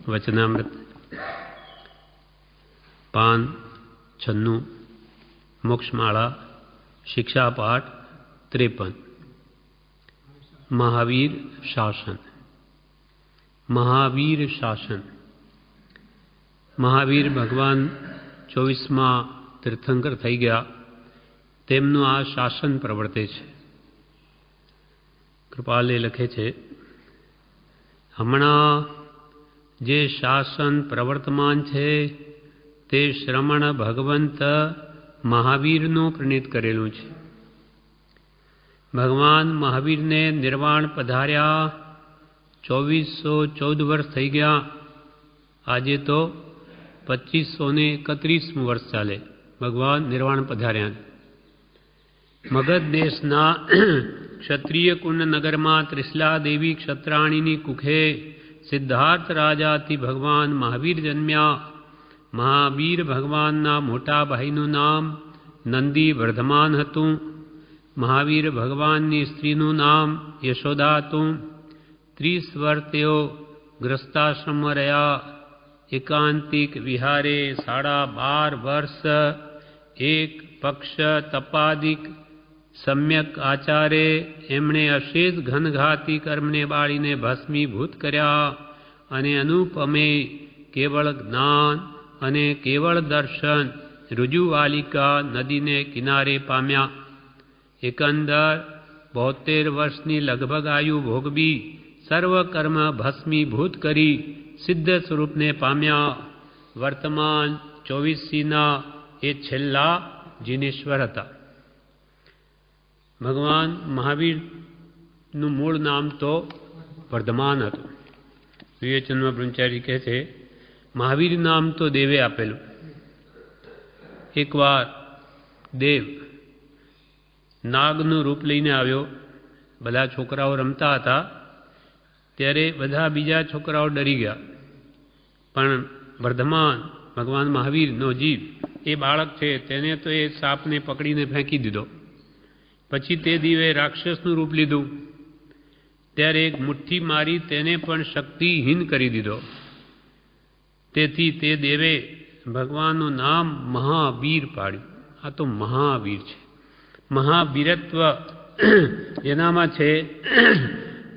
वचनामृत पान 96 मोक्षमाला शिक्षा पाठ 53 महावीर शासन। महावीर शासन महावीर भगवान 24मा तीर्थंकर थई गया तेमनु आ शासन प्रवर्ते छे। कृपाले लखे छे हमणा जे शासन प्रवर्तमान छे ते श्रमण भगवंत महावीरनु प्रणीत करेलू छे। भगवान महावीर ने निर्वाण पधार्या 2414 वर्ष थई गया। आजे तो 2531 वर्ष चाले भगवान निर्वाण पधार्या। मगध देशना क्षत्रिय कुंड नगर में त्रिशला देवी क्षत्राणीनी कुखे सिद्धार्थ राजाथी भगवान महावीर जन्म्या। महावीर भगवानना मोटा भाईनु नाम नंदी वर्धमान हतुं। महावीर भगवाननी स्त्रीनु नाम यशोदा हतुं। 30 वर्ष तेओ ग्रस्ताश्रम रह्या। एकांतिक विहारे 12.5 वर्ष एक पक्ष तपादिक सम्यक आचारे एमणे अशेष घनघाती कर्मने बाळीने भस्मीभूत कर्या अने अनुपमे केवल ज्ञान अने केवल दर्शन रुजुवालिका नदी ने किनारे पाम्या। एकंदर 72 वर्षनी लगभग आयु भोगवी सर्व कर्म भस्मीभूत करी सिद्ध स्वरूप ने पाम्या। वर्तमान 24 ए छेल्ला जिनेश्वर हता। भगवान महावीर नु मूळ नाम तो वर्धमान हतुं। विवेचन ब्रह्मचारी कहे छे महावीर नाम तो देवे आपेलू। एक बार देव नागनु रूप लईने आव्यो। बधा छोकराओ रमता हता त्यारे बधा बीजा छोकराओ डरी गया पण वर्धमान भगवान महावीर नो जीव ए बाळक छे तेने तो ए सापने पकड़ीने फेंकी दीधो। पछी ते दीवे राक्षसनु रूप लीधुं त्यारे एक मुठ्ठी मारी तेने पण शक्तिहीन करी दीधो। तेथी ते देवे भगवाननु नाम महावीर पाड्युं। आ तो महावीर छे। महावीरत्व एनामां छे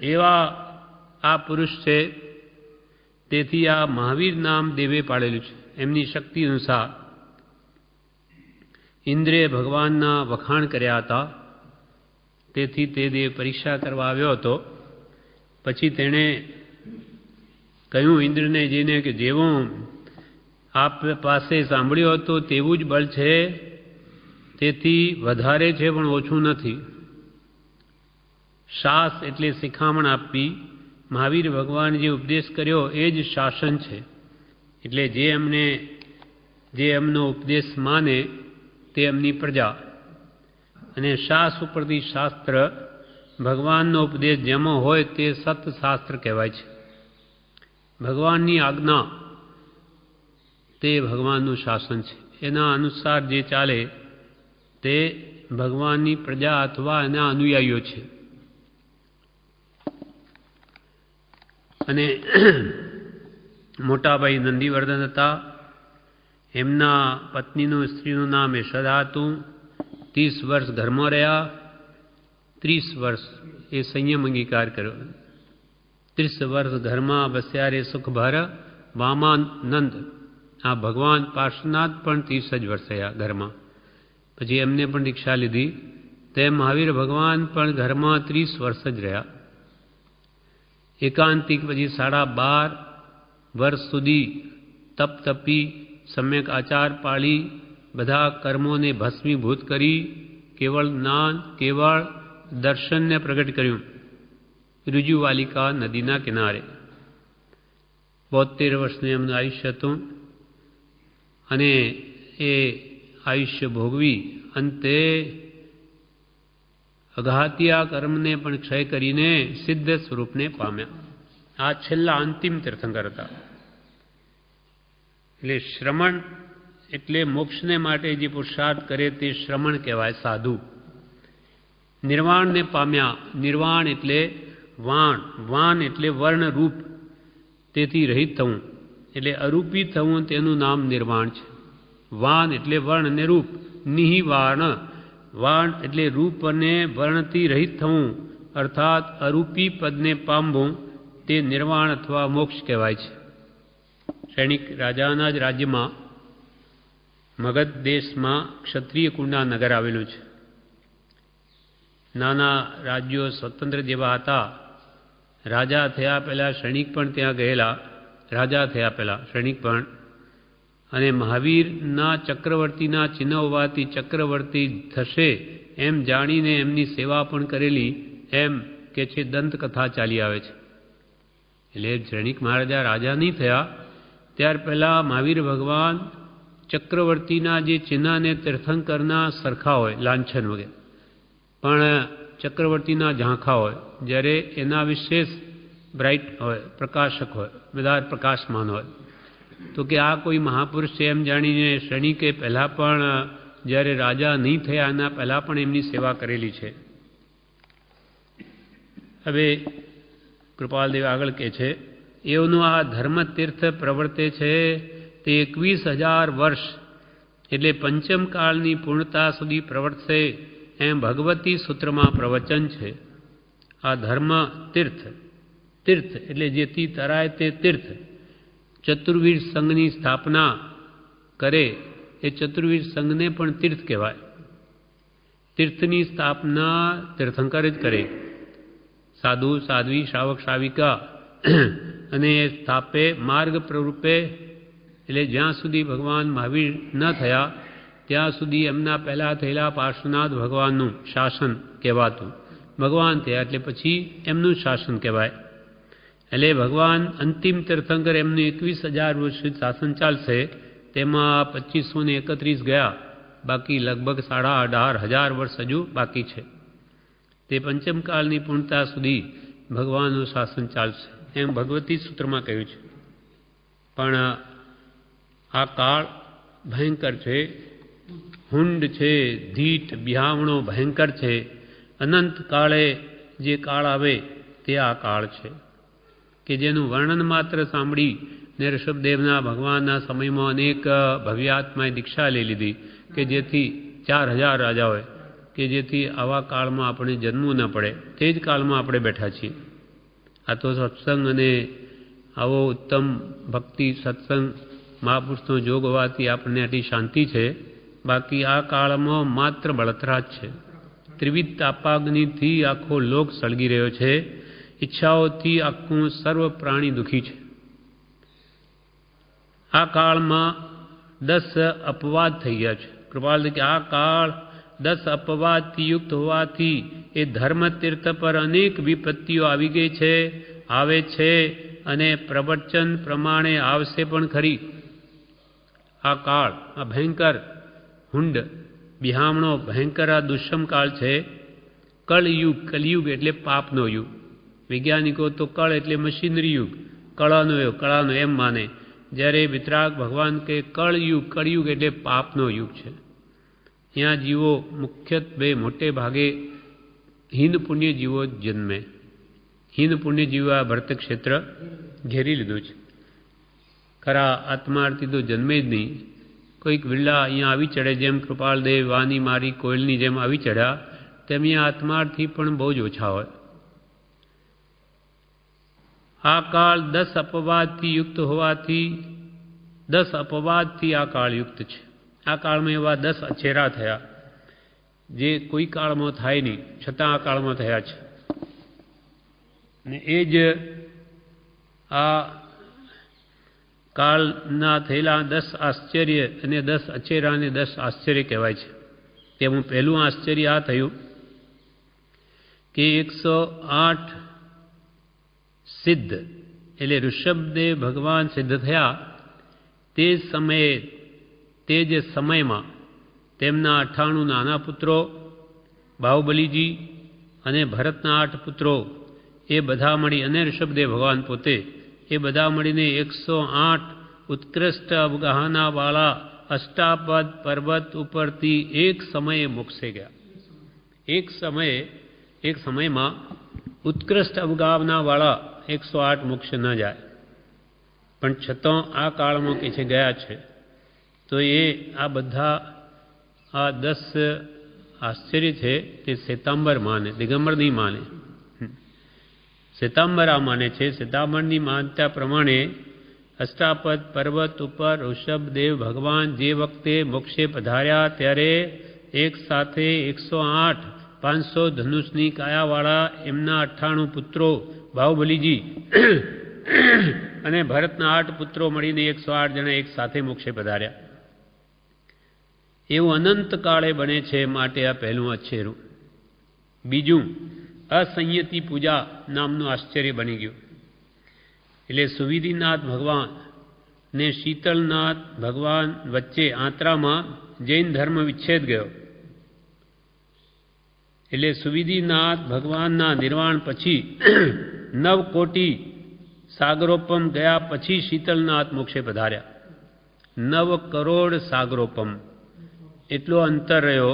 एवा आ पुरुष छे तेथी आ महावीर नाम देवे पाड़ेलुं छे। एमनी शक्ति अनुसार इंद्रे भगवानना वखाण कर्या हता तेथी ते देव परीक्षा करवा आव्यो हतो। पछी तेणे कह्युं इंद्रने जईने के जेवुं आप पासे सांभळ्युं हतुं तेवुं ज बळ छे तेथी वधारे छे पण ओछुं नथी। शास एटले शिखामण आपवी। महावीर भगवान जे उपदेश कर्यो ए ज शासन छे। एटले जे एमनो उपदेश माने ते एमनी प्रजा अने शास उपरथी शास्त्र भगवाननो उपदेश जेमां होय ते सतशास्त्र कहेवाय छे। भगवाननी आज्ञा ते भगवाननु शासन छे। एना अनुसार जे चाले ते भगवाननी प्रजा अथवा एना अनुयायीओ छे। अने मोटा भाई नंदीवर्धन हता। एमना पत्नीनु स्त्रीनु नाम यशोदा हतुं। 30 वर्ष घरमां रह्या। 30 वर्ष ए संयम अंगीकार कर्यो। 30 वर्ष घरमां बस्या रे सुखभर वामानंद आ भगवान पार्श्वनाथ पण 30 ज वर्ष रह्या घरमां। पछी एमने पण दीक्षा लीधी तेम महावीर भगवान पण घरमां 30 वर्ष ज रह्या। एकांतिक पछी 12.5 वर्ष सुधी तप तपी सम्यक आचार पाळी बधा कर्मों ने भस्मीभूत करी केवल ज्ञान केवल दर्शन ने प्रगट कर्युं रुजुवालिका नदीना किनारे। 72 वर्षनु एमनुं आयुष्य हतुं अने ए आयुष्य भोगवी अंते अघातिया कर्म ने पण क्षय करीने सिद्ध स्वरूप ने पाम्या। आ छेल्ला अंतिम तीर्थंकर हता। એટલે શ્રમણ એટલે મોક્ષને માટે જે પુરુષાર્થ કરે તે શ્રમણ કહેવાય સાધુ। निर्वाण ने पाम्या। निर्वाण एटले वाण, वाण एटले वर्णरूप, तेथी रहित थवुं। એટલે અરૂપી થવું તેનું નામ નિર્વાણ છે. વાન એટલે વર્ણ અને રૂપ. નિહિવાણ, વાણ એટલે રૂપ અને વર્ણથી રહિત થવું અર્થાત અરૂપી પદને પામવું તે નિર્વાણ અથવા મોક્ષ કહેવાય છે. સૈનિક રાજાના જ રાજ્યમાં મગધ દેશમાં ક્ષત્રિય કુળના નગર આવેલું છે. નાના રાજ્યો સ્વતંત્ર જેવા હતા. રાજા થયા પહેલાં સૈનિક પણ ત્યાં ગયેલા, રાજા થયા પહેલાં સૈનિક પણ. અને મહાવીરના ચક્રવર્તીના ચિહ્ન હોવાથી ચક્રવર્તી થશે એમ જાણીને એમની સેવા પણ કરેલી એમ કે છે દંતકથા ચાલી આવે છે. એટલે સૈનિક મહારાજા રાજા નહીં થયા ત્યાર પહેલાં મહાવીર ભગવાન ચક્રવર્તીના જે ચિહ્ન અને તીર્થંકરના સરખા હોય, લાંછન વગેરે, પણ ચક્રવર્તીના ઝાંખા હોય, જ્યારે એના વિશેષ બ્રાઇટ હોય, પ્રકાશક હોય, બધા પ્રકાશમાન હોય. તો કે આ કોઈ મહાપુરુષ છે એમ જાણીને સૈનિકે પહેલાં પણ જ્યારે રાજા નહીં થયા એના પહેલાં પણ એમની સેવા કરેલી છે. હવે કૃપાલદેવ આગળ કહે છે, એઓનું આ ધર્મતીર્થ પ્રવર્તે છે તે 21,000 વર્ષ એટલે પંચમ કાળની પૂર્ણતા સુધી પ્રવર્તશે એમ ભગવતી સૂત્રમાં પ્રવચન છે. આ ધર્મ તીર્થ, તીર્થ એટલે જેથી તરાય તે તીર્થ, ચતુર્વીર સંઘની સ્થાપના કરે એ ચતુર્વીર સંઘને પણ તીર્થ કહેવાય. તીર્થની સ્થાપના તીર્થંકર જ કરે. સાધુ સાધ્વી શ્રાવક શ્રાવિકા અને સ્થાપે માર્ગ પ્રરૂપે, એટલે જ્યાં સુધી ભગવાન મહાવીર ન થયા ત્યાં સુધી એમના પહેલાં થયેલા પાર્શ્વનાથ ભગવાનનું શાસન કહેવાતું. ભગવાન થયા એટલે પછી એમનું શાસન કહેવાય. એટલે ભગવાન અંતિમ તીર્થંકર એમનું 21,000 વર્ષ સુધી શાસન ચાલશે. તેમાં 2531 ગયા, બાકી લગભગ 18,500 વર્ષ હજુ બાકી છે. તે પંચમકાળની પૂર્ણતા સુધી ભગવાનનું શાસન ચાલશે એમ ભગવતી સૂત્રમાં કહ્યું છે. પણ આ કાળ ભયંકર છે, હુંડ છે, ધીટ બિહામણો ભયંકર છે. અનંત કાળે જે કાળ આવે તે આ કાળ છે કે જેનું વર્ણન માત્ર સાંભળી ને ઋષભદેવના ભગવાનના સમયમાં અનેક ભવ્યાત્માએ દીક્ષા લઈ લીધી કે જેથી 4,000 રાજા હોય કે જેથી આવા કાળમાં આપણે જન્મવું ન પડે. તે જ કાળમાં આપણે બેઠા છીએ. આ તો સત્સંગ અને આવો ઉત્તમ ભક્તિ સત્સંગ મહાપુરુષનો જોગ હોવાથી આપણને આટલી શાંતિ છે. બાકી આ કાળમાં માત્ર બળતરા જ છે. ત્રિવિધ તાપાગ્નિથી આખો લોક સળગી રહ્યો છે. ઈચ્છાઓથી આખું સર્વ પ્રાણી દુઃખી છે. આ કાળમાં 10 અપવાદ થઈ ગયા છે. કૃપાલ કે આ કાળ 10 અપવાદથી યુક્ત હોવાથી એ ધર્મતીર્થ પર અનેક વિપત્તિઓ આવી ગઈ છે, આવે છે અને પ્રવચન પ્રમાણે આવશે પણ ખરી. આ કાળ, આ ભયંકર હુંડ બિહામણો ભયંકર આ દુષ્મ કાળ છે. કળયુગ, કલયુગ એટલે પાપનો યુગ. વૈજ્ઞાનિકો તો કળ એટલે મશીનરી યુગ, કળાનો યુગ, કળાનો એમ માને. જ્યારે વિતરાગ ભગવાન કે કળયુગ, કળયુગ એટલે પાપનો યુગ છે. ત્યાં જીવો મુખ્યત્વે મોટે ભાગે હીન પુણ્ય જીવો જન્મે. હીન પુણ્ય જીવો આ ભરત ક્ષેત્ર ઘેરી લીધું છે. ખરા આત્માર્થી તો જન્મે જ નહીં. કોઈક વિરલા અહીંયા આવી ચડે, જેમ કૃપાલદેવ વાની મારી કોયલની જેમ આવી ચડ્યા, તેમ અહીંયા આત્માર્થી પણ બહુ જ ઓછા હોય. આ કાળ 10 અપવાદથી યુક્ત હોવાથી 10 અપવાદથી આ કાળ યુક્ત છે. આ કાળમાં એવા 10 અછેરા થયા જે કોઈ કાળમાં થાય નહીં, છતાં આ કાળમાં થયા છે. ને એ જ આ કાળના થયેલા 10 આશ્ચર્ય અને 10 અછેરા અને 10 આશ્ચર્ય કહેવાય છે. તેમાં પહેલું આશ્ચર્ય આ થયું કે 108 સિદ્ધ એટલે ઋષભદેવ ભગવાન સિદ્ધ થયા તે સમયે, તે જ સમયમાં તેમના 98 નાના પુત્રો, બાહુબલીજી અને ભરતના 8 પુત્રો, એ બધા મળી અને ઋષભદેવ ભગવાન પોતે, એ બધા મળીને 108 ઉત્કૃષ્ટ અવગાહના વાળા અષ્ટાપદ પર્વત ઉપરથી એક સમયે મોક્ષે ગયા. એક સમયમાં ઉત્કૃષ્ટ અવગાહના વાળા 108 મોક્ષ ન જાય. પણ છતાં આ કાળમાં કે છે ગયા છે. તો એ આ બધા આ 10 આશ્ચર્ય છે તે શ્વેતાંબર માને, દિગંબર નહીં માને. શ્વેતાંબર આ માને છે. શ્વેતાંબરની માન્યતા પ્રમાણે અષ્ટાપદ પર્વત ઉપર ઋષભદેવ ભગવાન જે વખતે મોક્ષે પધાર્યા ત્યારે એક સાથે 108 500 ધનુષની કાયાવાળા એમના 98 પુત્રો બાહુબલીજી અને ભરતના 8 પુત્રો મળીને 108 જણા એક સાથે મોક્ષે પધાર્યા. એવું અનંત કાળે બને છે, માટે આ પહેલું અચ્છેરું. બીજું અસંયતિ પૂજા નામનું આશ્ચર્ય બની ગયું. એટલે સુવિધિનાથ ભગવાન ને શીતલનાથ ભગવાન વચ્ચે આંતરામાં જૈન ધર્મ વિચ્છેદ ગયો. એટલે સુવિધિનાથ ભગવાનના નિર્વાણ પછી 9 કોટી સાગરોપમ ગયા પછી શીતલનાથ મોક્ષે પધાર્યા. 9 કરોડ સાગરોપમ એટલો અંતર રહ્યો.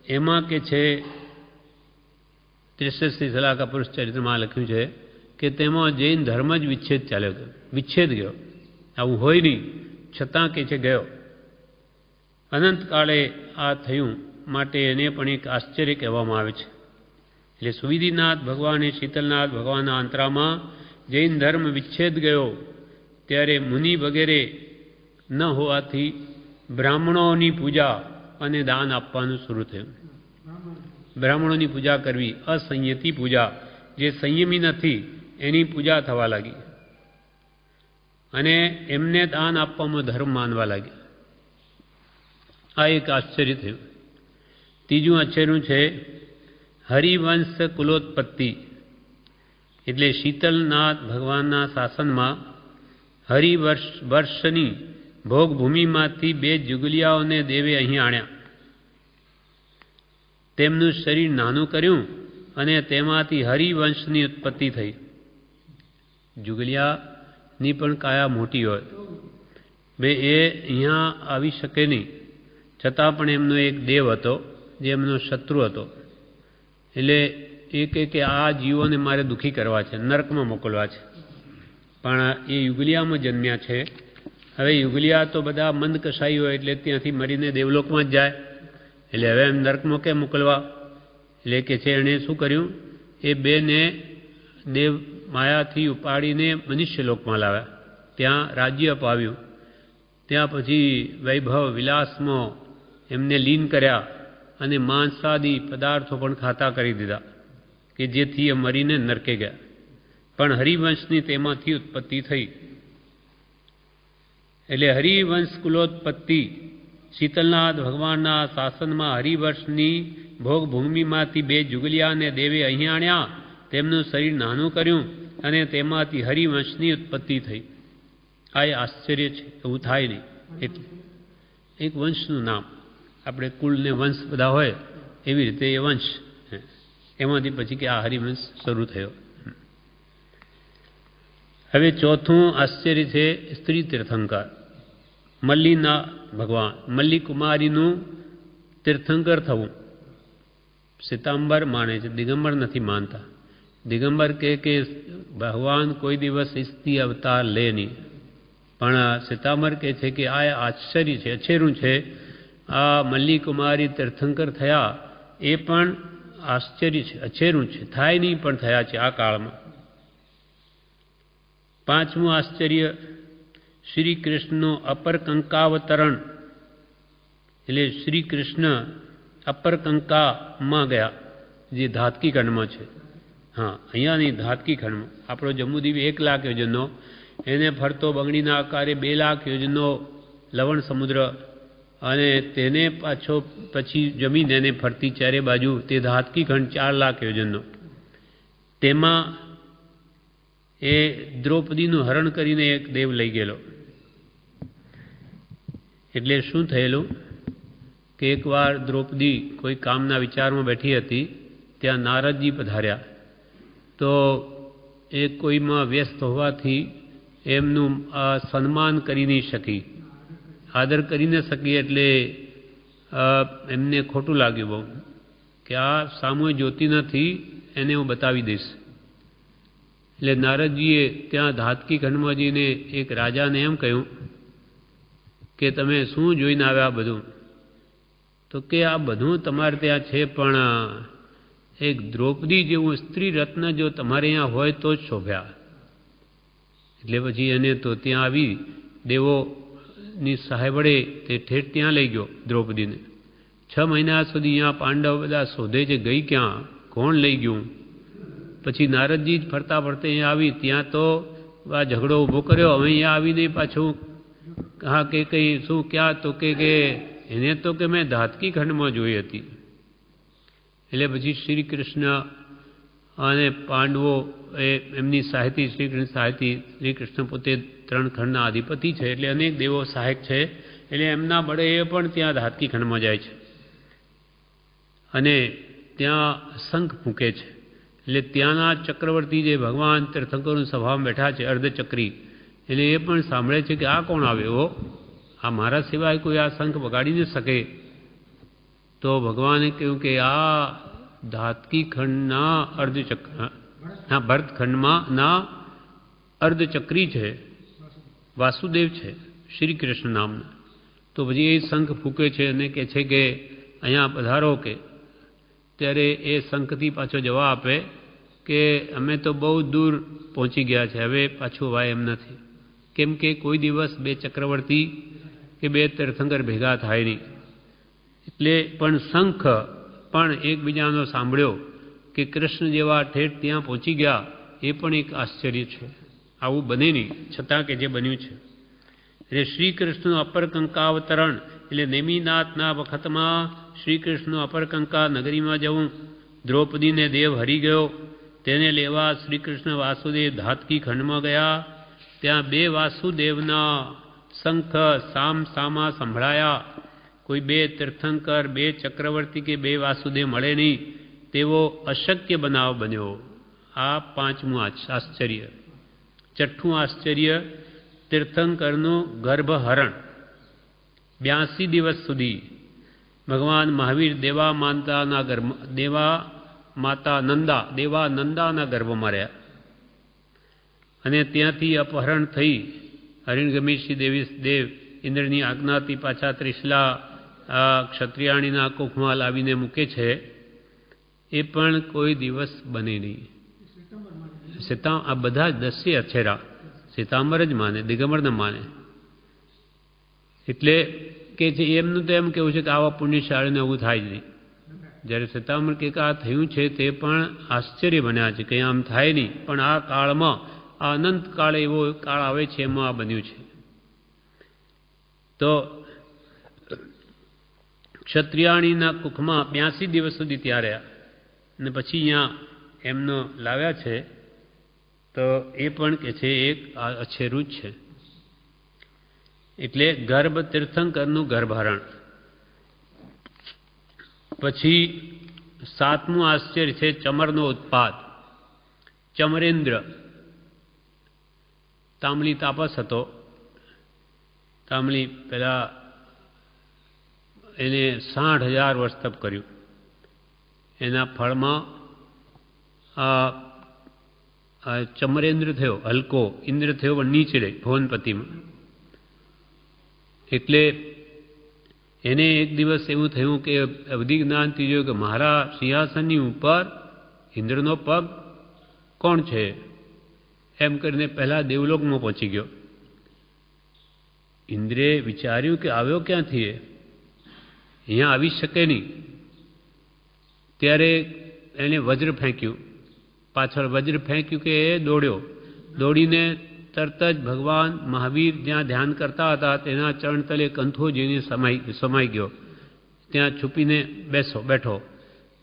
એમાં કે છે ત્રિશસ્ત્રી સલાહકા પુરુષ ચરિત્રમાં લખ્યું છે કે તેમાં જૈન ધર્મ જ વિચ્છેદ ગયો. આવું હોય નહીં, છતાં કે છે ગયો. અનંતકાળે આ થયું, માટે એને પણ એક આશ્ચર્ય કહેવામાં આવે છે. એટલે સુવિધિનાથ ભગવાન અને શીતલનાથ ભગવાનના અંતરામાં જૈન ધર્મ વિચ્છેદ ગયો ત્યારે મુનિ વગેરે ન હોવાથી બ્રાહ્મણોની પૂજા અને દાન આપવાનું શરૂ થયું. બ્રાહ્મણોની પૂજા કરવી, અસંયતિ પૂજા, જે સંયમી નથી એની પૂજા થવા લાગી અને એમને દાન આપવામાં ધર્મ માનવા લાગ્યા. આ એક આશ્ચર્ય થયું. ત્રીજું આશ્ચર્ય છે હરિવંશ કુલોત્પત્તિ. એટલે શીતલનાથ ભગવાનના શાસનમાં હરિવર્ષની ભોગભૂમિમાંથી 2 જુગલિયાઓને દેવે અહીં આણ્યા. તેમનું શરીર નાનું કર્યું અને તેમાંથી હરિવંશની ઉત્પત્તિ થઈ. જુગલિયાની પણ કાયા મોટી હોય, એ અહીંયા આવી શકે નહીં, છતાં પણ એમનો એક દેવ હતો જે એમનો શત્રુ હતો. એટલે એ કહે કે આ જીવોને મારે દુઃખી કરવા છે, નરકમાં મોકલવા છે. પણ એ યુગલિયામાં જન્મ્યા છે. હવે યુગલિયા તો બધા મંદ કસાઈ હોય એટલે ત્યાંથી મરીને દેવલોકમાં જ જાય. એટલે હવે એમ નરકમાં કેમ મોકલવા? એટલે કે છે એણે શું કર્યું, એ 2ને દેવ માયાથી ઉપાડીને મનુષ્ય લોકમાં લાવ્યા. ત્યાં રાજ્ય અપાવ્યું. ત્યાં પછી વૈભવ વિલાસમાં એમને લીન કર્યા અને માંસાદી પદાર્થો પણ ખાતા કરી દીધા કે જેથી એ મરીને નરકે ગયા. પણ હરિવંશની તેમાંથી ઉત્પત્તિ થઈ. એટલે હરિવંશ કુલોત્પત્તિ શીતલનાથ ભગવાનના શાસનમાં હરિવંશની ભોગભૂમિમાંથી 2 જુગલિયાને દેવે અહીં આણ્યા. તેમનું શરીર નાનું કર્યું અને તેમાંથી હરિવંશની ઉત્પત્તિ થઈ. આ એ આશ્ચર્ય છે, એવું થાય નહીં. એટલે એક વંશનું નામ, આપણે કુળને વંશ બધા હોય એવી રીતે એ વંશ, એમાંથી પછી કે આ હરિવંશ શરૂ થયો. હવે ચોથું આશ્ચર્ય છે સ્ત્રી તીર્થંકર. મલ્લીના ભગવાન મલ્લી કુમારીનું તીર્થંકર થવું. શ્વેતાંબર માને છે, દિગંબર નથી માનતા. દિગંબર કહે કે ભગવાન કોઈ દિવસ સ્ત્રી અવતાર લે નહીં. પણ શ્વેતાંબર કહે છે કે આ આશ્ચર્ય છે, અછેરું છે. આ મલ્લી કુમારી તીર્થંકર થયા એ પણ આશ્ચર્ય છે, અછેરું છે. થાય નહીં પણ થયા છે આ કાળમાં. પાંચમું આશ્ચર્ય શ્રી કૃષ્ણનું અપરકંકાવતરણ. એટલે શ્રી કૃષ્ણ અપરકંકામાં ગયા, જે ધાતકી ખંડમાં છે. હા, અહીંયા નહીં, ધાતકી ખંડમાં. આપણો જમ્મુદ્વીપ 1 લાખ યોજનનો, એને ફરતો બંગડીના આકારે 2 લાખ યોજનનો લવણ સમુદ્ર, અને તેને પાછો પછી જમીન એને ફરતી ચારે બાજુ તે ધાતકી ખંડ 4 લાખ યોજનનો. તેમાં એ દ્રૌપદીનું હરણ કરીને એક દેવ લઈ ગયેલો. એટલે શું થયેલું કે એકવાર દ્રૌપદી કોઈ કામના વિચારમાં બેઠી હતી, ત્યાં નારદજી પધાર્યા. તો એ કોઈમાં વ્યસ્ત હોવાથી એમનું સન્માન કરી નહીં શકી, આદર કરી ન શકી. એટલે એમને ખોટું લાગ્યું બહુ કે આ સામુએ જોતી નથી, એને હું બતાવી દઈશ. એટલે નારદજીએ ત્યાં ધાતકી ખંડમાં જઈને એક રાજાને એમ કહ્યું કે તમે શું જોઈને આવ્યા બધું? તો કે આ બધું તમારે ત્યાં છે, પણ એક દ્રૌપદી જેવું સ્ત્રી રત્ન જો તમારે અહીંયા હોય તો જ શોભ્યા. એટલે પછી એને તો ત્યાં આવી દેવોની સહાય વડે તે ઠેઠ ત્યાં લઈ ગયો દ્રૌપદીને. 6 મહિના સુધી અહીંયા પાંડવ બધા શોધે છે ગઈ ક્યાં, કોણ લઈ ગયું. પછી નારદજી જ ફરતા ફરતા અહીંયા આવી, ત્યાં તો આ ઝઘડો ઊભો કર્યો. હવે અહીંયા આવીને પાછું હા કે કઈ શું ક્યાં, તો કે એને તો કે મેં ધાતકી ખંડમાં જોઈ હતી. એટલે પછી શ્રી કૃષ્ણ અને પાંડવો એમની સહાયથી શ્રી કૃષ્ણ સહાયથી, શ્રી કૃષ્ણ પોતે 3 ખંડના અધિપતિ છે, એટલે અનેક દેવો સહાયક છે, એટલે એમના બળે એ પણ ત્યાં ધાતકી ખંડમાં જાય છે અને ત્યાં શંખ ફૂંકે છે. એટલે ત્યાંના ચક્રવર્તી જે ભગવાન તીર્થંકરોની સભામાં બેઠા છે અર્ધચક્રી, એટલે એ પણ સાંભળે છે કે આ કોણ આવ્યો, આ મારા સિવાય કોઈ આ શંખ વગાડી ન શકે. તો ભગવાને કહ્યું કે આ ધાતકી ખંડના ભરતખંડમાં ના અર્ધચક્રી છે, વાસુદેવ છે શ્રી કૃષ્ણ નામના. તો પછી એ શંખ ફૂંકે છે અને કહે છે કે અહીંયા પધારો. કે ત્યારે એ શંખથી પાછો જવાબ આપે કે અમે તો બહુ દૂર પહોંચી ગયા છે, હવે પાછું વાય એમ નથી. કેમ કે કોઈ દિવસ 2 ચક્રવર્તી કે 2 તીર્થંકર ભેગા થાય નહીં. એટલે પણ શંખ પણ એકબીજાનો સાંભળ્યો કે કૃષ્ણ જેવા ઠેઠ ત્યાં પહોંચી ગયા, એ પણ એક આશ્ચર્ય છે. આવું બને નહીં, છતાં કે જે બન્યું છે. એટલે શ્રી કૃષ્ણનું અપરકંકાવતરણ, એટલે નેમિનાથના વખતમાં શ્રી કૃષ્ણનું અપરકંકા નગરીમાં જવું. દ્રૌપદીને દેવ હરી ગયો, તેને લેવા શ્રી કૃષ્ણ વાસુદેવ ધાતકી ખંડમાં ગયા. ત્યાં 2 વાસુદેવના શંખ સામ સામા સંભળાયા. કોઈ 2 તીર્થંકર, 2 ચક્રવર્તી કે 2 વાસુદેવ મળે નહીં તેવો અશક્ય બનાવ બન્યો. આ 5મું આશ્ચર્ય. 6થું આશ્ચર્ય તીર્થંકરનું ગર્ભહરણ. 82 દિવસ સુધી ભગવાન મહાવીર દેવા નંદાના ગર્ભમાં રહ્યા અને ત્યાંથી અપહરણ થઈ હરિણગમીશી દેવ ઇન્દ્રની આજ્ઞાથી પાછા ત્રિશલા ક્ષત્રિયાણીના કુખમાં લાવીને મૂકે છે. એ પણ કોઈ દિવસ બને નહીં. આ બધા જ 10 અછેરા શ્વેતાંબર જ માને, દિગંબર ન માને. એટલે કે છે એમનું તો એમ કેવું છે કે આવા પુણ્યશાળીને એવું થાય જ નહીં. જ્યારે શ્વેતાંબર કે આ થયું છે તે પણ આશ્ચર્ય બન્યા છે કે આમ થાય નહીં, પણ આ કાળમાં, આ અનંત કાળ એવો કાળ આવે છે એમાં આ બન્યું છે. તો ક્ષત્રિયાણીના કુખમાં 82 દિવસ સુધી ત્યાં રહ્યા અને પછી અહીંયા એમનો લાવ્યા છે. તો એ પણ કે છે એક અછેરું જ છે. એટલે ગર્ભ તીર્થંકરનું ગર્ભહરણ. પછી 7મું આશ્ચર્ય છે ચમરનો ઉત્પાદ. ચમરેન્દ્ર તામલી તાપસ હતો. તામલી પેલા એને 60,000 વર્ષ તપ કર્યું. એના ફળમાં ચમરેન્દ્ર થયો, હલકો ઇન્દ્ર થયો પણ નીચે ભુવનપતિમાં. એટલે એને એક દિવસ એવું થયું કે અવધિ જ્ઞાનથી જોયું કે મારા સિંહાસનની ઉપર ઇન્દ્રનો પગ કોણ છે, એમ કરીને પહેલા દેવલોકમાં પહોંચી ગયો. ઇન્દ્રે વિચાર્યું કે આવ્યો ક્યાંથી, અહીંયા આવી શકે નહીં. ત્યારે એને વજ્ર ફેંક્યું, પાછળ વજ્ર ફેંક્યું કે એ દોડ્યો. દોડીને તરત જ ભગવાન મહાવીર જ્યાં ધ્યાન કરતા હતા તેના ચરણ તલે કંથો જઈને સમાઈ ગયો. ત્યાં છુપીને બેઠો.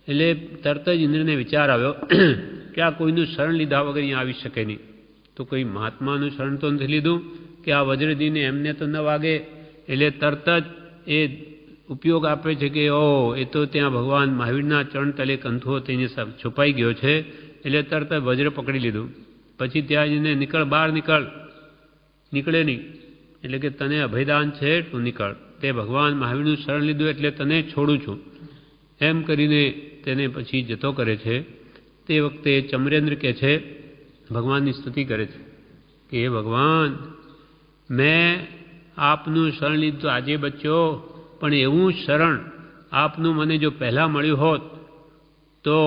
એટલે તરત જ ઇન્દ્રને વિચાર આવ્યો કે આ કોઈનું શરણ લીધા વગર અહીંયા આવી શકે નહીં. તો કોઈ મહાત્માનું શરણ તો નથી લીધું કે આ વજ્રજીને એમને તો ન વાગે. એટલે તરત જ એ ઉપયોગ આપે છે કે એ તો ત્યાં ભગવાન મહાવીરના ચરણ તલે કંથો તેને છુપાઈ ગયો છે. એટલે તરત જ વજ્ર પકડી લીધું. પછી ત્યાં જઈને બહાર નીકળે નહીં. એટલે કે તને અભયદાન છે, તું નીકળ. તે ભગવાન મહાવીરનું શરણ લીધું એટલે તને છોડું છું એમ કરીને તેને પછી જતો કરે છે. તે વખતે ચમરેન્દ્ર કહે છે ભગવાનની સ્તુતિ કરે છે કે હે ભગવાન, મેં આપનું શરણ લીધું તો આજે બચ્યો, પણ એવું શરણ આપનું મને જો પહેલાં મળ્યું હોત તો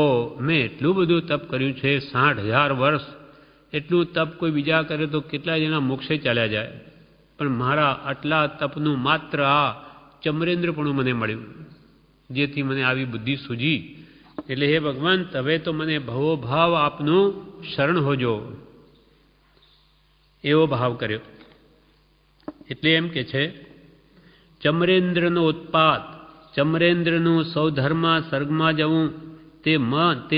મેં એટલું બધું તપ કર્યું છે, 60,000 વર્ષ. એટલું તપ કોઈ બીજા કરે તો કેટલા જણા મોક્ષે ચાલ્યા જાય, પણ મારા આટલા તપનું માત્ર આ ચમરેન્દ્રપણું મને મળ્યું, જેથી મને આવી બુદ્ધિ સૂજી. એટલે હે ભગવાન, તમે તો મને ભવો ભાવ આપનું શરણ હોજો, એવો ભાવ કર્યો. એટલે એમ કે છે, ચમરેન્દ્રનો ઉત્પાત, ચમરેન્દ્રનું સૌ ધર્મ સર્ગમાં જવું તે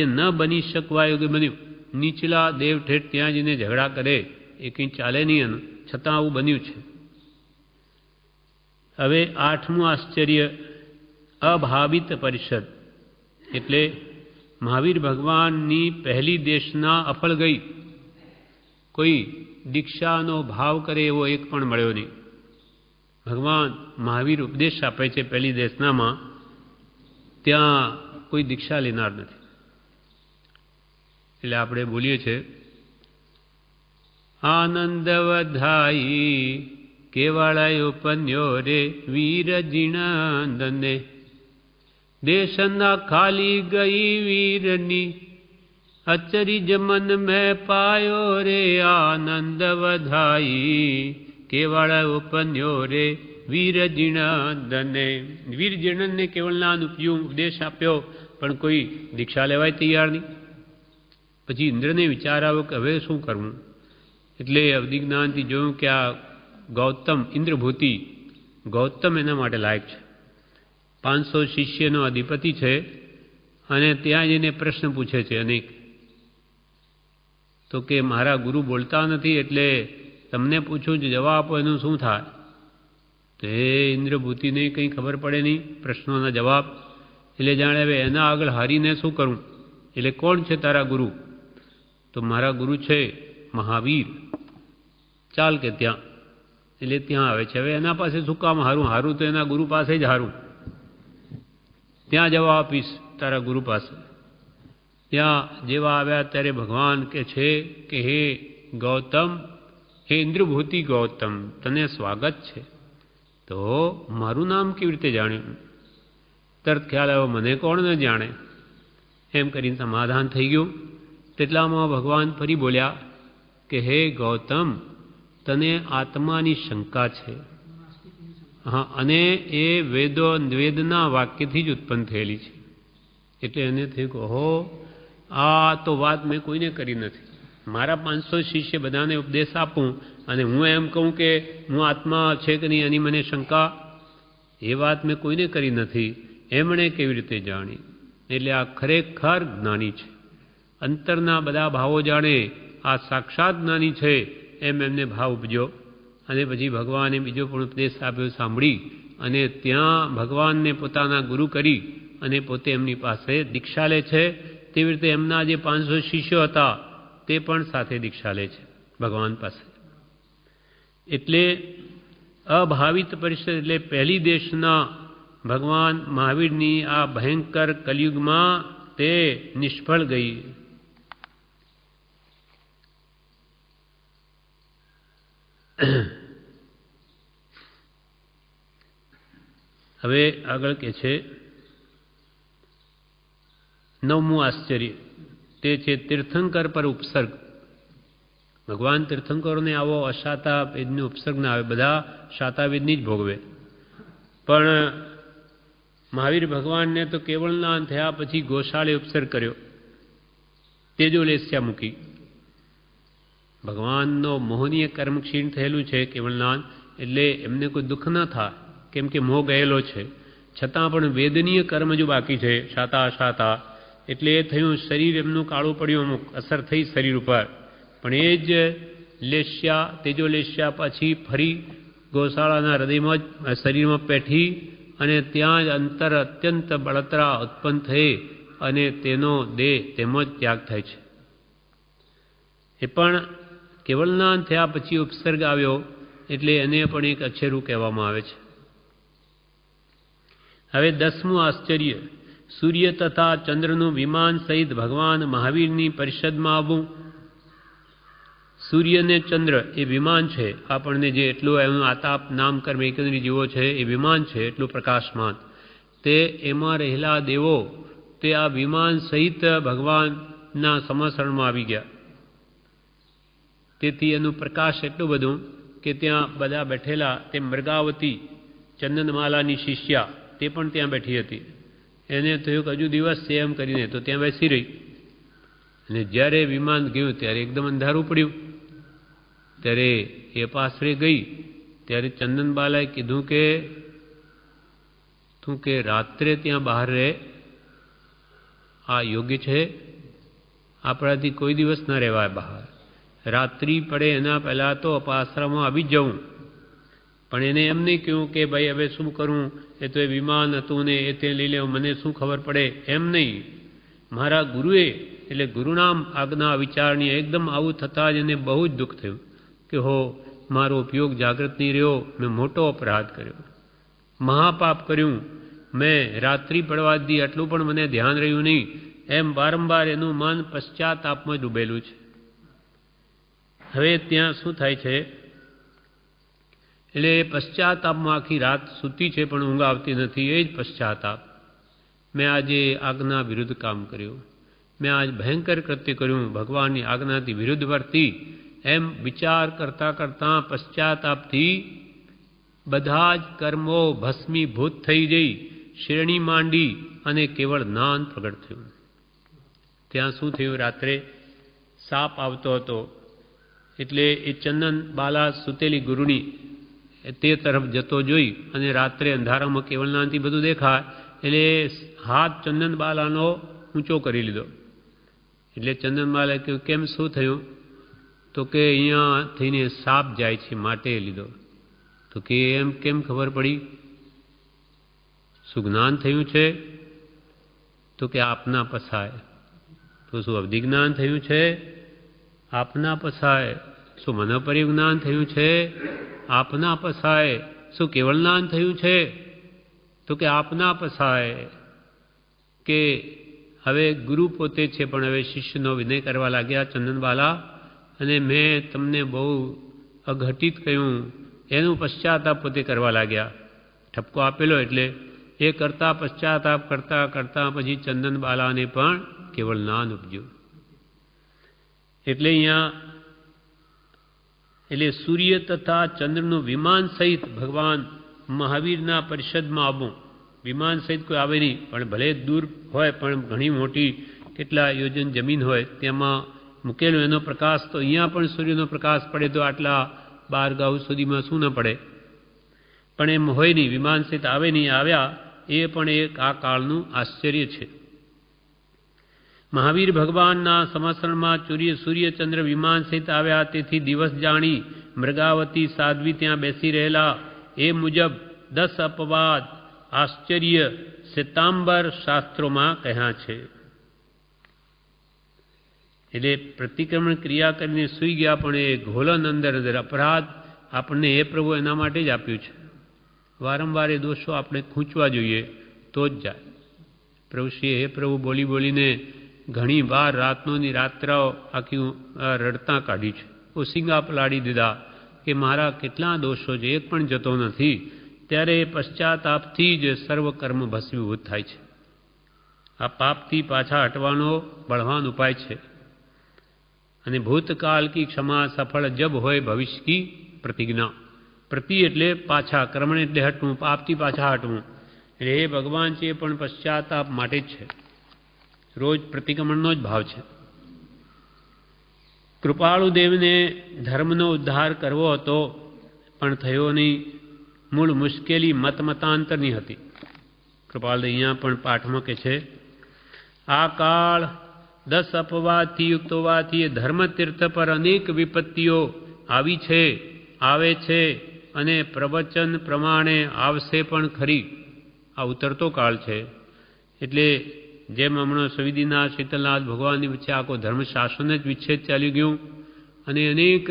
ન બની શકવા યોગ્ય બન્યું. નીચલા દેવ ઠેઠ ત્યાં જઈને ઝઘડા કરે એ કંઈ ચાલે નહીં, છતાં આવું બન્યું છે. હવે 8મું આશ્ચર્ય, અભાવિત પરિષદ. એટલે મહાવીર ભગવાનની પહેલી દેશના અફળ ગઈ. કોઈ દીક્ષાનો ભાવ કરે એવો એક પણ મળ્યો નહીં. ભગવાન મહાવીર ઉપદેશ આપે છે પહેલી દેશનામાં, ત્યાં કોઈ દીક્ષા લેનાર નથી. એટલે આપણે બોલીએ છીએ, આનંદ વધાઈ કેવાળાયો પન્યો રે વીર જીણંદને, દેશના ખાલી ગઈ વીરની અચરીજ મન મેં પાયો રે, આનંદ વધાઈ કેવાળાયો પન્યો રે વીર જીણંદને. વીર જીણંદને કેવળના ઉપદેશ આપ્યો, પણ કોઈ દીક્ષા લેવાય તૈયાર નહીં. પછી ઇન્દ્રને વિચાર આવ્યો કે હવે શું કરવું. એટલે અવધિજ્ઞાનથી જોયું કે આ ગૌતમ, ઇન્દ્રભૂતિ ગૌતમ એના માટે લાયક છે. 500 શિષ્યનો અધિપતિ છે, અને ત્યાં જઈને પ્રશ્ન પૂછે છે અનેક. તો કે મારા ગુરુ બોલતા નથી, એટલે તમને પૂછું જ જવાબ આપો, એનું શું થાય. તો એ ઇન્દ્રભૂતિને કંઈ ખબર પડે નહીં પ્રશ્નોના જવાબ. એટલે જાણે હવે એના આગળ હારીને શું કરું. એટલે કોણ છે તારા ગુરુ. તો મારા ગુરુ છે મહાવીર, ચાલ કે ત્યાં. એટલે ત્યાં આવે છે. હવે એના પાસે શું કામ હારું, હારું તો એના ગુરુ પાસે જ હારું. ત્યાં જવા આપીશ તારા ગુરુ પાસે. ત્યાં જેવા આવ્યા ત્યારે ભગવાન કે છે કે હે ગૌતમ, હે ઇન્દ્રભૂતિ ગૌતમ, તને સ્વાગત છે. તો મારું નામ કેવી રીતે જાણ્યું. તરત ખ્યાલ આવ્યો, મને કોણ ન જાણે. એમ કરીને સમાધાન થઈ ગયું. તેટલામાં ભગવાન ફરી બોલ્યા કે હે ગૌતમ, તને આત્માની શંકા છે. હા, અને એ વેદના વાક્યથી જ ઉત્પન્ન થયેલી છે. એટલે એને થયું કે ઓહો, આ તો વાત મેં કોઈને કરી નથી. મારા 500 શિષ્ય બધાને ઉપદેશ આપું અને હું એમ કહું કે હું આત્મા છે કે નહીં એની મને શંકા, એ વાત મેં કોઈને કરી નથી. એમણે કેવી રીતે જાણી. એટલે આ ખરેખર જ્ઞાની છે. અંતરના બધા ભાવો જાણે, આ સાક્ષાત જ્ઞાની છે એમ એમને ભાવ ઉપજ્યો. અને પછી ભગવાને બીજો પણ ઉપદેશ આપ્યો સાંભળી, અને ત્યાં ભગવાનને પોતાના ગુરુ કરી અને પોતે એમની પાસે દીક્ષા લે છે. તેવી રીતે એમના જે 500 શિષ્યો હતા તે પણ સાથે દીક્ષા લે છે ભગવાન પાસે. એટલે અભાવિત પરિષદ એટલે પહેલી દેશના ભગવાન મહાવીરની આ ભયંકર કલયુગમાં તે નિષ્ફળ ગઈ. હવે આગળ કે છે 9મું આશ્ચર્ય, તે છે તીર્થંકર પર ઉપસર્ગ. ભગવાન તીર્થંકરોને આવો અશાતા વેદનો ઉપસર્ગ ના આવે, બધા શાતા વેદની જ ભોગવે. પણ મહાવીર ભગવાનને તો કેવળના થયા પછી ગોશાળે ઉપસર્ગ કર્યો, તેજોલેસ્યા મૂકી. ભગવાનનો મોહનીય કર્મ ક્ષીણ થયેલું છે કેવળનાન, એટલે એમને કોઈ દુઃખ ન થાય, કેમ કે મોહ ગયેલો છે. છતાં પણ વેદનીય કર્મ જો બાકી છે, શાતા અશાતા, એટલે એ થયું શરીર એમનું કાળું પડ્યું, અમુક અસર થઈ શરીર ઉપર. પણ એ જ લેસ્યા, તેજોલેસ્યા પછી ફરી ગોશાળાના હૃદયમાં જ શરીરમાં પેઠી, અને ત્યાં જ અંતર અત્યંત બળતરા ઉત્પન્ન થઈ, અને તેનો દેહ તેમાં જ ત્યાગ થાય છે. એ પણ કેવળનાન થયા પછી ઉપસર્ગ આવ્યો, એટલે એને પણ એક અછેરું કહેવામાં આવે છે. હવે 10મું આશ્ચર્ય, સૂર્ય તથા ચંદ્રનું વિમાન સહિત ભગવાન મહાવીરની પરિષદમાં આવવું. સૂર્ય ને ચંદ્ર એ વિમાન છે, આપણને જે એટલું એનું આતાપ નામ કર્મ એકંદરી જીવો છે એ વિમાન છે, એટલું પ્રકાશમાન. તે એમાં રહેલા દેવો તે આ વિમાન સહિત ભગવાનના સમસરણમાં આવી ગયા. તેથી એનું પ્રકાશ એટલું બધું કે ત્યાં બધા બેઠેલા તે મૃગાવતી ચંદનમાલાની શિષ્યા તે પણ ત્યાં બેઠી હતી. એને થયું કે હજુ દિવસ છે એમ કરીને તો ત્યાં બેસી રહી. અને જ્યારે વિમાન ગયું ત્યારે એકદમ અંધારું પડ્યું. ત્યારે એ પાસરે ગઈ ત્યારે ચંદનબાલાએ કીધું કે તું કે રાત્રે ત્યાં બહાર રહે, આ યોગ્ય છે, આપણાથી કોઈ દિવસ ન રહેવાય બહાર. રાત્રિ પડે એના પહેલાં તો અપાસરામાં આવી જ જવું. પણ એને એમ નહીં કહ્યું કે ભાઈ હવે શું કરું, એ તો એ વિમાન હતું ને એ તે લઈ લેવું, મને શું ખબર પડે, એમ નહીં. મારા ગુરુએ એટલે ગુરુનામ આજ્ઞા વિચારણી એકદમ આવું થતાં જ એને બહુ જ દુઃખ થયું કે હો મારો ઉપયોગ જાગૃત નહીં રહ્યો, મેં મોટો અપરાધ કર્યો, મહાપાપ કર્યું, મેં રાત્રિ પડવા દી આટલું પણ મને ધ્યાન રહ્યું નહીં. એમ વારંવાર એનું મન પશ્ચાતાપમાં ડૂબેલું છે. હવે ત્યાં શું થાય છે, એટલે પશ્ચાતાપમાં આખી રાત સૂતી છે પણ ઊંઘ આવતી નથી. એ જ પશ્ચાતાપ, મેં આજે આજ્ઞા વિરુદ્ધ કામ કર્યું, મેં આજ ભયંકર કૃત્ય કર્યું, ભગવાનની આજ્ઞાથી વિરુદ્ધ વર્તી. એમ વિચાર કરતાં કરતાં પશ્ચાતાપથી બધા જ કર્મો ભસ્મીભૂત થઈ જઈ, શ્રેણી માંડી અને કેવળ જ્ઞાન પ્રગટ થયું. ત્યાં શું થયું, રાત્રે સાપ આવતો હતો એટલે એ ચંદન બાલા સુતેલી ગુરુની તે તરફ જતો જોઈ અને રાત્રે અંધારામાં કેવળ જ્ઞાનથી બધું દેખાય એટલે હાથ ચંદન બાલાનો ઊંચો કરી લીધો. એટલે ચંદન બાલાએ કહ્યું કેમ શું થયું, તો કે અહીંયા થઈને સાપ જાય છે માટે લીધો. તો કે એમ કેમ ખબર પડી, શું જ્ઞાન થયું છે, તો કે આપના પસાય. તો શું અવધિ જ્ઞાન થયું છે, આપના પસાય. શું મનોપરિજ્ઞાન થયું છે, આપના પસાય. શું કેવળ જ્ઞાન થયું છે, તો કે આપના પસાય. કે હવે ગુરુ પોતે છે પણ હવે શિષ્યનો વિનય કરવા લાગ્યા ચંદનબાલા, અને મેં તમને બહુ અઘટિત કહ્યું એનું પશ્ચાતાપ પોતે કરવા લાગ્યા. ઠપકો આપેલો એટલે એ કરતા પશ્ચાતાપ કરતાં કરતાં પછી ચંદનબાલાને પણ કેવળ જ્ઞાન ઉપજ્યું. એટલે અહીંયા એટલે સૂર્ય તથા ચંદ્રનું વિમાન સહિત ભગવાન મહાવીરના પરિષદમાં આવવું. વિમાન સહિત કોઈ આવે નહીં, પણ ભલે દૂર હોય પણ ઘણી મોટી કેટલા યોજન જમીન હોય તેમાં મૂકેલો એનો પ્રકાશ, તો અહીંયા પણ સૂર્યનો પ્રકાશ પડે તો આટલા 12 ગાઉ સુધીમાં શું ન પડે. પણ એમ હોય નહીં, વિમાન સહિત આવે નહીં, આવ્યા એ પણ એક આ કાળનું આશ્ચર્ય છે. મહાવીર ભગવાનના સમસરણમાં સૂર્ય ચંદ્ર વિમાન સહિત આવ્યા. તેથી દિવસ જાણી મૃગાવતી સાધ્વી ત્યાં બેસી રહેલા. એ મુજબ 10 અપવાદ આશ્ચર્ય શ્વેતાંબર શાસ્ત્રોમાં કહ્યા છે. એટલે પ્રતિક્રમણ ક્રિયા કરીને સૂઈ ગયા પણ એ ઘોલન અંદર અપરાધ આપણને એ પ્રભુ એના માટે જ આપ્યું છે. વારંવાર એ દોષો આપણે ખૂંચવા જોઈએ તો જ જાય. પ્રભુશ્રીએ હે પ્રભુ બોલી બોલીને ઘણી વાર રાતનોની રાત્રાઓ આખી રડતા કાઢી છે. ઓસિંગા પલાળી દીધા કે મારા કેટલા દોષો છે, એક પણ જતો નથી. ત્યારે એ પશ્ચાતાપથી જ સર્વ કર્મ ભસ્મીભૂત થાય છે. આ પાપથી પાછા હટવાનો બળવાન ઉપાય છે. અને ભૂતકાલ કી ક્ષમા સફળ જબ હોય ભવિષ્ય કી પ્રતિજ્ઞા. પ્રતિ એટલે પાછા, કર્મણ એટલે હટવું, પાપથી પાછા હટવું. એટલે એ ભગવાન છે એ પણ પશ્ચાતાપ માટે જ છે. રોજ પ્રતિક્રમણનો જ ભાવ છે. કૃપાળુ દેવને ધર્મનો ઉદ્ધાર કરવો હતો પણ થયો નહીં. મૂળ મુશ્કેલી મતાંતરની હતી. કૃપાળુ અહીંયા પણ પાઠમાં કે છે આ કાળ 10 અપવાદથી યુક્ત હોવાથી ધર્મતીર્થ પર અનેક વિપત્તિઓ આવી છે, આવે છે અને પ્રવચન પ્રમાણે આવશે પણ ખરી. આ ઉતરતો કાળ છે. એટલે જેમ હમણાં સવિદીના શીતલનાથ ભગવાનની વચ્ચે આખો ધર્મશાસ્ત્રને જ વિચ્છેદ ચાલી ગયું અને અનેક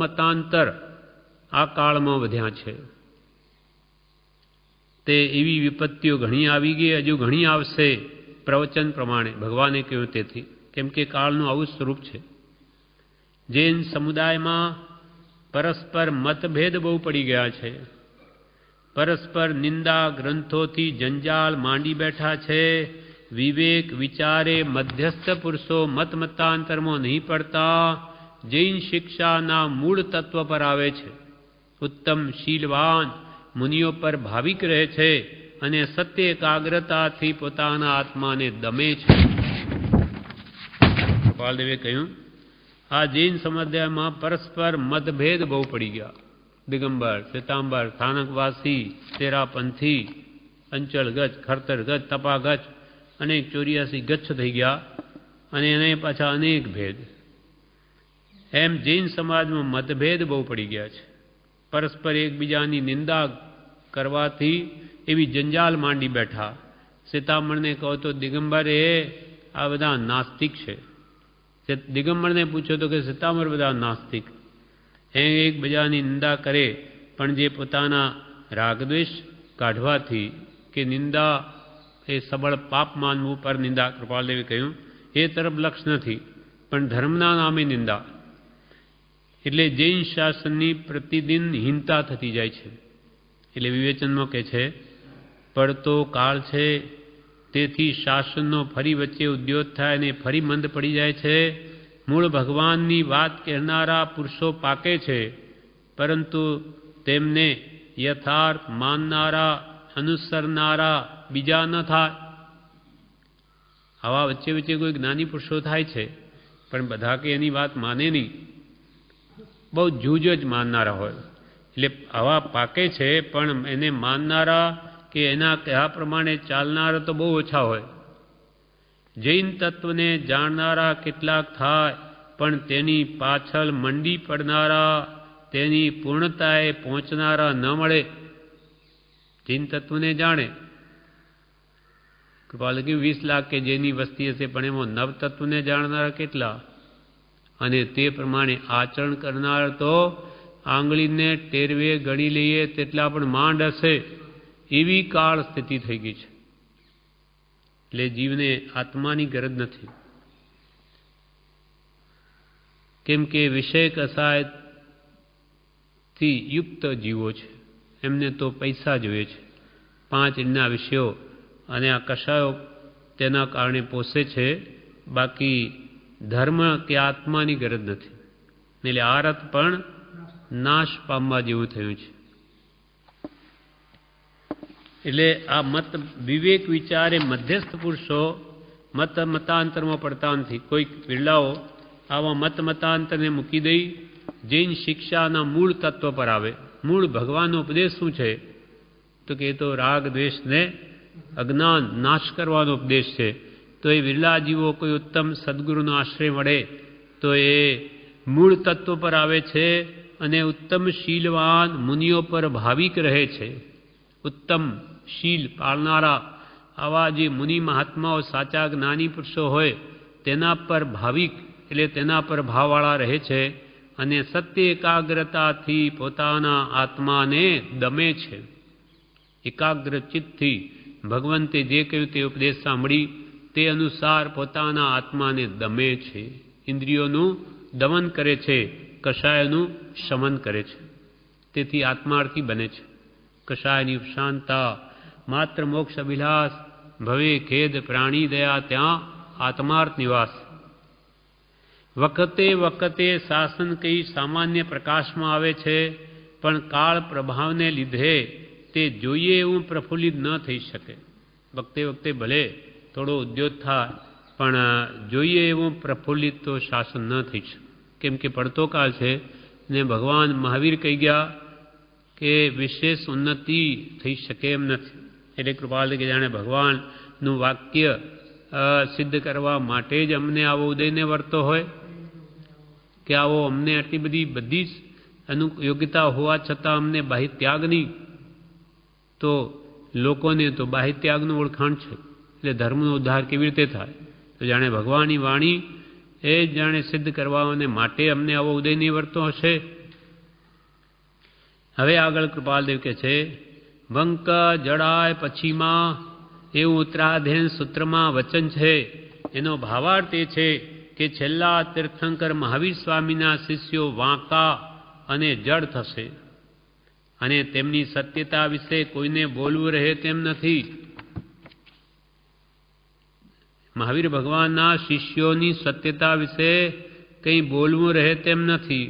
મતાંતર આ કાળમાં વધ્યા છે. તે એવી વિપત્તિઓ ઘણી આવી ગઈ, હજુ ઘણી આવશે પ્રવચન પ્રમાણે ભગવાને કહ્યું તેથી. કેમ કે કાળનું આવું સ્વરૂપ છે. જૈન સમુદાયમાં પરસ્પર મતભેદ બહુ પડી ગયા છે. પરસ્પર નિંદા ગ્રંથોથી જંજાળ માંડી બેઠા છે. વિવેક વિચારે મધ્યસ્થ પુરુષો મતાંતરમાં નહીં પડતા. જૈન શિક્ષાના મૂળ તત્વ પર આવે છે. ઉત્તમ શીલવાન મુનિઓ પર ભાવિક રહે છે અને સત્ય એકાગ્રતાથી પોતાના આત્માને દમે છે. ગોપાલદેવે કહ્યું, આ જૈન સમુદાયમાં પરસ્પર મતભેદ બહુ પડી ગયા. દિગંબર, શ્વેતાંબર, સ્થાનકવાસી, તેરાપંથી, અંચળ ગચ્છ, ખરતર ગચ્છ, તપાગચ્છ, અનેક 84 ગચ્છ થઈ ગયા અને એને પાછા અનેક ભેદ. એમ જૈન સમાજમાં મતભેદ બહુ પડી ગયા છે. પરસ્પર એકબીજાની નિંદા કરવાથી એવી જંજાલ માંડી બેઠા. શ્વેતાંબરને કહો તો દિગંબર એ આ બધા નાસ્તિક છે. દિગંબરને પૂછો તો કે શ્વેતાંબર બધા નાસ્તિક. એ એકબીજાની નિંદા કરે, પણ જે પોતાના રાગદ્વેષ કાઢવાથી કે નિંદા એ સબળ પાપ માનવું પર નિંદા, કૃપાલદેવે કહ્યું, એ તરફ લક્ષ નથી, પણ ધર્મના નામે નિંદા. એટલે જૈન શાસનની પ્રતિદિન હીનતા થતી જાય છે. એટલે વિવેચનમાં કહે છે, પડતો કાળ છે, તેથી શાસનનો ફરી વચ્ચે ઉદ્યોગ થાય અને ફરી મંદ પડી જાય છે. મૂળ ભગવાનની વાત કહેનારા પુરુષો પાકે છે, પરંતુ તેમને યથાર્થ માનનારા, અનુસરનારા બીજા ન થાય. આવા વચ્ચે વચ્ચે કોઈ જ્ઞાની પુરુષો થાય છે, પણ બધા કે એની વાત માને નહીં, બહુ જૂજ જ માનનારા હોય. એટલે આવા પાકે છે, પણ એને માનનારા કે એના કહ્યા પ્રમાણે ચાલનારા તો બહુ ઓછા હોય. જૈન તત્વને જાણનારા કેટલાક થાય, પણ તેની પાછળ મંડી પડનારા, તેની પૂર્ણતાએ પહોંચનારા ન મળે. જૈન તત્વને જાણે, કૃપાલ કે 20 લાખ કે જેની વસ્તી હશે, પણ એમાં નવ તત્વને જાણનારા કેટલા, અને તે પ્રમાણે આચરણ કરનાર તો આંગળીને ટેરવે ગણી લઈએ તેટલા પણ માંડ હશે. એવી કાળ સ્થિતિ થઈ ગઈ છે. એટલે જીવને આત્માની ગરજ નથી, કેમ કે વિષય કસાયથી યુક્ત જીવો છે. એમને તો પૈસા જોઈએ છે. 5 ઇંડના વિષયો અને આ કષાયો તેના કારણે પોષે છે, બાકી ધર્મ કે આત્માની ગરજ નથી. એટલે આ રથ પણ નાશ પામવા જેવું થયું છે. એટલે આ મત વિવેક વિચારે મધ્યસ્થ પુરુષો મતાંતરમાં પડતા નથી. કોઈક બિરલાઓ આવા મતાંતરને મૂકી દઈ જૈન શિક્ષાના મૂળ તત્વ પર આવે. મૂળ ભગવાનનો ઉપદેશ શું છે? તો કે એ તો રાગ દ્વેષને અજ્ઞાન નાશ કરવાનો ઉપદેશ છે. તો એ વિરલા જીવો કોઈ ઉત્તમ સદગુરુનો આશ્રય મળે તો એ મૂળ તત્વ પર આવે છે અને ઉત્તમ શીલવાન મુનિઓ પર ભાવિક રહે છે. ઉત્તમ શીલ પાળનારા આવા જે મુનિ મહાત્માઓ સાચા જ્ઞાની પુરુષો હોય તેના પર ભાવિક એટલે તેના પર ભાવવાળા રહે છે અને સત્ય એકાગ્રતાથી પોતાના આત્માને દમે છે. એકાગ્ર ચિત્તથી ભગવંતે જે કહ્યું તે ઉપદેશ સાંભળી તે અનુસાર પોતાના આત્માને દમે છે. ઇન્દ્રિયોનું દમન કરે છે, કષાયનું શમન કરે છે. તેથી આત્માર્થી બને છે. કષાયની ઉપશાંતા માત્ર મોક્ષ અભિલાષ ભવે ખેદ પ્રાણી દયા ત્યાં આત્માર્થ નિવાસ. વખતે વખતે શાસન કઈ સામાન્ય પ્રકાશમાં આવે છે, પણ કાળ પ્રભાવને લીધે તે જોઈએ એવું પ્રફુલ્લિત ન થઈ શકે. વખતે વખતે ભલે થોડો ઉદ્યોગ થાય, પણ જોઈએ એવું પ્રફુલ્લિત તો શાસન ન થઈ શકે. કેમ કે પડતો કાળ છે ને ભગવાન મહાવીર કહી ગયા કે વિશેષ ઉન્નતિ થઈ શકે એમ નથી. એટલે કૃપાલ કે જાણે ભગવાનનું વાક્ય સિદ્ધ કરવા માટે જ અમને આવો ઉદયને વર્તો હોય કે આવો અમને આટલી બધી જ યોગ્યતા હોવા છતાં અમને બાહ્ય ત્યાગની, તો લોકોને તો બાહ્ય ત્યાગનું ઓળખાણ છે. એટલે ધર્મનો ઉદ્ધાર કેવી રીતે થાય? તો જાણે ભગવાનની વાણી એ જાણે સિદ્ધ કરવાને માટે અમને આવો ઉદયની વર્તો હશે. હવે આગળ કૃપાલદેવ કહે છે, વંક જડાય પછીમાં એવું ઉત્તરાધ્યન સૂત્રમાં વચન છે. એનો ભાવાર્થ એ છે કે છેલ્લા તીર્થંકર મહાવીર સ્વામીના શિષ્યો વાંકા અને જડ થશે અને તેમની સત્યતા વિશે કોઈને બોલવું રહે તેમ નથી. મહાવીર ભગવાનના શિષ્યોની સત્યતા વિશે કંઈ બોલવું રહે તેમ નથી.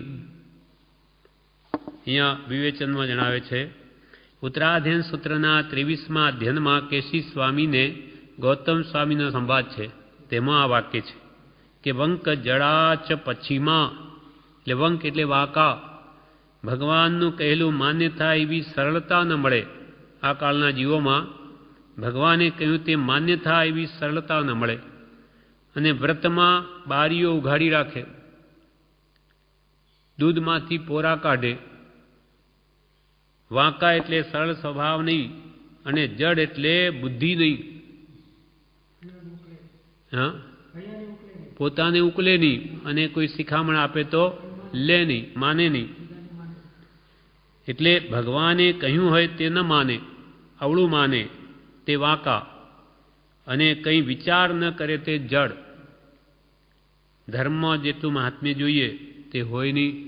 અહીંયા વિવેચનમાં જણાવે છે, ઉત્તરાધ્યયન સૂત્રના 23મા અધ્યયનમાં કેશી સ્વામીને ગૌતમ સ્વામીનો સંવાદ છે. તેમાં આ વાક્ય છે કે વંક જડાચ પછીમાં, એટલે વંક એટલે વાંકા, ભગવાનનું કહેલું માન્ય થાય એવી સરળતા ન મળે. આ કાળના જીવોમાં ભગવાને કહ્યું તે માન્ય થાય એવી સરળતા ન મળે અને વ્રતમાં બારીઓ ઉઘાડી રાખે, દૂધમાંથી પોરા કાઢે. વાંકા એટલે સરળ સ્વભાવ નહીં અને જડ એટલે બુદ્ધિ નહીં. હા, પોતાને ઉકલે નહીં અને કોઈ શિખામણ આપે તો લે નહીં, માને નહીં. એટલે ભગવાને કહ્યું હોય તે ન માને, અવળું માને તે વાંકા, અને કંઈ વિચાર ન કરે તે જડ. ધર્મમાં જેટલું મહાત્મ્ય જોઈએ તે હોય નહીં,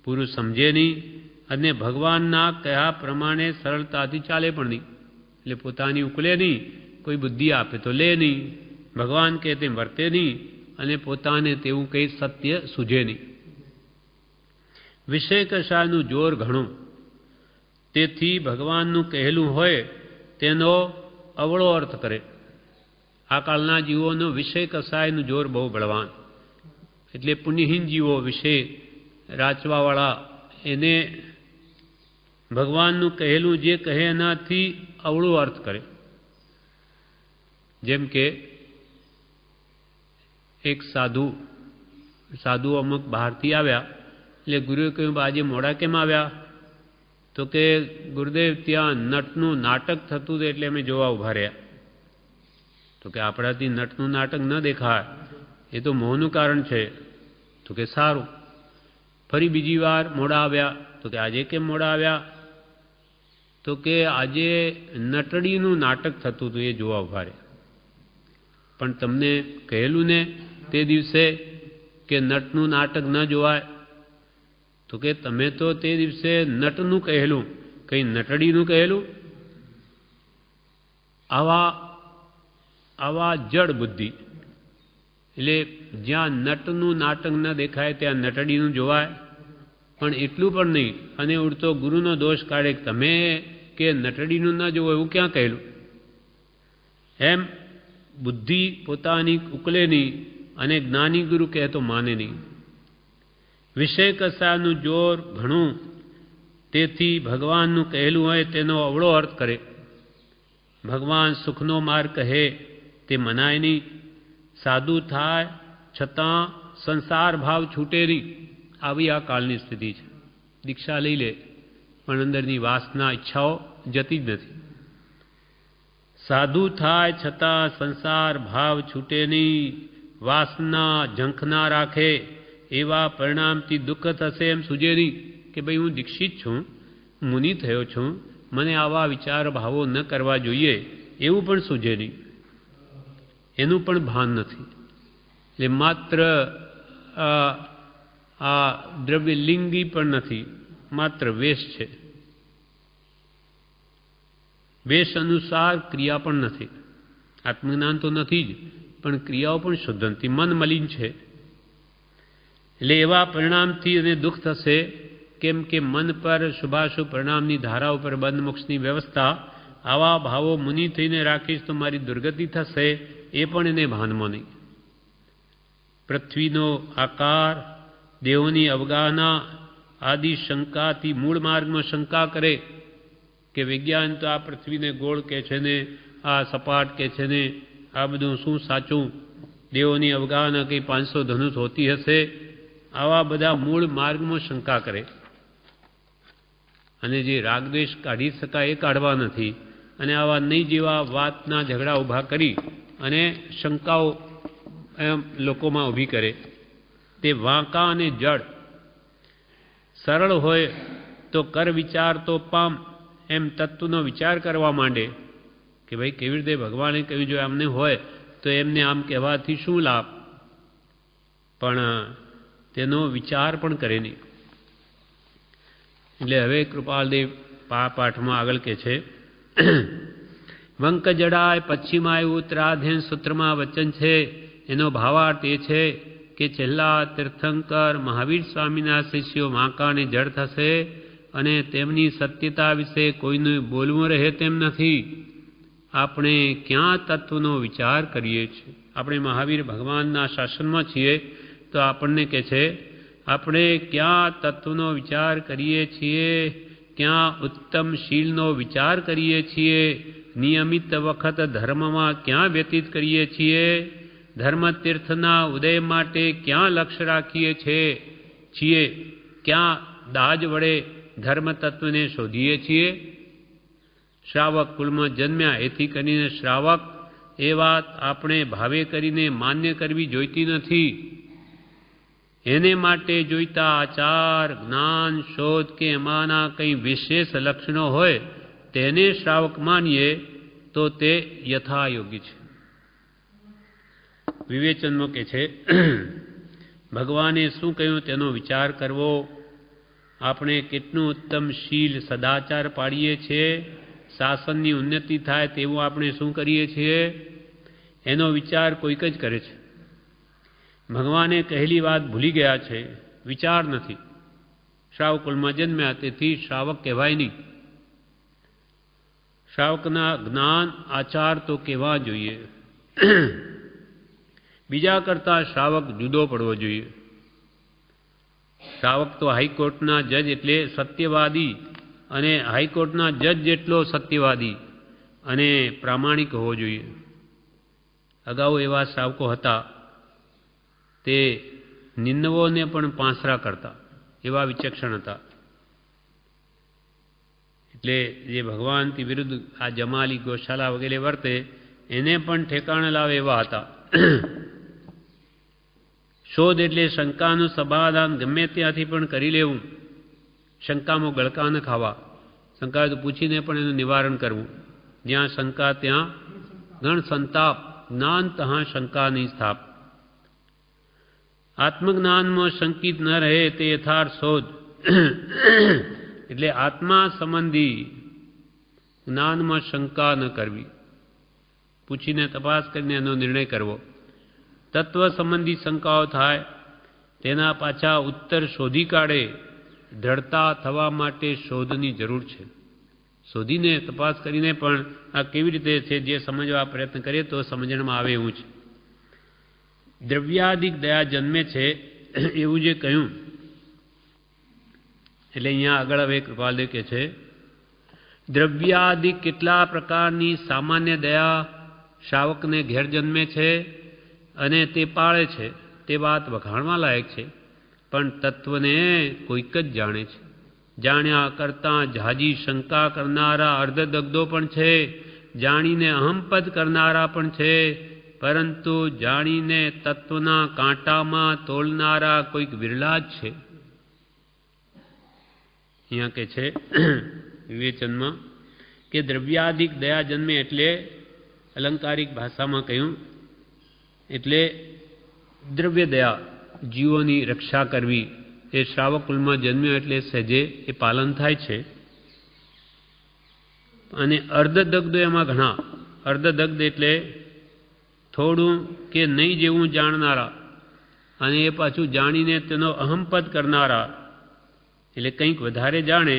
પૂરું સમજે નહીં અને ભગવાનના કહ્યા પ્રમાણે સરળતાથી ચાલે પણ નહીં. એટલે પોતાની ઉકલે નહીં, કોઈ બુદ્ધિ આપે તો લે નહીં, ભગવાન કહે તેમ વર્તે નહીં અને પોતાને તેવું કંઈ સત્ય સૂઝે નહીં. વિષય કશાયનું જોર ઘણું, તેથી ભગવાનનું કહેલું હોય તેનો અવળો અર્થ કરે. આ કાળના જીવોનો વિષય કશાયનું જોર બહુ બળવાન. એટલે પુણ્યહીન જીવો, વિષય રાચવાવાળા, એને ભગવાનનું કહેલું જે કહે એનાથી અવળો અર્થ કરે. જેમ કે એક સાધુ અમુક બહારથી આવ્યા, એટલે ગુરુએ કહ્યું આજે મોડા કેમ આવ્યા? તો કે ગુરુદેવ ત્યાં નટનું નાટક થતું હતું એટલે અમે જોવા ઉભા રહ્યા. તો કે આપણાથી નટનું નાટક ન દેખાય, એ તો મોહનું કારણ છે. તો કે સારું. ફરી બીજી વાર મોડા આવ્યા, તો કે આજે કેમ મોડા આવ્યા? તો કે આજે નટડીનું નાટક થતું હતું એ જોવા ઉભા રહ્યા. પણ તમને કહેલું ને તે દિવસે કે નટનું નાટક ન જોવાય? તો કે તમે તો તે દિવસે નટનું કહેલું, કંઈ નટડીનું કહેલું. આવા જડ બુદ્ધિ, એટલે જ્યાં નટનું નાટક ન દેખાય ત્યાં નટડીનું જોવાય, પણ એટલું પણ નહીં. અને ઉડતો ગુરુનો દોષ કાઢે કે તમે કે નટડીનું ન જોવો એવું ક્યાં કહેલું? એમ બુદ્ધિ પોતાની ઉકલે નહીં અને જ્ઞાની ગુરુ કહે તો માને નહીં. વિષય કશાનું જોર ઘણું, તેથી ભગવાનનું કહેલું હોય તેનો અવળો અર્થ કરે. ભગવાન સુખનો માર્ગ કહે તે મનાય નહીં. સાધુ થાય છતાં સંસાર ભાવ છૂટે નહીં. આવી આ કાળની સ્થિતિ છે. દીક્ષા લઈ લે પણ અંદરની વાસના, ઈચ્છાઓ જતી જ નથી. સાધુ થાય છતાં સંસાર ભાવ છૂટે નહીં, વાસના ઝંખના રાખે, એવા પરિણામથી દુઃખ થશે એમ સૂજે નહીં. કે ભાઈ હું દીક્ષિત છું, મુનિ થયો છું, મને આવા વિચાર ભાવો ન કરવા જોઈએ એવું પણ સૂજે નહીં. એનું પણ ભાન નથી. એટલે માત્ર આ દ્રવ્યલિંગી પણ નથી, માત્ર વેશ છે. વેશ અનુસાર ક્રિયા પણ નથી. આત્મજ્ઞાન તો નથી જ, પણ ક્રિયાઓ પણ શુદ્ધ નથી, મન મલિન છે. એટલે એવા પરિણામથી એને દુઃખ થશે. કેમ કે મન પર શુભાશુભ પરિણામની ધારા ઉપર બંધ મોક્ષની વ્યવસ્થા, આવા ભાવો મુનિ થઈને રાખીશ તો મારી દુર્ગતિ થશે, એ પણ એને ભાનમાં નહીં. પૃથ્વીનો આકાર, દેહોની અવગાહના આદિ શંકાથી મૂળ માર્ગમાં શંકા કરે કે વિજ્ઞાન તો આ પૃથ્વીને ગોળ કહે છે ને, આ સપાટ કહે છે ને, આ બધું શું સાચું? દેહોની અવગાહના કંઈ 500 ધનુષ હોતી હશે? આવા બધા મૂળ માર્ગમાં શંકા કરે. અને જે રાગદ્વેષ કાઢી શકાય એ કાઢવા નથી. અને આવા નહીં જેવા વાતના ઝઘડા ઊભા કરી અને શંકાઓ લોકોમાં ઊભી કરે. તે વાંકા અને જડ. સરળ હોય તો કર વિચાર તો પામ, એમ તત્વનો વિચાર કરવા માંડે કે ભાઈ કેવી રીતે ભગવાને કહ્યું, જો અમને હોય તો એમને આમ કહેવાથી શું લાભ? પણ તેનો વિચાર પણ કરે નહીં. એટલે હવે કૃપાલદેવ પાઠમાં આગળ કે છે, વંક જડાય પશ્ચિમાય ઉત્તરાધ્યન સૂત્રમાં વચન છે. એનો ભાવાર્થ એ છે કે છેલ્લા તીર્થંકર મહાવીર સ્વામીના શિષ્યો વાંકાને જડ થશે અને તેમની સત્યતા વિશે કોઈનું બોલવું રહે તેમ નથી. આપણે ક્યાં તત્વનો વિચાર કરીએ છીએ? આપણે મહાવીર ભગવાનના શાસનમાં છીએ તો આપણને કહે છે આપણે ક્યાં તત્વનો વિચાર કરીએ છીએ, ક્યાં ઉત્તમ શીલનો વિચાર કરીએ છીએ, નિયમિત વખત ધર્મમાં ક્યાં વ્યતીત કરીએ છીએ, ધર્મતીર્થના ઉદય માટે ક્યાં લક્ષ્ય રાખીએ છીએ, ક્યાં દાજ વડે ધર્મતત્વને શોધીએ છીએ. શ્રાવક કુળમાં જન્મ્યા એથી કરીને શ્રાવક એ વાત આપણે ભાવે કરીને માન્ય કરવી જોઈતી નથી. એને માટે જોઈતા આચાર, જ્ઞાન, શોધ કે એમાંના કંઈ વિશેષ લક્ષણો હોય તેને શ્રાવક માનીએ તો તે યથાયોગી છે. વિવેચનમાં કે છે ભગવાને શું કહ્યું તેનો વિચાર કરવો. આપણે કેટલું ઉત્તમ શીલ સદાચાર પાડીએ છીએ, શાસનની ઉન્નતિ થાય તેવું આપણે શું કરીએ છીએ, એનો વિચાર કોઈક જ કરે છે. ભગવાને કહેલી વાત ભૂલી ગયા છે, વિચાર નથી. શ્રાવક કુળમાં જન્મ્યા તેથી શ્રાવક કહેવાય નહીં. શ્રાવકના જ્ઞાન આચાર તો કહેવા જોઈએ. બીજા કરતાં શ્રાવક જુદો પડવો જોઈએ. શ્રાવક તો હાઈકોર્ટના જજ એટલે સત્યવાદી અને હાઈકોર્ટના જજ જેટલો સત્યવાદી અને પ્રામાણિક હોવો જોઈએ. અગાઉ એવા શ્રાવકો હતા તે નિંદવોને પણ પાંસરા કરતા, એવા વિચક્ષણ હતા. એટલે જે ભગવાનથી વિરુદ્ધ આ જમાલી ગોશાલા વગેરે વર્તે એને પણ ઠેકાણે લાવે એવા હતા. શોધ એટલે શંકાનું સમાધાન ગમે ત્યાંથી પણ કરી લેવું. શંકામાં ગળકા ન ખાવા, શંકા તો પૂછીને પણ એનું નિવારણ કરવું. જ્યાં શંકા ત્યાં ગણ સંતાપ, જ્ઞાન તહાં શંકા નહીં સ્થાપ. આત્મજ્ઞાનમાં શંકિત ન રહે તે યથાર્થ શોધ. એટલે આત્મા સંબંધી જ્ઞાનમાં શંકા ન કરવી, પૂછીને તપાસ કરીને એનો નિર્ણય કરવો. તત્વ સંબંધી શંકાઓ થાય તેના પાછા ઉત્તર શોધી કાઢે. દ્રઢતા થવા માટે શોધની જરૂર છે. શોધીને તપાસ કરીને પણ આ કેવી રીતે છે જે સમજવા પ્રયત્ન કરીએ તો સમજણમાં આવે એવું છે. દ્રવ્યાદિક દયા જન્મે છે એવું જે કહ્યું, એટલે અહીંયા આગળ હવે કૃપાલદેવ કહે છે દ્રવ્યાદિક કેટલા પ્રકારની સામાન્ય દયા શ્રાવકને ઘેર જન્મે છે અને તે પાળે છે તે વાત વખાણવા લાયક છે. પણ તત્વને કોઈક જ જાણે છે. જાણ્યા કરતાં ઝાજી શંકા કરનારા અર્ધદગ્ધો પણ છે, જાણીને અહંપદ કરનારા પણ છે, પરંતુ જાણીને તત્વના કાંટામાં તોલનારા કોઈક વિરલા જ છે. અહીંયા કે છે વિવેચનમાં કે દ્રવ્યાધિક દયા જન્મે એટલે અલંકારિક ભાષામાં કહ્યું એટલે દ્રવ્ય દયા, જીવોની રક્ષા કરવી એ શ્રાવક કુલમાં જન્મ્યો એટલે સહેજે એ પાલન થાય છે. અને અર્ધદગ્ધ એમાં ઘણા. અર્ધદગ્ધ એટલે થોડું કે નહીં જેવું જાણનારા અને એ પાછું જાણીને તેનો અહંપદ કરનારા. એટલે કંઈક વધારે જાણે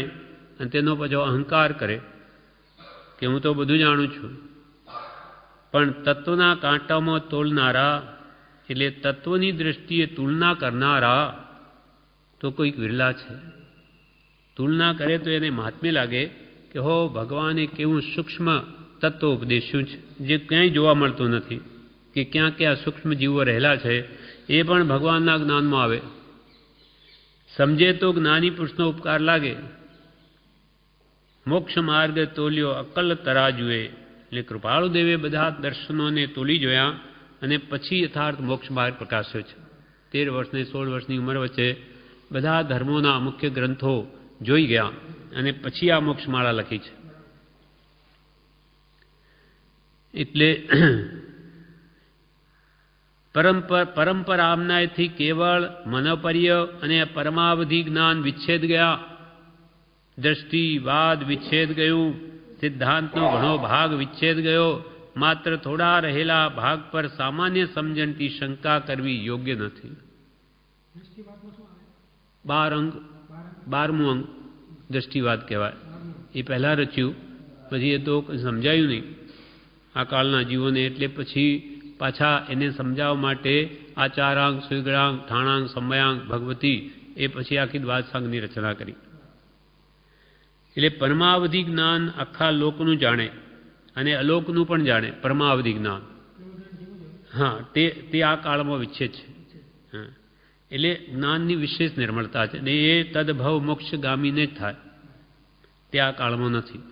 અને તેનો પાછો અહંકાર કરે કે હું તો બધું જાણું છું. પણ તત્વના કાંટામાં તોલનારા એટલે તત્વની દ્રષ્ટિએ તુલના કરનારા તો કોઈક વિરલા છે. તુલના કરે તો એને મહાત્મ્ય લાગે કે હો ભગવાને કેવું સૂક્ષ્મ તત્વ ઉપદેશ્યું છે જે ક્યાંય જોવા મળતું નથી, કે ક્યાં ક્યાં સૂક્ષ્મ જીવો રહેલા છે એ પણ ભગવાનના જ્ઞાનમાં આવે. સમજે તો જ્ઞાની પુરુષનો ઉપકાર લાગે. મોક્ષ માર્ગ તોલ્યો અકલ તરાજુએ. એટલે કૃપાળુદેવે બધા દર્શનોને તોલી જોયા અને પછી યથાર્થ મોક્ષ માર્ગ પ્રકાશ્યો છે. 13 વર્ષ ને 16 વર્ષની ઉંમર વચ્ચે બધા ધર્મોના મુખ્ય ગ્રંથો જોઈ ગયા અને પછી આ મોક્ષમાળા લખી છે. એટલે પરંપરામનાયથી કેવળ મનોપર્ય અને પરમાવધિ જ્ઞાન વિચ્છેદ ગયા, દ્રષ્ટિવાદ વિચ્છેદ ગયું, સિદ્ધાંતનો ઘણો ભાગ વિચ્છેદ ગયો, માત્ર થોડા રહેલા ભાગ પર સામાન્ય સમજણથી શંકા કરવી યોગ્ય નથી. 12 અંગ 12મું અંગ દ્રષ્ટિવાદ કહેવાય. એ પહેલાં રચ્યું, પછી એ તો સમજાયું નહીં આ કાળના જીવોને, એટલે પછી પાછા એને સમજાવવા માટે આચારાંગ, સુગળાંગ, ઠાણાંગ, સમયાંગ, ભગવતી, એ પછી આખી દ્વાદશાંગની રચના કરી. એટલે પરમાવધિ જ્ઞાન આખા લોકનું જાણે અને અલોકનું પણ જાણે. પરમાવધિ જ્ઞાન, હા, તે આ કાળમાં વિચ્છેદ છે. હા, એટલે જ્ઞાનની વિશેષ નિર્મળતા છે અને એ તદભવ મોક્ષગામીને જ થાય, તે આ કાળમાં નથી.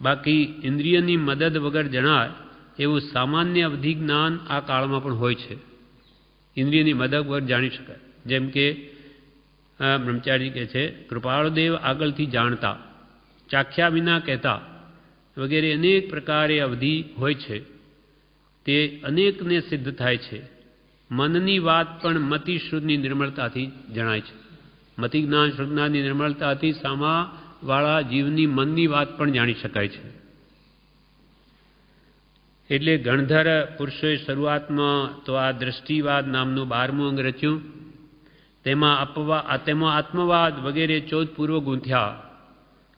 બાકી ઇન્દ્રિયની મદદ વગર જણાય એવું સામાન્ય અવધિ જ્ઞાન આ કાળમાં પણ હોય છે. ઇન્દ્રિયની મદદ વગર જાણી શકાય. જેમ કે બ્રહ્મચારી કહે છે, કૃપાળદેવ આગળથી જાણતા, ચાખ્યા વિના કહેતા વગેરે અનેક પ્રકારે અવધિ હોય છે. તે અનેકને સિદ્ધ થાય છે. મનની વાત પણ મતિ શ્રુતની નિર્મળતાથી જણાય છે. મતિ જ્ઞાન શ્રુતનાની નિર્મળતાથી સામાવાળા જીવની મનની વાત પણ જાણી શકાય છે. એટલે ગણધર પુરુષોએ શરૂઆતમાં તો આ દ્રષ્ટિવાદ નામનું 12મું અંગ રચ્યું. તેમાં આત્મવાદ વગેરે ચોદપૂર્વ ગૂંથ્યા.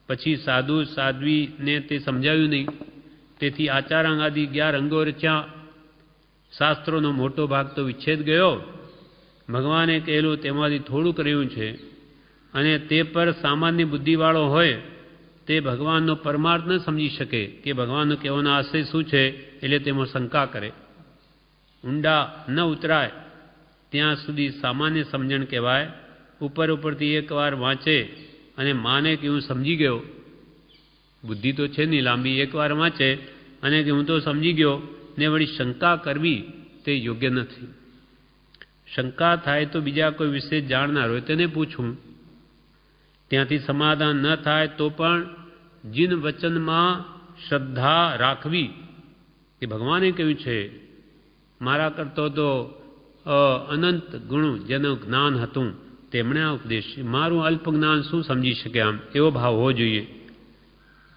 પછી સાધુ સાધ્વીને તે સમજાવ્યું નહીં, તેથી આચારાંગ આદિ 11 અંગો રચ્યા. શાસ્ત્રોનો મોટો ભાગ તો વિચ્છેદ ગયો. ભગવાને કહેલું તેમાંથી થોડુંક રહ્યું છે અને તે પર સામાન્ય બુદ્ધિવાળો હોય તે ભગવાનનો પરમાર્થ ન સમજી શકે કે ભગવાનનો કહેવાનો આશય શું છે, એટલે તેમાં શંકા કરે. ઊંડા ન ઉતરાય ત્યાં સુધી સામાન્ય સમજણ કહેવાય. ઉપરથી એકવાર વાંચે અને માને કે હું સમજી ગયો, બુદ્ધિ તો છે નહીં લાંબી, એકવાર વાંચે અને કે હું તો સમજી ગયો ને વળી શંકા કરવી તે યોગ્ય નથી. શંકા થાય તો બીજા કોઈ વિશે જાણનાર હોય તેને પૂછવું. ત્યાંથી સમાધાન ન થાય તો પણ જીન વચનમાં શ્રદ્ધા રાખવી કે ભગવાને કહ્યું છે, મારા કરતો તો અનંત ગુણ જેનું જ્ઞાન હતું તેમણે આ ઉપદેશ, મારું અલ્પ જ્ઞાન શું સમજી શકે, આમ એવો ભાવ હોવો જોઈએ.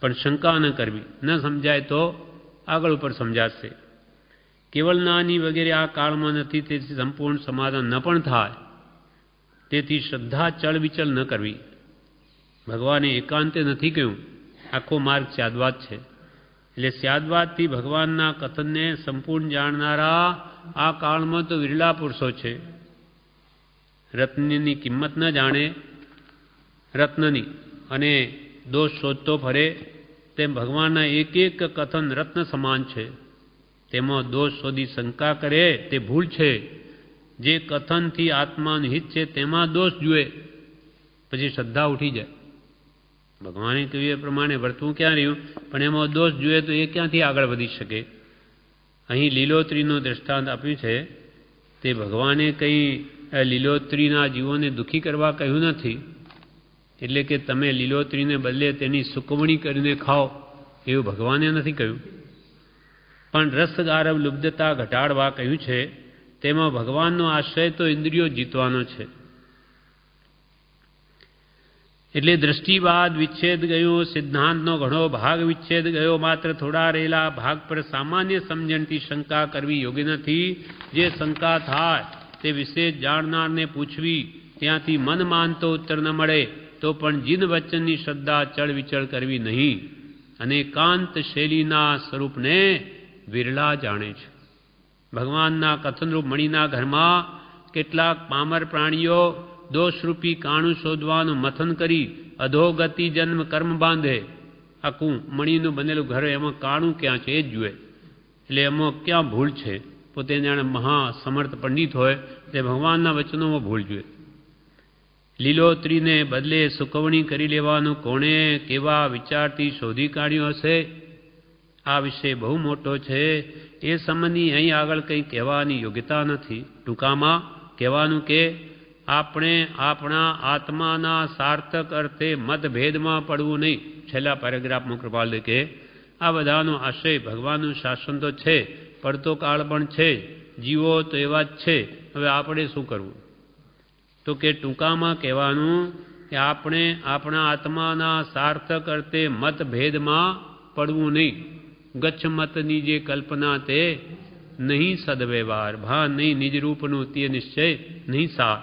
પણ શંકા ન કરવી. ન સમજાય તો આગળ ઉપર સમજાશે. કેવળ જ્ઞાની વગેરે આ કાળમાં નથી, તેથી સંપૂર્ણ સમાધાન ન પણ થાય. તેથી શ્રદ્ધા ચળવિચળ ન કરવી. ભગવાને એકાંતે નથી કહ્યું, આખો માર્ગ સ્યાદવાદ છે. એટલે સ્યાદવાદથી ભગવાનના કથનને સંપૂર્ણ જાણનારા આ કાળમાં તો વિરલા પુરુષો છે. રત્નની કિંમત ન જાણે રત્નની અને દોષ શોધતો ફરે, તેમ ભગવાનના એક એક કથન રત્ન સમાન છે. તેમાં દોષ શોધી શંકા કરે તે ભૂલ છે. જે કથનથી આત્માનું હિત છે તેમાં દોષ જુએ, પછી શ્રદ્ધા ઉઠી જાય. ભગવાને કહ્યું એ પ્રમાણે વર્તવું ક્યાં રહ્યું, પણ એમાં દોષ જુએ તો એ ક્યાંથી આગળ વધી શકે. અહીં લીલોતરીનું દ્રષ્ટાંત આપ્યું છે. તે ભગવાને કંઈ લીલોતરીના જીવોને દુઃખી કરવા કહ્યું નથી. એટલે કે તમે લીલોતરીને બદલે તેની સુકવણી કરીને ખાઓ એવું ભગવાને નથી કહ્યું. પણ રસગારવ લુબ્ધતા ઘટાડવા કહ્યું છે. તેમાં ભગવાનનો આશ્રય તો ઇન્દ્રિયો જીતવાનો છે. એટલે દ્રષ્ટિવાદ વિચ્છેદ ગયો, સિદ્ધાંતનો ઘણો ભાગ વિચ્છેદ ગયો, માત્ર થોડા રહેલા ભાગ પર સામાન્ય સમજણથી શંકા કરવી યોગ્ય નથી. જે શંકા થાય તે વિશે જાણનારને પૂછવી. ત્યાંથી મન માનતો ઉત્તર ન મળે તો પણ જીન વચનની શ્રદ્ધા ચળવિચળ કરવી નહીં. અને એકાંત શૈલીના સ્વરૂપને વિરલા જાણે છે. ભગવાનના કથનરૂપ મણીના ઘરમાં કેટલાક પામર પ્રાણીઓ દોષરૂપી કાણું શોધવાનું મથન કરી અધોગતિ જન્મ કર્મ બાંધે. આખું મણીનું બનેલું ઘર, એમાં કાણું ક્યાં છે એ જ જુએ. એટલે એમાં ક્યાં ભૂલ છે. પોતે જાણે મહાસમર્થ પંડિત હોય તે ભગવાનના વચનોમાં ભૂલ જોઈએ. લીલોતરીને બદલે સુકવણી કરી લેવાનું કોણે કેવા વિચારથી શોધી કાઢ્યું હશે. આ વિષય બહુ મોટો છે. એ સંબંધી અહીં આગળ કંઈ કહેવાની યોગ્યતા નથી. ટૂંકામાં કહેવાનું કે આપણે આપણા આત્માના સાર્થક અર્થે મતભેદમાં પડવું નહીં. છેલ્લા પેરેગ્રાફમાં કૃપાલ કે આ બધાનો આશય ભગવાનનું શાસન તો છે, પડતો કાળ પણ છે. જીવો તો એવા જ છે, હવે આપણે શું કરવું? તો કે ટૂંકામાં કહેવાનું કે આપણે આપણા આત્માના સાર્થક અર્થે મતભેદમાં પડવું નહીં. ગચ્છ મતની જે કલ્પના તે નહીં સદવ્યવહાર, ભાન નહીં નિજરૂપનું તે નિશ્ચય નહીં સાર.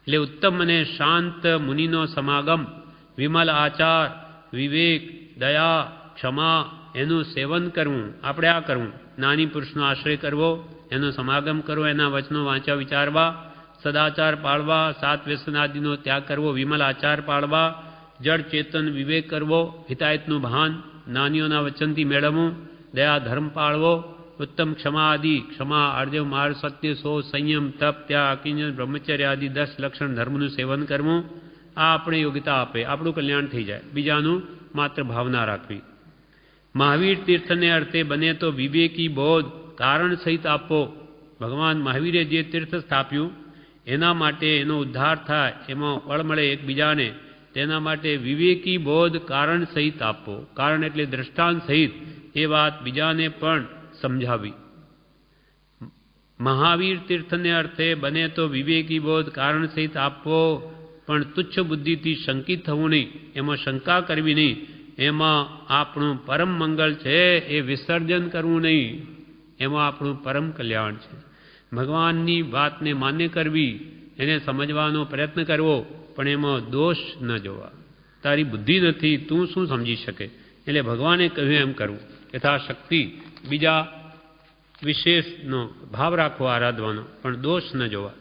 એટલે ઉત્તમ અને શાંત મુનિનો સમાગમ, વિમલ આચાર, વિવેક, દયા, ક્ષમા એનું સેવન કરવું. આપણે આ કરવું, નાની પુરુષનો આશ્રય કરવો, એનો સમાગમ કરવો, એના વચનો વાંચા વિચારવા, સદાચાર પાળવા, સાત વ્યસનાદિનો ત્યાગ કરવો, વિમલ આચાર પાળવા, જડ ચેતન વિવેક કરવો, હિતાયતનું ભાન નાનીઓના વચનથી મેળવવું, દયા ધર્મ પાળવો, ઉત્તમ ક્ષમા આદિ, ક્ષમા, આર્જવ, માર, સત્ય, સો, સંયમ, તપ, ત્યાગ, અકિંચન, બ્રહ્મચર્ય આદિ 10 લક્ષણ ધર્મનું સેવન કરવું. આ આપણે યોગ્યતા આપે, આપણું કલ્યાણ થઈ જાય. બીજાનું માત્ર ભાવના રાખવી. મહાવીર તીર્થને અર્થે બને તો વિવેકી બોધ કારણ સહિત આપો. ભગવાન મહાવીરે જે તીર્થ સ્થાપ્યું એના માટે એનો ઉદ્ધાર થાય, એમાં બળ મળે એકબીજાને, તેના માટે વિવેકી બોધ કારણ સહિત આપો. કારણ એટલે દ્રષ્ટાંત સહિત એ વાત બીજાને પણ સમજાવી. મહાવીર તીર્થને અર્થે બને તો વિવેકી બોધ કારણ સહિત આપવો, પણ તુચ્છ બુદ્ધિથી શંકિત થવું નહીં, એમાં શંકા કરવી નહીં. એમાં આપણું પરમ મંગળ છે એ વિસર્જન કરવું નહીં, એમાં આપણું પરમ કલ્યાણ છે. ભગવાનની વાતને માન્ય કરવી, એને સમજવાનો પ્રયત્ન કરવો, પણ એમાં દોષ ન જોવા. તારી બુદ્ધિ નથી, તું શું સમજી શકે? એટલે ભગવાને કહ્યું એમ કરવું. યથાશક્તિ બીજા વિશેષનો ભાવ રાખવો, આરાધવાનો, પણ દોષ ન જોવા.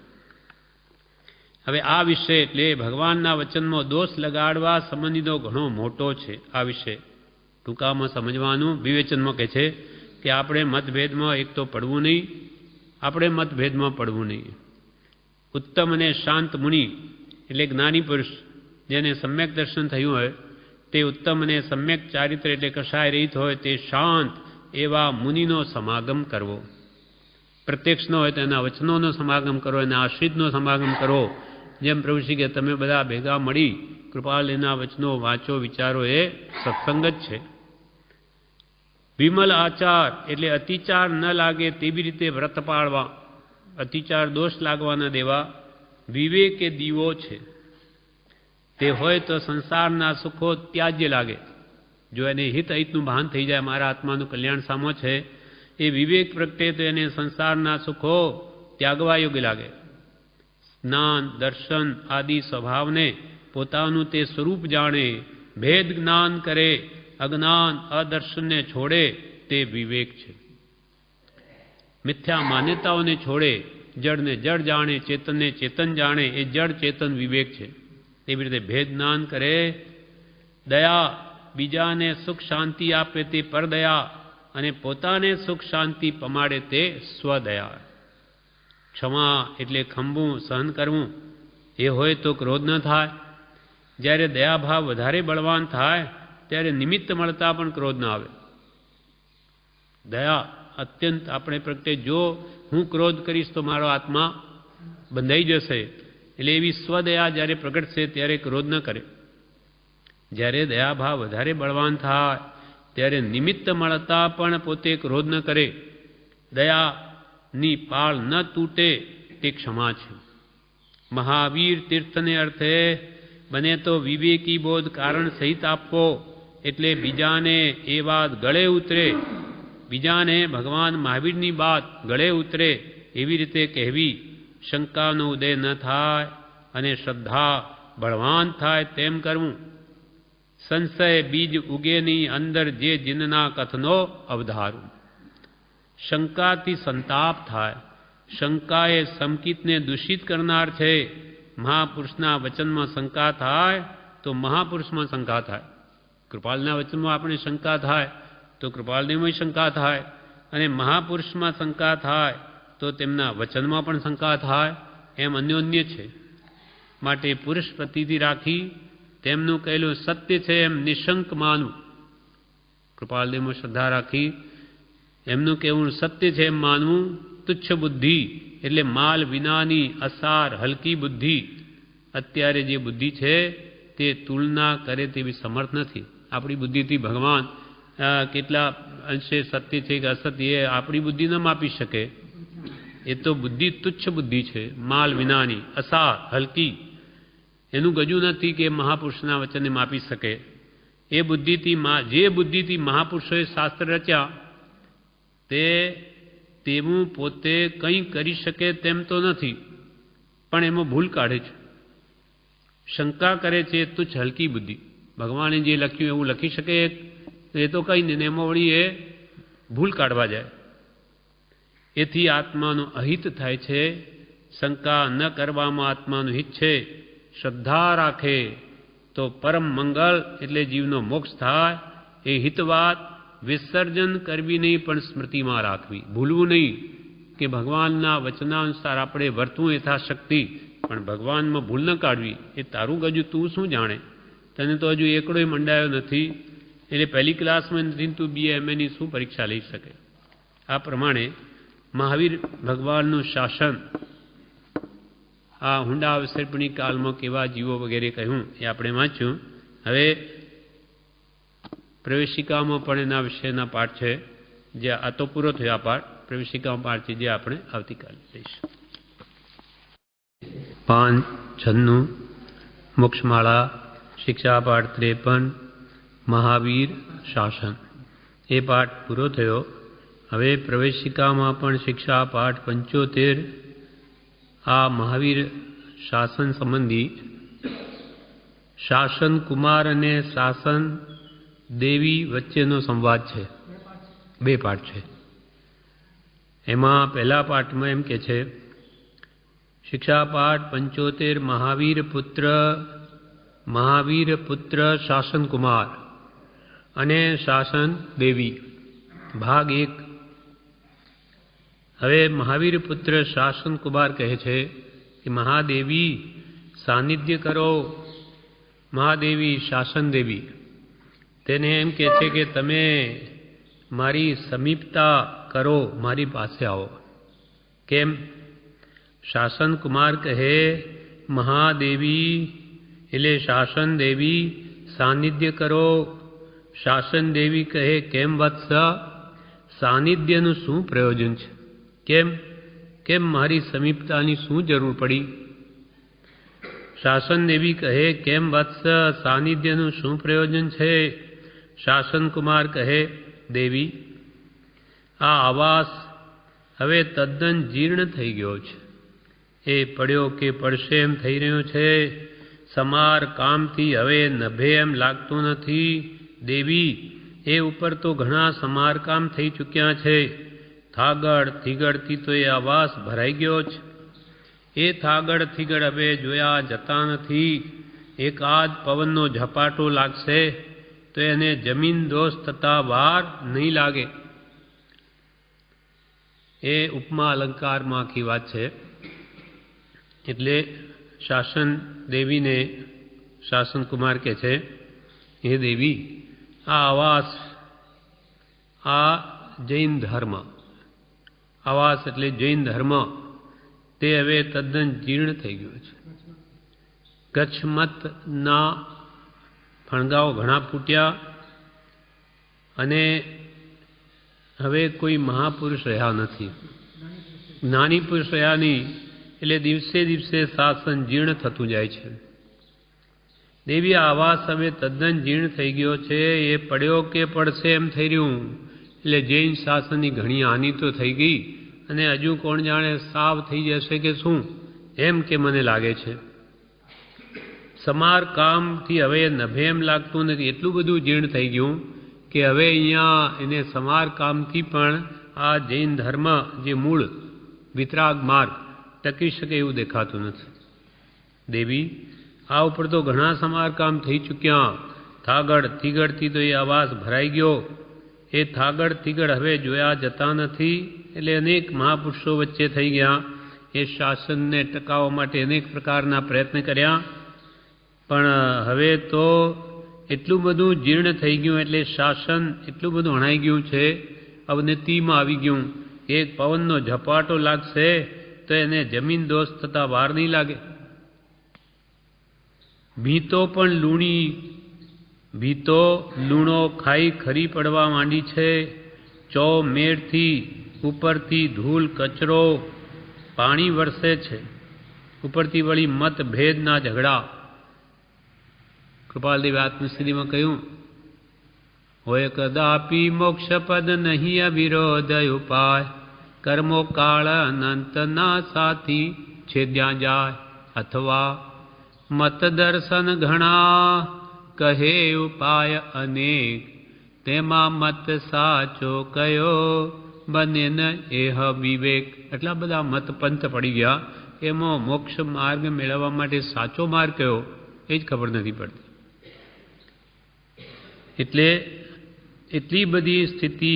હવે આ વિષય એટલે ભગવાનના વચનમાં દોષ લગાડવા સંબંધીનો ઘણો મોટો છે. આ વિષય ટૂંકામાં સમજવાનું. વિવેચનમાં કહે છે કે આપણે મતભેદમાં એક તો પડવું નહીં, આપણે મતભેદમાં પડવું નહીં. ઉત્તમ અને શાંત મુનિ એટલે જ્ઞાની પુરુષ જેને સમ્યક દર્શન થયું હોય, તે ઉત્તમ અને સમ્યક ચારિત્ર એટલે કશાય રહિત હોય તે શાંત એવા મુનિનો સમાગમ કરવો. પ્રત્યક્ષ ન હોય તો એના વચનોનો સમાગમ કરો, એના આશ્રિતનો સમાગમ કરો. જેમ પ્રભુશ્રી કે તમે બધા ભેગા મળી કૃપાલના વચનો વાંચો, વિચારો, એ સત્સંગ જ છે. વિમલ આચાર એટલે અતિચાર ન લાગે તેવી રીતે વ્રત પાળવા, અતિચાર દોષ લાગવા ન દેવા. વિવેક એ દીવો છે, તે હોય તો સંસારના સુખો ત્યાજ્ય લાગે. જો એને હિત અહિતનું ભાન થઈ જાય, મારા આત્માનું કલ્યાણ સામો છે, એ વિવેક પ્રગટે તો એને સંસારના સુખો ત્યાગવા યોગ્ય લાગે. જ્ઞાન, દર્શન આદિ સ્વભાવને પોતાનું તે સ્વરૂપ જાણે, ભેદ જ્ઞાન કરે, અજ્ઞાન અદર્શનને છોડે, તે વિવેક છે. મિથ્યા માન્યતાઓને છોડે, જડને જડ જાણે, ચેતનને ચેતન જાણે, એ જડ ચેતન વિવેક છે. એવી રીતે ભેદ જ્ઞાન કરે. દયા, બીજાને સુખ શાંતિ આપે તે પરદયા, અને પોતાને સુખ શાંતિ પમાડે તે સ્વદયા. ક્ષમા એટલે ખંભવું, સહન કરવું. એ હોય તો ક્રોધ ન થાય. જ્યારે દયાભાવ વધારે બળવાન થાય ત્યારે નિમિત્ત મળતા પણ ક્રોધ ન આવે. દયા અત્યંત આપણે પ્રગટે. જો હું ક્રોધ કરીશ તો મારો આત્મા બંધાઈ જશે, એટલે એવી સ્વદયા જ્યારે પ્રગટશે ત્યારે ક્રોધ ન કરે. જ્યારે દયાભાવ વધારે બળવાન થાય ત્યારે નિમિત્ત મળતા પણ પોતે ક્રોધ ન કરે. દયાની પાળ ન તૂટે તે ક્ષમા છે. મહાવીર તીર્થને અર્થે બને તો વિવેકી બોધ કારણ સહિત આપવો, એટલે બીજાને એ વાત ગળે ઉતરે, બીજાને ભગવાન મહાવીરની વાત ગળે ઉતરે એવી રીતે કહેવી. શંકાનો ઉદય ન થાય અને શ્રદ્ધા બળવાન થાય તેમ કરવું. સંશય બીજ ઉગેની અંદર જે જીનના કથનો અવધારું. શંકાથી સંતાપ થાય. શંકા એ સમકિતને દૂષિત કરનાર છે. મહાપુરુષના વચનમાં શંકા થાય તો મહાપુરુષમાં શંકા થાય. કૃપાલના વચનમાં આપણે શંકા થાય તો કૃપાલદેવમાં શંકા થાય, અને મહાપુરુષમાં શંકા થાય તો તેમના વચનમાં પણ શંકા થાય. એમ અન્યોન્ય છે. માટે પુરુષ પ્રતિથી રાખી તેમનું કહેલું સત્ય છે એમ નિશંક માનવું. કૃપાલદેવમાં શ્રદ્ધા રાખી એમનું કહેવું સત્ય છે એમ માનવું. તુચ્છ બુદ્ધિ એટલે માલ વિનાની અસાર હલકી બુદ્ધિ. અત્યારે જે બુદ્ધિ છે તે તુલના કરે તેવી સમર્થ નથી. આપણી બુદ્ધિથી ભગવાન કેટલા અંશે સત્ય છે કે અસત્ય એ આપણી બુદ્ધિ ન માપી શકે. એ તો બુદ્ધિ તુચ્છ બુદ્ધિ છે, માલ વિનાની, અસાર, હલકી. એનું ગજું નથી કે મહાપુરુષના વચનને માપી શકે. એ બુદ્ધિથી જે બુદ્ધિથી મહાપુરુષોએ શાસ્ત્ર રચ્યા તેવું પોતે કંઈ કરી શકે તેમ તો નથી, પણ એમાં ભૂલ કાઢે છે, શંકા કરે છે. તુચ્છ હલકી બુદ્ધિ. ભગવાને જે લખ્યું એવું લખી શકે એ તો કંઈ નહીં, એમાં વળી એ ભૂલ કાઢવા જાય. એથી આત્માનું અહિત થાય છે. શંકા ન કરવામાં આત્માનું હિત છે. શ્રદ્ધા રાખે તો પરમ મંગલ એટલે જીવનો મોક્ષ થાય. એ હિતવાત વિસર્જન કરવી નહીં, પણ સ્મૃતિમાં રાખવી, ભૂલવું નહીં કે ભગવાનના વચનાનુસાર આપણે વર્તવું યથાશક્તિ, પણ ભગવાનમાં ભૂલ ન કાઢવી. એ તારું ગજુ તું શું જાણે? તને તો હજુ એકડોય મંડાયો નથી, એટલે પહેલી ક્લાસમાં નથી, તું BA-MA શું પરીક્ષા લઈ શકે? આ પ્રમાણે મહાવીર ભગવાનનું શાસન આ હુંડા અવસર્પણી કાળમાં કેવા જીવો વગેરે કહ્યું એ આપણે વાંચ્યું. હવે પ્રવેશિકામાં પણ એના વિશેના પાઠ છે, જે આ તો પૂરો થયો આ પાઠ. પ્રવેશિકામાં પાઠ છે જે આપણે આવતીકાલે લઈશું. 596 મોક્ષમાળા શિક્ષા પાઠ 53 મહાવીર શાસન એ પાઠ પૂરો થયો. હવે પ્રવેશિકામાં પણ શિક્ષા પાઠ 75 આ મહાવીર શાસન સંબંધી શાસન કુમાર અને શાસન દેવી વચ્ચેનો સંવાદ છે. 2 પાઠ છે. એમાં પહેલા પાઠમાં એમ કે છે, શિક્ષા પાઠ 75 મહાવીર પુત્ર શાસન કુમાર અને શાસન દેવી ભાગ 1. હવે મહાવીર પુત્ર શાસન કુમાર કહે છે કે મહાદેવી સાનિધ્ય કરો. મહાદેવી શાસન દેવી તેને એમ કહે છે કે તમે મારી સમીપતા કરો, મારી પાસે આવો. કેમ? શાસન કુમાર કહે મહાદેવી એટલે શાસન દેવી સાનિધ્ય કરો. શાસન દેવી કહે કેમ વત્સ? સાનિધ્યનું શું પ્રયોજન છે? કેમ મારી સમીપતાની શું જરૂર પડી? શાસન દેવી કહે કેમ વત્સ? સાનિધ્યનું શું પ્રયોજન છે? શાસન કુમાર કહે દેવી આ આવાસ હવે તદ્દન જીર્ણ થઈ ગયો છે. એ પડ્યો કે પડશે એમ થઈ રહ્યો છે. સમાર કામથી હવે નભે એમ લાગતું નથી. દેવી એ ઉપર તો ઘણા સમારકામ થઈ ચૂક્યા છે. થાગડ થીગડથી તો એ આવાસ ભરાઈ ગયો છે. એ થાગડ થીગડ હવે જોયા જતા નથી. એકાદ પવનનો ઝપાટો લાગશે તો એને જમીન દોષ થતા વાર નહીં લાગે. એ ઉપમા અલંકારમાં આખી વાત છે. એટલે શાસન દેવીને શાસન કુમાર કહે છે, હે દેવી આ આવાસ, આ જૈન ધર્મ, આવાસ એટલે જૈન ધર્મ, તે હવે તદ્દન જીર્ણ થઈ ગયો છે. ગચ્છમતના ફણગાઓ ઘણા ફૂટ્યા અને હવે કોઈ મહાપુરુષ રહ્યા નથી, જ્ઞાની પુરુષ રહ્યા નહીં. એટલે દિવસે દિવસે શાસન જીર્ણ થતું જાય છે. દેવી આવાસ હવે તદ્દન જીર્ણ થઈ ગયો છે. એ પડ્યો કે પડશે એમ થઈ રહ્યું. એટલે જૈન શાસનની ઘણી હાનિ તો થઈ ગઈ અને હજુ કોણ જાણે સાવ થઈ જશે કે શું, એમ કે મને લાગે છે. સમાર કામથી હવે નભે એમ લાગતું નથી. એટલું બધું જીર્ણ થઈ ગયું કે હવે અહીંયા એને સમાર કામથી પણ આ જૈન ધર્મ જે મૂળ વિતરાગ માર્ગ ટકી શકે એવું દેખાતું નથી. દેવી આ ઉપર તો ઘણા સમારકામ થઈ ચૂક્યા. થાગડ થીગડથી તો એ આવાસ ભરાઈ ગયો. એ થાગડ થીગડ હવે જોયા જતા નથી. એટલે અનેક મહાપુરુષો વચ્ચે થઈ ગયા. એ શાસનને ટકાવવા માટે અનેક પ્રકારના પ્રયત્ન કર્યા, પણ હવે તો એટલું બધું જીર્ણ થઈ ગયું. એટલે શાસન એટલું બધું હણાઈ ગયું છે, અવનતિમાં આવી ગયું. એક પવનનો ઝપાટો લાગશે તો એને જમીન દોષ થતા વાર નહીં લાગે. ભીતો લૂણો ખાઈ ખરી પડવા માંડી છે. ચો મેળથી ઉપરથી ધૂળ કચરો પાણી વરસે છે, ઉપરથી વળી મતભેદના ઝઘડા. કૃપાલદેવે આત્મસ્થિતિમાં કહ્યું, હોય કદાપી મોક્ષપદ નહીં અવિરોધ ઉપાય, કર્મો કાળ અનંતના સાથી છેદ્યા જાય, અથવા મત દર્શન ઘણા કહે ઉપાય અનેક, તેમાં મત સાચો કયો બને ન એહ વિવેક. એટલા બધા મત પંથ પડી ગયા, એમાં મોક્ષ માર્ગ મેળવવા માટે સાચો માર્ગ કયો એ જ ખબર નથી પડતી. એટલે એટલી બધી સ્થિતિ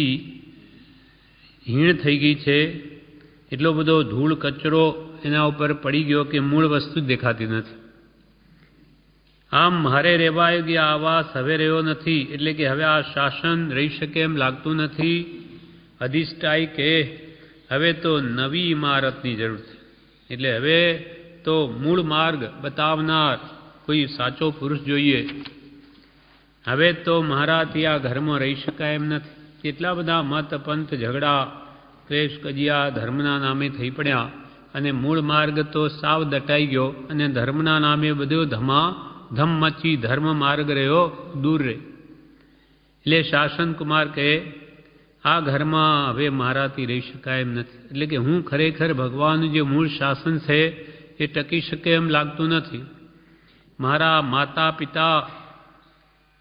હીણ થઈ ગઈ છે, એટલો બધો ધૂળ કચરો એના ઉપર પડી ગયો કે મૂળ વસ્તુ જ દેખાતી નથી. આમ મારે રહેવા યોગ્ય આવાસ હવે રહ્યો નથી, એટલે કે હવે આ શાસન રહી શકે એમ લાગતું નથી. અધિષ્ઠાય કે હવે તો નવી ઇમારતની જરૂર છે, એટલે હવે તો મૂળ માર્ગ બતાવનાર કોઈ સાચો પુરુષ જોઈએ. હવે તો મારાથી આ ઘરમાં રહી શકાય એમ નથી. કેટલા બધા મત પંથ ઝઘડા ક્લેશ કજિયા ધર્મના નામે થઈ પડ્યા, અને મૂળ માર્ગ તો સાવ દટાઈ ગયો, અને ધર્મના નામે બધો ધમ મચી ધર્મ માર્ગ રહ્યો દૂર રહે. એટલે શાસન કુમાર કહે, આ ઘરમાં હવે મારાથી રહી શકાય એમ નથી. એટલે કે હું ખરેખર ભગવાનનું જે મૂળ શાસન છે એ ટકી શકે એમ લાગતું નથી. મારા માતા પિતા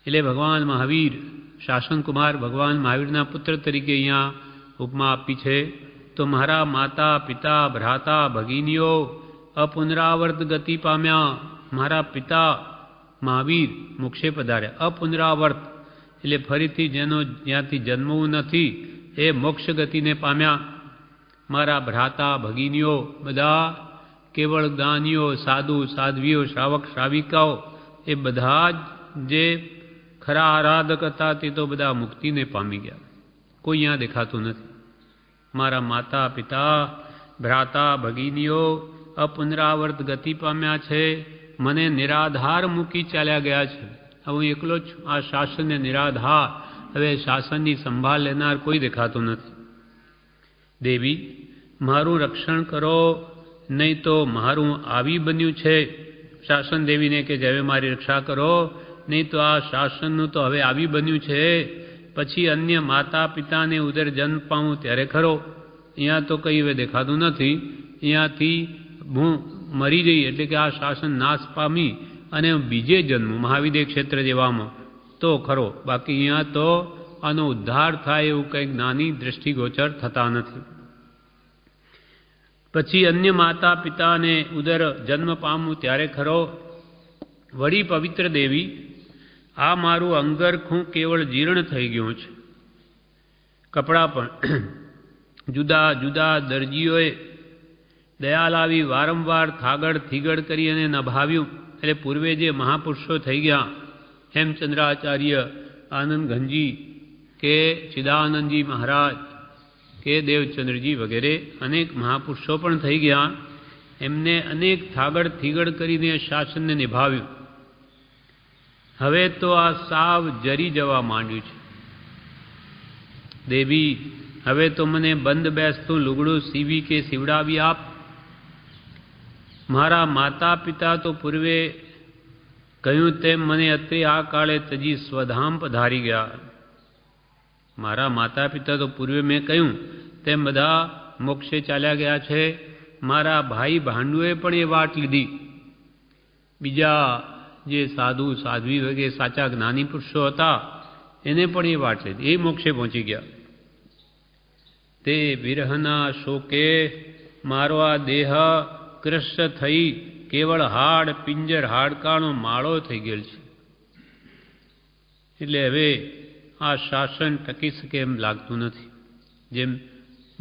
એટલે ભગવાન મહાવીર, શાસન કુમાર ભગવાન મહાવીરના પુત્ર તરીકે અહીંયા ઉપમા આપી છે. તો મારા માતા પિતા ભ્રાતા ભગીનીઓ અપુનરાવર્ત ગતિ પામ્યા. મારા પિતા મહાવીર મોક્ષે પધાર્યા. અપુનરાવર્ત એટલે ફરીથી જેનો જ્યાંથી જન્મવું નથી એ મોક્ષ ગતિને પામ્યા. મારા ભ્રાતા ભગીનીઓ બધા કેવળ જ્ઞાનીઓ, સાધુ સાધ્વીઓ, શ્રાવક શ્રાવિકાઓ એ બધા જ જે ખરા આરાધક હતા તે તો બધા મુક્તિને પામી ગયા, કોઈ અહીંયા દેખાતું નથી. મારા માતા પિતા ભ્રાતા ભગીનીઓ અપુનરાવર્ત ગતિ પામ્યા છે, મને નિરાધાર મૂકી ચાલ્યા ગયા છે. હું એકલો જ છું, આ શાસનને નિરાધાર, હવે શાસનની સંભાળ લેનાર કોઈ દેખાતું નથી. દેવી મારું રક્ષણ કરો, નહીં તો મારું આવી બન્યું છે. શાસન દેવીને કે હવે મારી રક્ષા કરો, નહીં તો આ શાસનનું તો હવે આવી બન્યું છે. પછી અન્ય માતા પિતાને ઉદર જન્મ પામું ત્યારે ખરો. અહીંયા તો કંઈ હવે દેખાતું નથી. અહીંયાથી હું મરી જઈ એટલે કે આ શાસન નાશ પામી અને બીજે જન્મ મહાવિદ્ય ક્ષેત્ર જેવામાં તો ખરો, બાકી અહીંયા તો આનો ઉદ્ધાર થાય એવું કંઈક નાની દ્રષ્ટિગોચર થતા નથી. પછી અન્ય માતા પિતાને ઉદર જન્મ પામું ત્યારે ખરો. વળી પવિત્ર દેવી આ મારું અંગરખું કેવળ જીર્ણ થઈ ગયું છે. કપડાં પણ જુદા જુદા દરજીઓએ દયા લાવી વારંવાર થાગડ થીગડ કરી અને નભાવ્યું. એટલે પૂર્વે જે મહાપુરુષો થઈ ગયા, હેમચંદ્રાચાર્ય, આનંદ ઘનજી કે ચિદાનંદજી મહારાજ કે દેવચંદ્રજી વગેરે અનેક મહાપુરુષો પણ થઈ ગયા. એમને અનેક થાગડ થીગડ કરીને શાસનને નિભાવ્યું. હવે તો આ સાવ જરી જવા માંડ્યું છે. દેવી હવે તો મને બંધ બેસતું લુગડું સીવી કે સીવડાવી આપ. મારા માતા પિતા તો પૂર્વે કહ્યું તેમ મને અત્રે આ કાળે તજી સ્વધામ પધારી ગયા. મારા માતા પિતા તો પૂર્વે મેં કહ્યું તેમ બધા મોક્ષે ચાલ્યા ગયા છે. મારા ભાઈ ભાંડુએ પણ એ વાટ લીધી. બીજા જે સાધુ સાધ્વી વગેરે સાચા જ્ઞાની પુરુષો હતા એને પણ એ વાટ લીધી, એ મોક્ષે પહોંચી ગયા. તે વિરહના શોકે મારો આ દેહ કૃષ્ણ થઈ કેવળ હાડ પિંજર હાડકાનો માળો થઈ ગયેલ છે. એટલે હવે આ શાસન ટકી શકે એમ લાગતું નથી. જેમ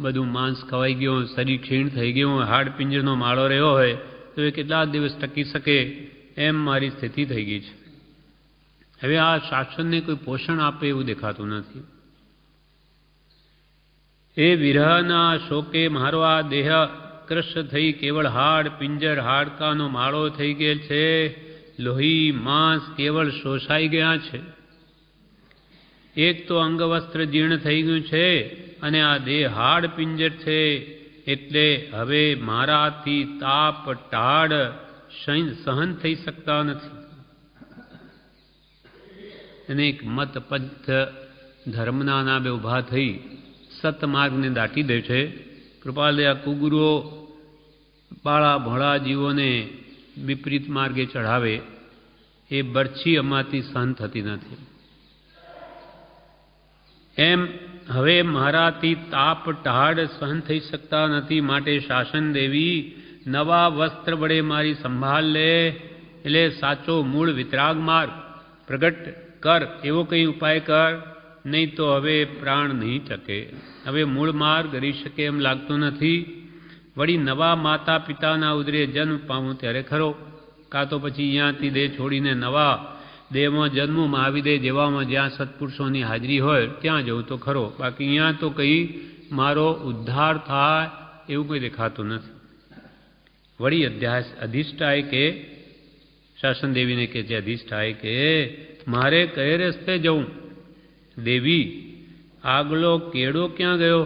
બધું માંસ ખવાઈ ગયું, શરીર ક્ષીણ થઈ ગયું, હાડ પિંજરનો માળો રહ્યો હોય તો એ કેટલા દિવસ ટકી શકે એમ મારી સ્થિતિ થઈ ગઈ છે. હવે આ શાસનને કોઈ પોષણ આપે એવું દેખાતું નથી. એ વિરહના શોકે મારો આ દેહ કૃષ્ણ થઈ કેવળ હાડ પિંજર હાડકાનો માળો થઈ ગયેલ છે. લોહી માંસ કેવળ શોષાઈ ગયા છે. એક તો અંગવસ્ત્ર જીર્ણ થઈ ગયું છે અને આ દેહ હાડ પિંજર છે એટલે હવે મારાથી તાપ ટાઢ સહન થઈ શકતા નથી. અનેક મત પંથ ધર્મના નામે ઊભા થઈ સતમાર્ગને દાટી દે છે. કૃપાલયા કુગુરુઓ બાળા ભોળા જીવોને વિપરીત માર્ગે ચઢાવે એ બરછી અમાથી સહન થતી નથી. એમ હવે મારાથી તાપ ટાઢ સહન થઈ શકતા નથી, માટે શાસન દેવી નવા વસ્ત્ર વડે મારી સંભાળ લે, એટલે સાચો મૂળ વિતરાગ માર્ગ પ્રગટ કર, એવો કંઈ ઉપાય કર, નહીં તો હવે પ્રાણ નહીં ટકે. હવે મૂળ માર્ગ કરી શકે એમ લાગતું નથી. વળી નવા માતા પિતાના ઉદરે જન્મ પામું ત્યારે ખરો, કાં તો પછી અહીંયાથી દેહ છોડીને નવા દેહમાં જન્મું મહાવિદેહ જેવામાં જ્યાં સત્પુરુષોની હાજરી હોય ત્યાં જવું તો ખરો. બાકી અહીંયા તો કંઈ મારો ઉદ્ધાર થાય એવું કંઈ દેખાતું નથી. વળી અધિષ્ઠાય કે શાસન દેવીને કે છે, અધિષ્ઠાય કે મારે કયે રસ્તે જવું? દેવી આગલો કેડો ક્યાં ગયો?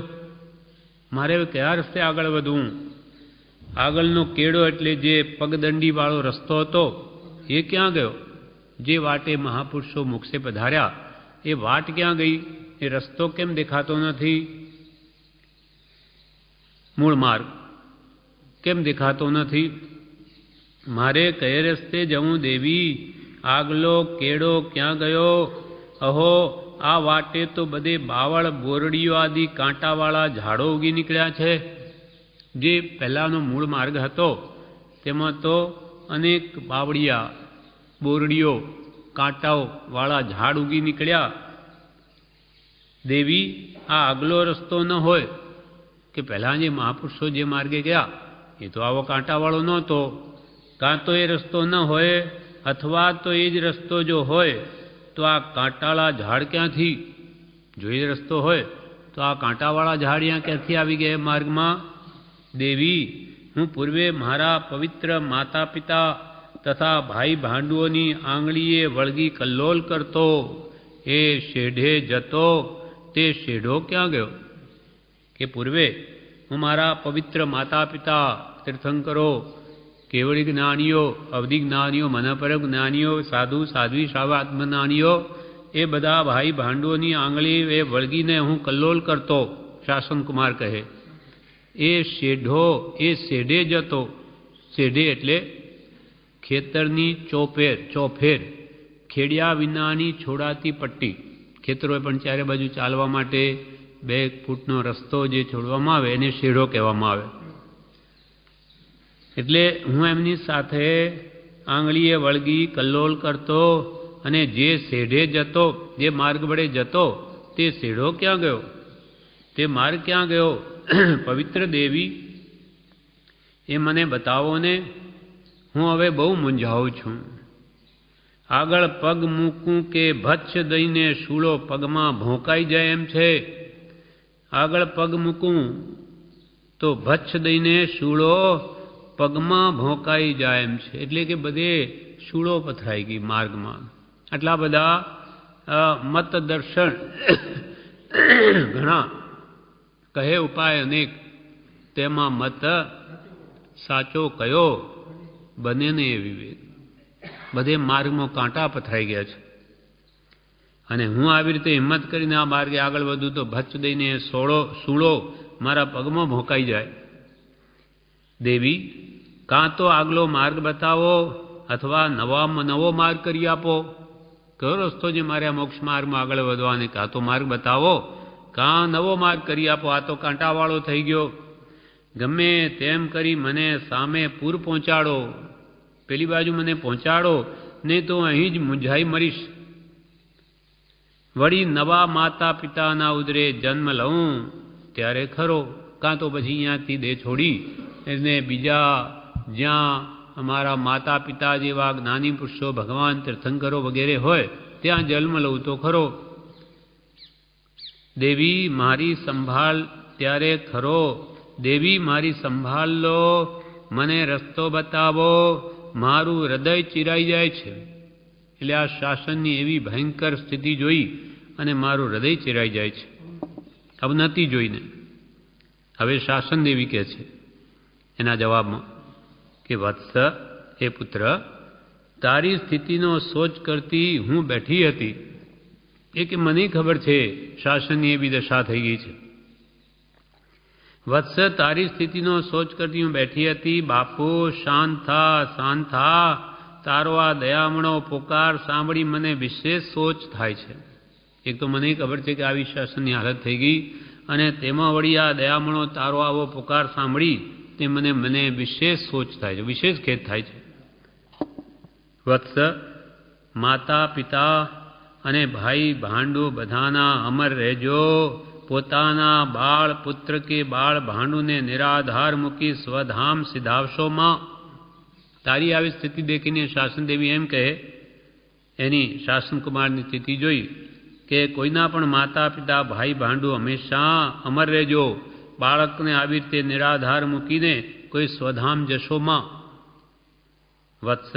મારે કયા રસ્તે આગળ વધવું? આગળનો કેડો એટલે જે પગદંડીવાળો રસ્તો હતો એ ક્યાં ગયો? જે વાટે મહાપુરુષો મોક્ષે પધાર્યા એ વાટ ક્યાં ગઈ? એ રસ્તો કેમ દેખાતો નથી? મૂળ માર્ગ કેમ દેખાતો નથી? મારે કયે રસ્તે જવું દેવી? આગલો કેડો ક્યાં ગયો? અહો આ વાટે તો બધે બાવળ બોરડીઓ આદિ કાંટાવાળા ઝાડો ઉગી નીકળ્યા છે. જે પહેલાંનો મૂળ માર્ગ હતો તેમાં તો અનેક બાવળિયા બોરડીઓ કાંટાવાળા ઝાડ ઉગી નીકળ્યા. દેવી આ આગલો રસ્તો ન હોય કે પહેલાં જે મહાપુરુષો જે માર્ગે ગયા એ તો આવો કાંટાવાળો નહોતો. કાં તો એ રસ્તો ન હોય અથવા તો એ જ રસ્તો જો હોય તો આ કાંટાવાળા ઝાડ ક્યાંથી? જો એ રસ્તો હોય તો આ કાંટાવાળા ઝાડ અહીંયા ક્યાંથી આવી ગયા માર્ગમાં? દેવી હું પૂર્વે મારા પવિત્ર માતા પિતા તથા ભાઈ ભાંડુઓની આંગળીએ વળગી કલ્લોલ કરતો એ શેઢે જતો, તે શેઢો ક્યાં ગયો? કે પૂર્વે હું મારા પવિત્ર માતા પિતા તીર્થંકરો કેવળી જ્ઞાનીઓ અવધિ જ્ઞાનીઓ મનપરમ જ્ઞાનીઓ સાધુ સાધ્વી શ્રાવાત્મજ્ઞાનીઓ એ બધા ભાઈ ભાંડુઓની આંગળી એ વળગીને હું કલ્લોલ કરતો. શાસનકુમાર કહે એ શેઢો એ શેઢે જતો. શેઢે એટલે ખેતરની ચોફેર ખેડિયા વિનાની છોડાતી પટ્ટી. ખેતરોએ પણ ચારે બાજુ ચાલવા માટે 2 ફૂટનો રસ્તો જે છોડવામાં આવે એને શેઢો કહેવામાં આવે. એટલે હું એમની સાથે આંગળીએ વળગી કલ્લોલ કરતો અને જે શેઢે જતો, જે માર્ગ વડે જતો તે શેઢો ક્યાં ગયો? તે માર્ગ ક્યાં ગયો? પવિત્ર દેવી એ મને બતાવો ને. હું હવે બહુ મૂંઝાવું છું. આગળ પગ મૂકું કે ભચ્છ દઈને શૂળો પગમાં ભોંકાઈ જાય એમ છે. આગળ પગ મૂકું તો ભચ્છ દઈને શૂળો પગમાં ભોંકાઈ જાય એમ છે. એટલે કે બધે શૂળો પથરાઈ ગઈ માર્ગમાં. આટલા બધા મત દર્શન ઘણા કહે ઉપાય અનેક, તેમાં મત સાચો કયો બને ને એ વિવેક. બધે માર્ગમાં કાંટા પથરાઈ ગયા છે અને હું આવી રીતે હિંમત કરીને આ માર્ગે આગળ વધું તો ભચ્ચ દઈને સૂળો મારા પગમાં ભોંકાઈ જાય. દેવી કાં તો આગલો માર્ગ બતાવો અથવા નવો માર્ગ કરી આપો. કયો રસ્તો જે મારે આ મોક્ષ માર્ગમાં આગળ વધવાને? કાં તો માર્ગ બતાવો કાં નવો માર્ગ કરી આપો. આ તો કાંટાવાળો થઈ ગયો. ગમે તેમ કરી મને સામે પૂર પહોંચાડો, પેલી બાજુ મને પહોંચાડો, નહીં તો અહીં જ મૂંઝાઈ મરીશ. વળી નવા માતા પિતાના ઉદરે જન્મ લઉં ત્યારે ખરો, કાં તો પછી અહીંયાથી દેહ છોડી એને બીજા જ્યાં અમારા માતા પિતા જેવા જ્ઞાની પુરુષો ભગવાન તીર્થંકરો વગેરે હોય ત્યાં જન્મ લઉં તો ખરો. દેવી મારી સંભાળ ત્યારે ખરો. દેવી મારી સંભાળ લો, મને રસ્તો બતાવો. મારું હૃદય ચિરાઈ જાય છે. એટલે આ શાસનની એવી ભયંકર સ્થિતિ જોઈ અને મારું હૃદય ચિરાઈ જાય છે અવનતિ જોઈને. હવે શાસન દેવી કહે છે એના જવાબમાં કે વત્સ એ પુત્ર, તારી સ્થિતિનો સોચ કરતી હું બેઠી હતી એ કે મને ખબર છે શાસનની એવી દશા થઈ ગઈ છે. વત્સ, તારી સ્થિતિનો સોચ કરતી હું બેઠી હતી. બાપુ શાંત થા. તારો આ દયામણો પોકાર સાંભળી મને વિશેષ સોચ થાય છે. એક તો મને ખબર છે કે આવી શાસનની હાલત થઈ ગઈ, અને તેમાં વળી આ દયામણો તારો આવો પોકાર સાંભળી તે મને વિશેષ સોચ થાય છે, વિશેષ ખેદ થાય છે. વત્સ, માતા પિતા અને ભાઈ ભાંડુ બધાના અમર રહેજો. પોતાના બાળ પુત્ર કે બાળ ભાંડુને નિરાધાર મૂકી સ્વધામ સિધાવશોમાં. તારી આવી સ્થિતિ દેખીને શાસન દેવી એમ કહે, એની શાસનકુમારની સ્થિતિ જોઈ કે કોઈના પણ માતા પિતા ભાઈ ભાંડુ હંમેશા અમર રહેજો. બાળકને આવી રીતે નિરાધાર મૂકીને કોઈ સ્વધામ જશોમાં. વત્સ,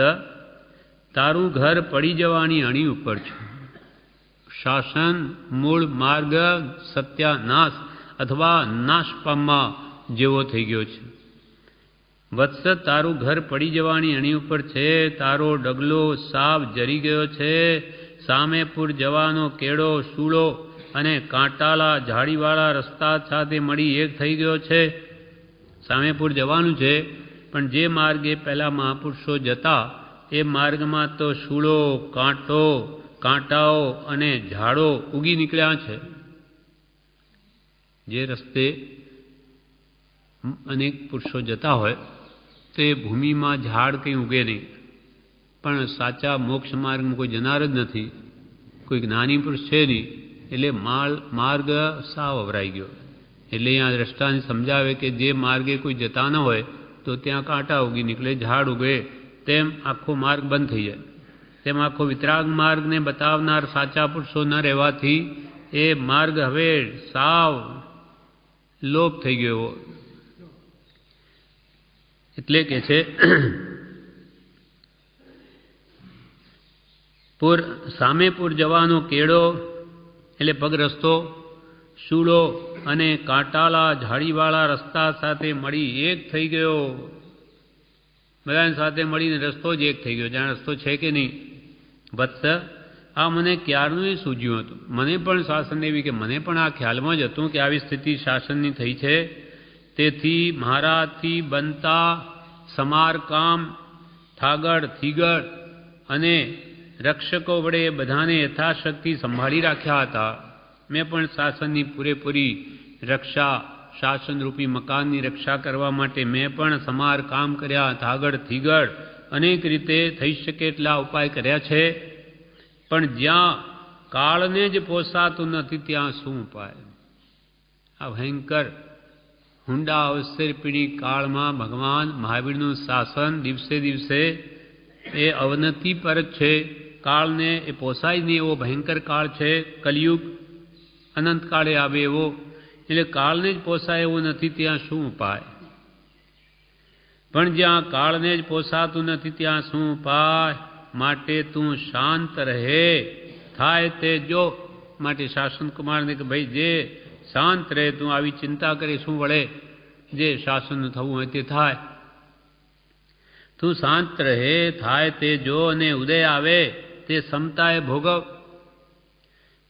તારું ઘર પડી જવાની અણી ઉપર છે. શાસન મૂળ માર્ગ સત્યાનાશ અથવા નાશ પામવા જેવો થઈ ગયો છે. વત્સ, તારું ઘર પડી જવાની અણી ઉપર છે. તારો ડગલો સાવ જરી ગયો છે. સામેપુર જવાનો કેળો શૂળો અને કાંટાલા ઝાડીવાળા રસ્તા સાથે મળી એક થઈ ગયો છે. સામેપુર જવાનું છે, પણ જે માર્ગે પહેલા મહાપુરુષો જતા એ માર્ગમાં તો શૂળો કાંટાઓ અને ઝાડો ઉગી નીકળ્યા છે. જે રસ્તે અનેક પુરુષો જતા હોય તે ભૂમિમાં ઝાડ કંઈ ઉગે નહીં, પણ સાચા મોક્ષ માર્ગમાં કોઈ જનાર જ નથી, કોઈ જ્ઞાની પુરુષ છે નહીં, એટલે માર્ગ સાવ અવરાઈ ગયો. એટલે અહીંયા દ્રષ્ટાંત સમજાવે કે જે માર્ગે કોઈ જતા ન હોય તો ત્યાં કાંટા ઉગી નીકળે, ઝાડ ઉગે, તેમ આખો માર્ગ બંધ થઈ જાય. તેમ આખો વિતરાગ માર્ગને બતાવનાર સાચા પુરુષો ન રહેવાથી એ માર્ગ હવે સાવ લોપ થઈ ગયો. એટલે કે છે સામેપુર જવાનો કેળો એટલે પગ રસ્તો, શૂળો અને કાંટાલા ઝાડીવાળા રસ્તા સાથે મળી એક થઈ ગયો. બધાની સાથે મળીને રસ્તો જ એક થઈ ગયો, જાણે રસ્તો છે કે નહીં. વત્સ, આ મને ક્યારનું સૂઝ્યું હતું. મને પણ શાસન એવી કે મને પણ આ ખ્યાલમાં જ હતું કે આવી સ્થિતિ શાસનની થઈ છે. તેથી મહારાજથી બનતા સમારકામ થાગડ થીગડ અને રક્ષકો વડે બધાને યથાશક્તિ સંભાળી રાખ્યા હતા. મેં પણ શાસનની પૂરેપૂરી રક્ષા, શાસનરૂપી મકાનની રક્ષા કરવા માટે મેં પણ સમારકામ કર્યા, થાગડ થીગડ અનેક રીતે થઈ શકે એટલા ઉપાય કર્યા છે. પણ જ્યાં કાળને જ પોસાતું નથી ત્યાં શું ઉપાય? આ ભયંકર હુંડા અવસરપીણી કાળમાં ભગવાન મહાવીરનું શાસન દિવસે દિવસે એ અવનતિ પર જ છે. કાળને એ પોસાય નહીં એવો ભયંકર કાળ છે. કલિયુગ અનંત કાળે આવે એવો, એટલે કાળને જ પોસાય એવું નથી ત્યાં શું ઉપાય? પણ જ્યાં કાળને જ પોસાતું નથી ત્યાં શું ઉપાય? માટે તું શાંત રહે, થાય તે જો. માટે શાસન કુમારને કે ભાઈ જે શાંત રહે, તું આવી ચિંતા કરી શું વળે? જે શાસનનું થવું હોય તે થાય. તું શાંત રહે, થાય તે જો, અને ઉદય આવે તે સમતાએ ભોગવ.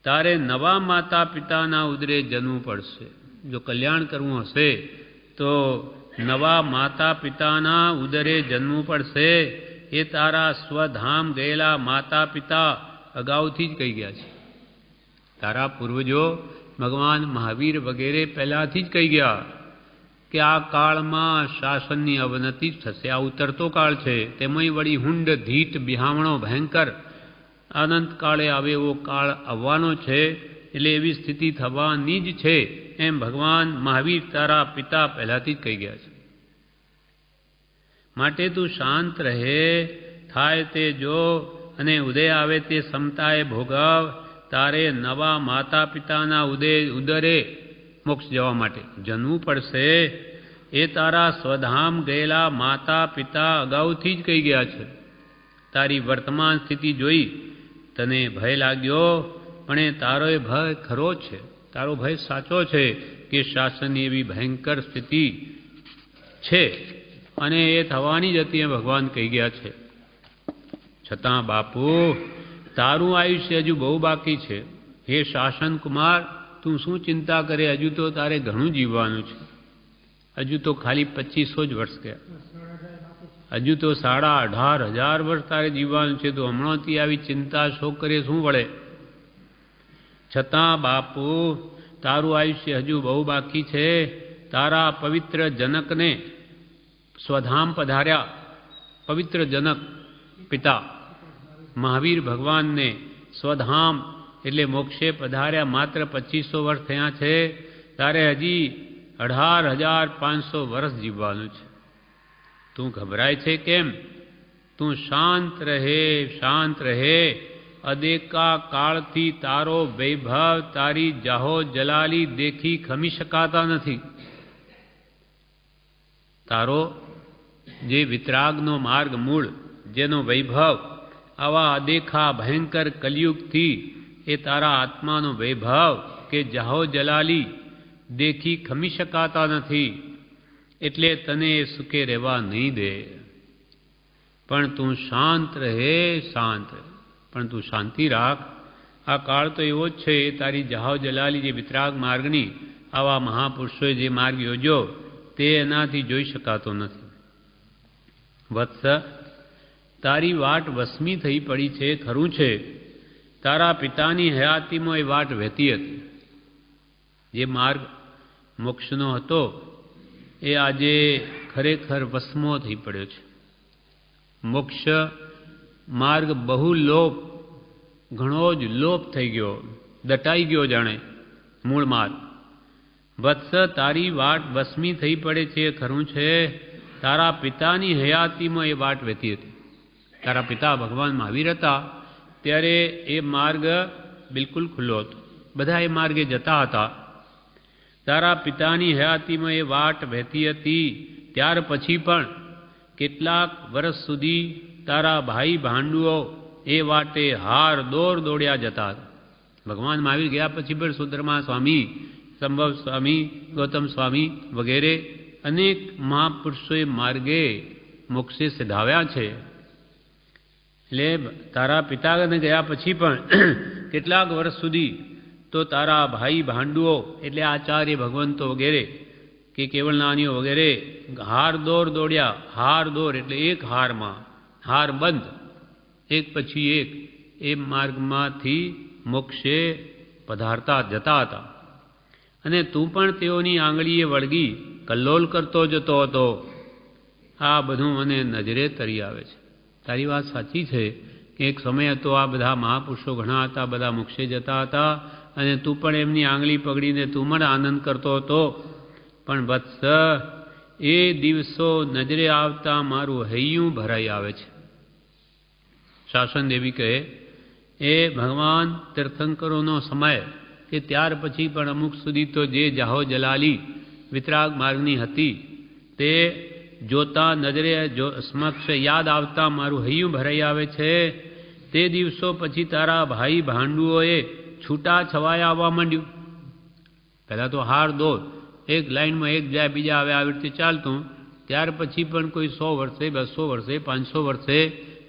તારે નવા માતા પિતાના ઉદરે જન્મવું પડશે. જો કલ્યાણ કરવું હશે તો નવા માતા પિતાના ઉદરે જન્મવું પડશે. એ તારા સ્વધામ ગયેલા માતા પિતા અગાઉથી જ કહી ગયા છે. તારા પૂર્વજો ભગવાન મહાવીર વગેરે પહેલાથી જ કહી ગયા કે આ કાળમાં શાસનની અવનતિ જ થશે. આ ઉતરતો કાળ છે, તેમાંય વળી હુંડ ધીટ બિહામણો ભયંકર અનંત કાળે આવે એવો કાળ આવવાનો છે. એટલે એવી સ્થિતિ થવાની જ છે એમ ભગવાન મહાવીર તારા પિતા પહેલાથી જ કહી ગયા છે. માટે તું શાંત રહે, થાય તે જો, અને ઉદય આવે તે સમતાએ ભોગવ. તારે નવા માતા પિતાના ઉદરે મોક્ષ જવા માટે જન્મવું પડશે. એ તારા સ્વધામ ગયેલા માતા પિતા અગાઉથી જ કહી ગયા છે. તારી વર્તમાન સ્થિતિ જોઈ તને ભય લાગ્યો, પણ એ તારો એ ભય ખરો છે. તારો ભય સાચો છે કે શાસનની એવી ભયંકર સ્થિતિ છે અને એ થવાની જ હતી, ભગવાન કહી ગયા છે. છતાં બાપુ તારું આયુષ્ય હજુ બહુ બાકી છે. હે શાસન કુમાર, તું શું ચિંતા કરે? હજુ તો તારે ઘણું જીવવાનું છે. હજુ તો ખાલી 2500 જ વર્ષ ગયા. હજુ તો 18,500 વર્ષ તારે જીવવાનું છે. તો હમણાંથી આવી ચિંતા શોક કરે શું વળે? છતાં બાપુ તારું આયુષ્ય હજુ બહુ બાકી છે. તારા પવિત્ર જનકને સ્વધામ પધાર્યા. પવિત્ર જનક પિતા મહાવીર ભગવાનને સ્વધામ એટલે મોક્ષે પધાર્યા. માત્ર 2500 વર્ષ થયા છે. તારે હજી 18,500 વર્ષ જીવવાનું છે. તું ગભરાય છે કેમ? તું શાંત રહે, શાંત રહે. અદેકા કાળથી તારો વૈભવ, તારી જાહો જલાલી દેખી ખમી શકાતા નથી. તારો જે વિતરાગનો માર્ગ મૂળ, જેનો વૈભવ આવા અદેખા ભયંકર કલિયુગથી એ તારા આત્માનો વૈભવ કે જાહો જલાલી દેખી ખમી શકાતા નથી. એટલે તને સુખે રહેવા નહીં દે. પણ તું શાંત રહે, શાંત રહે. પણ તું શાંતિ રાખ. આ કાળ તો એવો જ છે. તારી જાહો જલાલી જે વિતરાગ માર્ગની આવા મહાપુરુષોએ જે માર્ગ યોજ્યો તે એનાથી જોઈ શકાતો નથી. વત્સ, તારી વાટ વસમી થઈ પડી છે, ખરું છે. તારા પિતાની હયાતીમાં એ વાટ વહેતી હતી. જે માર્ગ મોક્ષનો હતો એ આજે ખરેખર વસમો થઈ પડ્યો છે. મોક્ષ માર્ગ બહુ લોપ, ઘણો જ લોપ થઈ ગયો, દટાઈ ગયો જાણે મૂળ માર્ગ. વત્સ, તારી વાટ વસમી થઈ પડે છે, ખરું છે. તારા પિતાની હયાતીમાં એ વાટ વહેતી હતી. તારા પિતા ભગવાન મહાવીર હતા ત્યારે એ માર્ગ બિલકુલ ખુલ્લો હતો. બધા એ માર્ગે જતા હતા. તારા પિતાની હયાતીમાં એ વાટ વહેતી હતી. ત્યાર પછી પણ કેટલાક વર્ષ સુધી તારા ભાઈ ભાંડુઓ એ વાટે હાર દોર દોડ્યા જતા હતા. ભગવાન મહાવીર ગયા પછી પણ સુધર્મા સ્વામી, સંભવ સ્વામી, ગૌતમ સ્વામી વગેરે અનેક મહાપુરુષોએ માર્ગે મોક્ષે સિધાવ્યા છે. એટલે તારા પિતાને ગયા પછી પણ કેટલાક વર્ષ સુધી તો તારા ભાઈ ભાંડુઓ એટલે આચાર્ય ભગવંતો વગેરે કે કેવળનાનીઓ વગેરે હાર દોર દોડ્યા. હાર દોર એટલે એક હારમાં હાર બંધ, એક પછી એક એ માર્ગમાંથી મોક્ષે પધારતા જતા હતા. અને તું પણ તેઓની આંગળીએ વળગી કલ્લોલ કરતો જતો હતો. આ બધું મને નજરે તરી આવે છે. તારી વાત સાચી છે કે એક સમય હતો આ બધા મહાપુરુષો ઘણા હતા, બધા મોક્ષે જતા હતા અને તું પણ એમની આંગળી પકડીને તું પણ આનંદ કરતો હતો. પણ વત્સ, એ દિવસો નજરે આવતા મારું હૈયું ભરાઈ આવે છે. શાસન દેવી કહે એ ભગવાન તીર્થંકરોનો સમય કે ત્યાર પછી પણ અમુક સુધી તો જે જાહો જલાલી વિતરાગ માર્ગની હતી તે જોતા નજરે સમક્ષ યાદ આવતા મારું હૈયું ભરાઈ આવે છે. તે દિવસો પછી તારા ભાઈ ભાંડુઓએ છૂટા છવાયા આવવા માંડ્યું. પહેલાં તો હાર દોર, એક લાઈનમાં એક જાય બીજા આવે, આવી રીતે ચાલતું. ત્યાર પછી પણ કોઈ 100 વર્ષે, 200 વર્ષે, 500 વર્ષે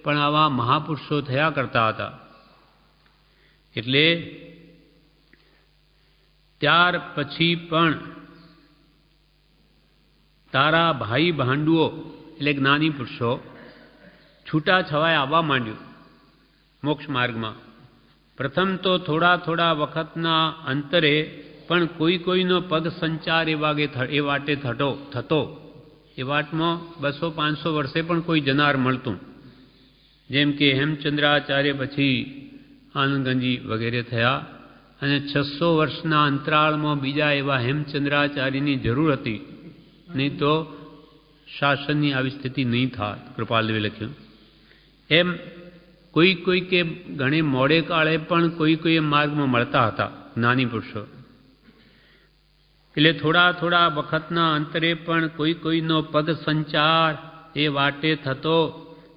પણ આવા મહાપુરુષો થયા કરતા હતા. એટલે ત્યાર પછી પણ તારા ભાઈ ભાંડુઓ એટલે જ્ઞાની પુરુષો છૂટા છવાયા આવવા માંડ્યું મોક્ષ માર્ગમાં. પ્રથમ તો થોડા થોડા વખતના અંતરે પણ કોઈ કોઈનો પગ સંચાર એ વાટે થતો. એ વાટમાં 200-500 વર્ષે પણ કોઈ જનાર મળતું. જેમ કે હેમચંદ્રાચાર્ય પછી આનંદગંજી વગેરે થયા અને 600 વર્ષના અંતરાળમાં બીજા એવા હેમચંદ્રાચાર્યની જરૂર હતી. નહીં તો શાસનની આવી સ્થિતિ નહીં થાત. કૃપાલદેવે લખ્યું એમ કોઈ કે ઘણે મોડે કાળે પણ કોઈ માર્ગમાં મળતા હતા જ્ઞાની પુરુષો. એટલે થોડા થોડા વખતના અંતરે પણ કોઈનો પગ સંચાર એ વાટે થતો.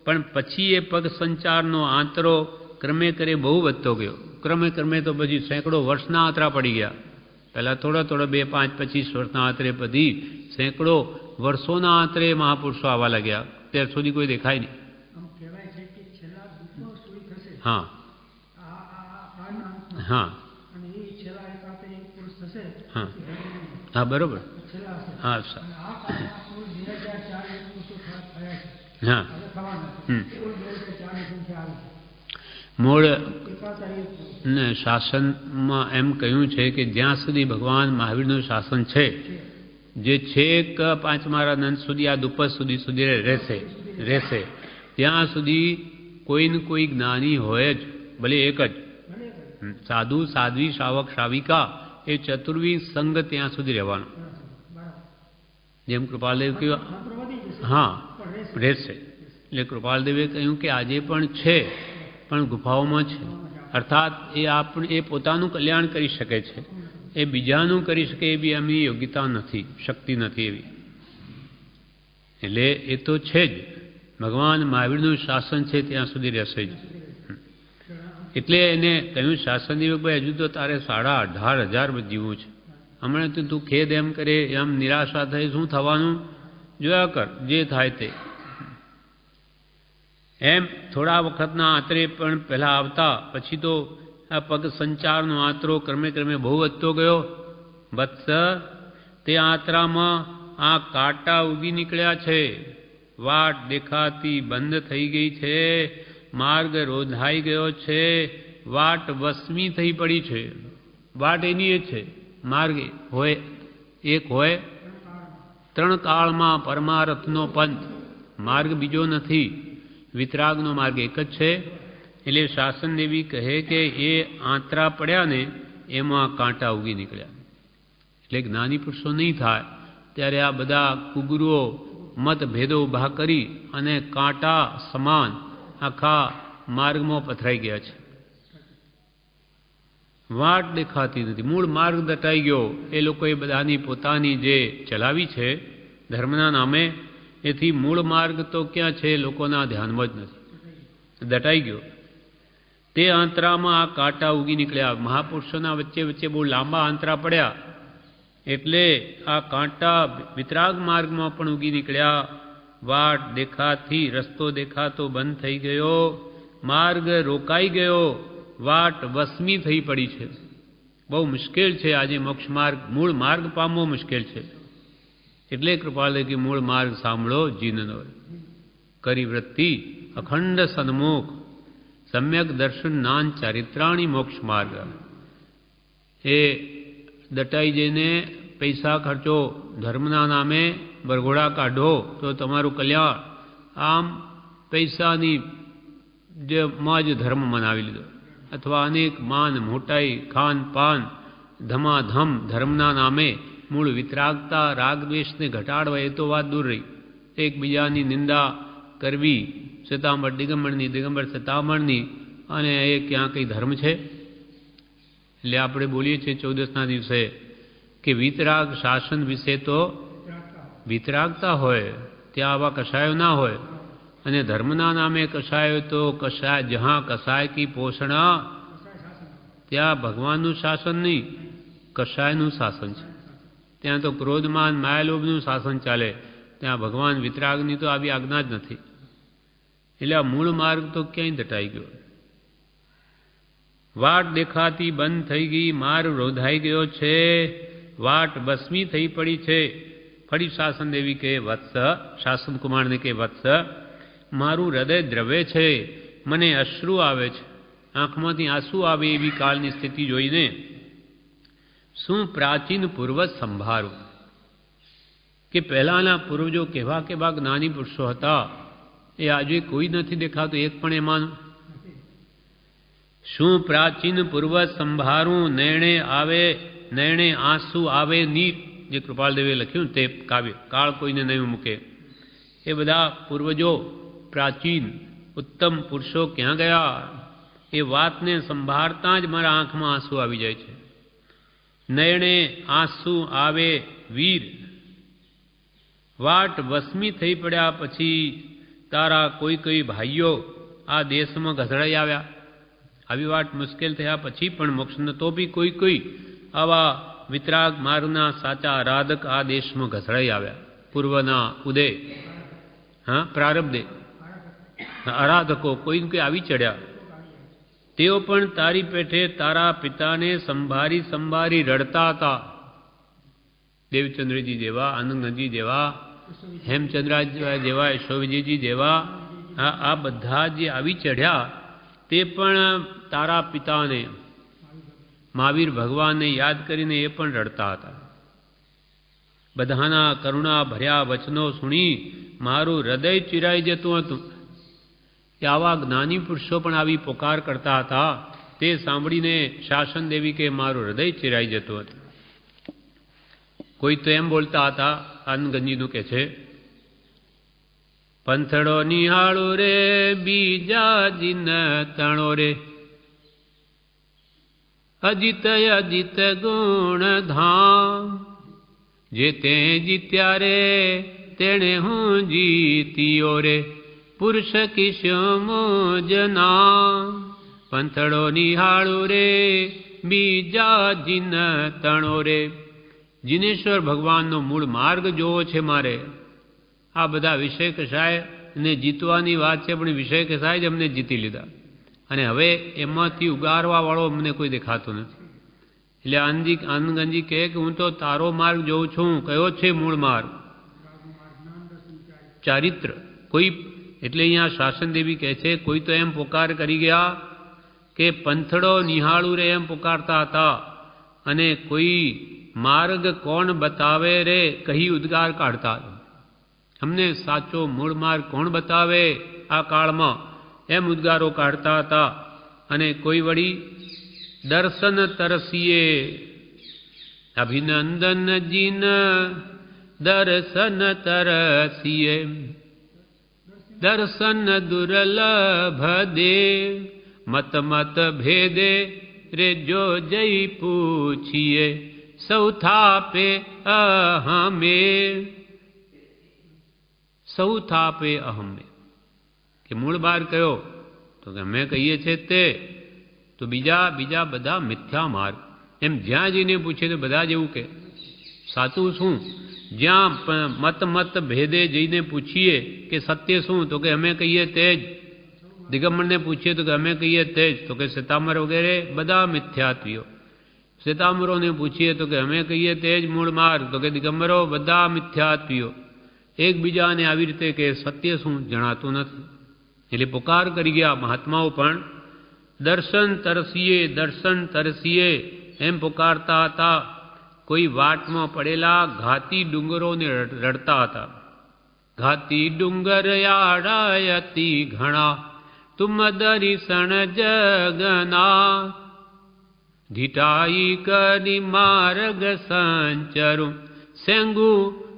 પણ પછી એ પગ સંચારનો આંતરો ક્રમે કરે બહુ વધતો ગયો. ક્રમે તો પછી સેંકડો વર્ષના આંતરા પડી ગયા. પહેલાં થોડા 2-5-25 વર્ષના આંતરે બધી સેંકડો વર્ષોના આંતરે મહાપુરુષો આવવા લાગ્યા. ત્યાર સુધી કોઈ દેખાય નહીં. હા હા હા હા બરોબર. હા હા મૂળ ને શાસનમાં એમ કહ્યું છે કે જ્યાં સુધી ભગવાન મહાવીરનું શાસન છે, જે છેક પાંચમારા નંદ સુધી આ દુપદ સુધી રહેશે ત્યાં સુધી કોઈ ને કોઈ જ્ઞાની હોય જ, ભલે એક જ. સાધુ સાધ્વી શ્રાવક શ્રાવિકા એ ચતુર્વી સંઘ ત્યાં સુધી રહેવાનો. જેમ કૃપાલદેવ કહ્યું, હા રહેશે. એટલે કૃપાલદેવે કહ્યું કે આજે પણ છે, પણ ગુફાઓમાં છે. અર્થાત એ પોતાનું કલ્યાણ કરી શકે છે, એ બીજાનું કરી શકે એવી એમની યોગ્યતા નથી, શક્તિ નથી એવી. એટલે એ તો છે જ, ભગવાન મહાવીરનું શાસન છે ત્યાં સુધી રહેશે જ. એટલે એને કહ્યું શાસન દીવકભાઈ હજુ તો તારે 18,500 જીવવું છે. હમણાં તો તું ખેદ એમ કરે, એમ નિરાશા થઈ, શું થવાનું જોયા કર, જે થાય તે. એમ થોડા વખતના આંતરે પણ પહેલાં આવતા, પછી તો આ પગ સંચારનો આંતરો ક્રમે બહુ વધતો ગયો. વત્સ તે આંતરામાં આ કાંટા ઉગી નીકળ્યા છે, વાટ દેખાતી બંધ થઈ ગઈ છે, માર્ગ રોધાઈ ગયો છે, વાટ વસમી થઈ પડી છે. વાટ એની એ છે, માર્ગ હોય એક હોય. 3 કાળમાં પરમારથનો પંથ, માર્ગ બીજો નથી, વિતરાગનો માર્ગ એક જ છે. એટલે શાસન દેવી કહે કે એ આંતરા પડ્યા ને એમાં કાંટા ઉગી નીકળ્યા. એટલે જ્ઞાની પુરુષો નહીં થાય ત્યારે આ બધા કુગુરુઓ મતભેદો ઊભા કરી અને કાંટા સમાન આખા માર્ગમાં પથરાઈ ગયા છે. વાટ દેખાતી નથી, મૂળ માર્ગ દટાઈ ગયો. એ લોકોએ બધાની પોતાની જે ચલાવી છે ધર્મના નામે, એથી મૂળ માર્ગ તો ક્યાં છે લોકોના ધ્યાનમાં જ નથી, દટાઈ ગયો. તે આંતરામાં આ કાંટા ઉગી નીકળ્યા. મહાપુરુષોના વચ્ચે બહુ લાંબા આંતરા પડ્યા, એટલે આ કાંટા વિતરાગ માર્ગમાં પણ ઉગી નીકળ્યા. વાટ દેખાતી, રસ્તો દેખાતો બંધ થઈ ગયો, માર્ગ રોકાઈ ગયો, વાટ વસમી થઈ પડી છે. બહુ મુશ્કેલ છે આજે મોક્ષ માર્ગ, મૂળ માર્ગ પામવો મુશ્કેલ છે. એટલે કૃપાલે કે મૂળ માર્ગ સાંભળો જીનનો, કરી વૃત્તિ અખંડ સન્મુખ, સમ્યક દર્શન નાન ચારિત્રાણી મોક્ષ માર્ગ. એ દટાઈ જઈને પૈસા ખર્ચો, ધર્મના નામે બરઘોડા કાઢો તો તમારું કલ્યાણ. આમ પૈસાની માં જ ધર્મ મનાવી લીધો, અથવા અનેક માન મોટાઈ ખાન પાન ધમાધમ ધર્મના નામે મૂળ વિતરાગતા રાગદ્વેષને ઘટાડવા એ તો વાત દૂર રહી. એકબીજાની નિંદા કરવી, શ્વેતાંબર દિગંબરની, દિગંબર શ્વેતાંબરની, અને એ ક્યાં કંઈ ધર્મ છે? એટલે આપણે બોલીએ છીએ 14ના દિવસે કે વિતરાગ શાસન વિશે તો વિતરાગતા હોય, ત્યાં આવા કશાયો ના હોય. અને ધર્મના નામે કશાયો તો કશાય જહાં કસાય કી પોષણા, ત્યાં ભગવાનનું શાસન નહીં, કશાયનું શાસન છે. ત્યાં તો ક્રોધમાન માયાલોભનું શાસન ચાલે, ત્યાં ભગવાન વિતરાગની તો આવી આજ્ઞા જ નથી. એટલે આ મૂળ માર્ગ તો ક્યાંય દટાઈ ગયો. વાટ દેખાતી બંધ થઈ ગઈ, માર્ગ રોધાઈ ગયો છે, વાટ ભસ્મી થઈ પડી છે. ફરી શાસન દેવી કે વત્સ, શાસન કુમારને કે વત્સ, મારું હૃદય દ્રવે છે, મને અશ્રુ આવે છે, આંખમાંથી આંસુ આવે એવી કાળની સ્થિતિ જોઈને શું પ્રાચીન પૂર્વ સંભાળું. કે પહેલાંના પૂર્વજો કેવા જ્ઞાની પુરુષો હતા, એ આજે કોઈ નથી દેખાતું, એક પણ એમાંનું. શું પ્રાચીન પૂર્વ સંભાળું, નયણે આંસુ આવે નીર, જે કૃપાલદેવે લખ્યું તે કાવ્ય, કાળ કોઈને નહીં મૂકે. એ બધા પૂર્વજો પ્રાચીન ઉત્તમ પુરુષો ક્યાં ગયા? એ વાતને સંભાળતા જ મારા આંખમાં આંસુ આવી જાય છે. નયણે આંસુ આવે વીર, વાટ વસમી થઈ પડ્યા પછી તારા કોઈ ભાઈઓ આ દેશમાં ગધડાઈ આવ્યા. આવી વાટ મુશ્કેલ થયા પછી પણ મોક્ષને તો બી કોઈ આવા વિતરાગ માર્ગના સાચા આરાધક આ દેશમાં ઘસડાઈ આવ્યા. પૂર્વના ઉદય, હા, પ્રારબ્ધે આરાધકો કોઈ આવી ચડ્યા. તેઓ પણ તારી પેઠે તારા પિતાને સંભારી સંભારી રડતા હતા. દેવચંદ્રજી જેવા, આનંદજી જેવા, હેમચંદ્રાજ જેવા, યશોવિજયજી જેવા, આ બધા જે આવી ચઢ્યા તે પણ તારા પિતાને, મહાવીર ભગવાનને યાદ કરીને એ પણ રડતા હતા. બધાના કરુણા ભર્યા વચનો સુણી મારું હૃદય ચિરાઈ જતું હતું. કે આવા જ્ઞાની પુરુષો પણ આવી પોકાર કરતા હતા. તે સાંભળીને શાસન દેવી કે મારું હૃદય ચિરાઈ જતું હતું. કોઈ તો એમ બોલતા હતા, આનંદગંજીનું કે છે, પંથડો નિહાળો રે બીજા જીન તણો રે, અજીત અજીત ગુણ ધામ, જે તે જીત્યા રે તેણે હું જીત્યો રે, પુરુષ કિશમો જના. પંથડો નિહાળો રે બીજા જીન તણો રે. જીનેશ્વર ભગવાનનો મૂળ માર્ગ જોવો છે મારે. આ બધા વિષય કસાય ને જીતવાની વાત છે, પણ વિષય કસાય જ અમને જીતી લીધા અને હવે એમાંથી ઉગારવા વાળો અમને કોઈ દેખાતો નથી. એટલે આનંદગંજી કહે કે હું તો તારો માર્ગ જોઉં છું. કયો છે મૂળ માર્ગ? ચારિત્ર. કોઈ એટલે અહીંયા શાસન દેવી કહે છે, કોઈ તો એમ પોકાર કરી ગયા કે પંથડો નિહાળું રે એમ પુકારતા હતા, અને કોઈ માર્ગ કોણ બતાવે રે કહી ઉદ્ગાર કાઢતા. અમને સાચો મૂળ માર્ગ કોણ બતાવે આ કાળમાં એમ ઉદ્ગારો કાઢતા હતા. અને કોઈ વળી દર્શન તરસીએ, અભિનંદન જીન દર્શન તરસીએ, દર્શન દુર્લભ દેવ, મત મત ભેદે રે જો જઈ પૂછીએ, સૌ થાપે અહમે, સૌ થાપે અહમે. કે મૂળ બાર કયો? તો કે અમે કહીએ છીએ તે. તો બીજા બધા મિથ્યા માર્ગ. એમ જ્યાં જઈને પૂછે તો બધા જ એવું કે સાચું શું? જ્યાં મત ભેદે જઈને પૂછીએ કે સત્ય શું? તો કે અમે કહીએ તે જ. દિગંબરને પૂછીએ તો કે અમે કહીએ તે જ. તો કે શ્વેતાંબર વગેરે બધા મિથ્યાત્વીઓ. શ્વેતાંબરોને પૂછીએ તો કે અમે કહીએ તે જ મૂળ માર્ગ. તો કે દિગંબરો બધા મિથ્યાત્વીઓ. એકબીજાને આવી રીતે કે સત્ય શું જણાતું નથી. એટલે પુકાર કરી ગયા મહાત્માઓ પણ દર્શન તરસીએ, દર્શન તરસીએ એમ પુકારતા હતા. કોઈ વાટમાં પડેલા ઘાતી ડુંગરોને રડતા હતા. ઘાતી ડુંગર આડાયતી ઘણા, તુમ દર્શન જગના, ઢીટાઈ કરી માર્ગ સંચરું, સેંગુ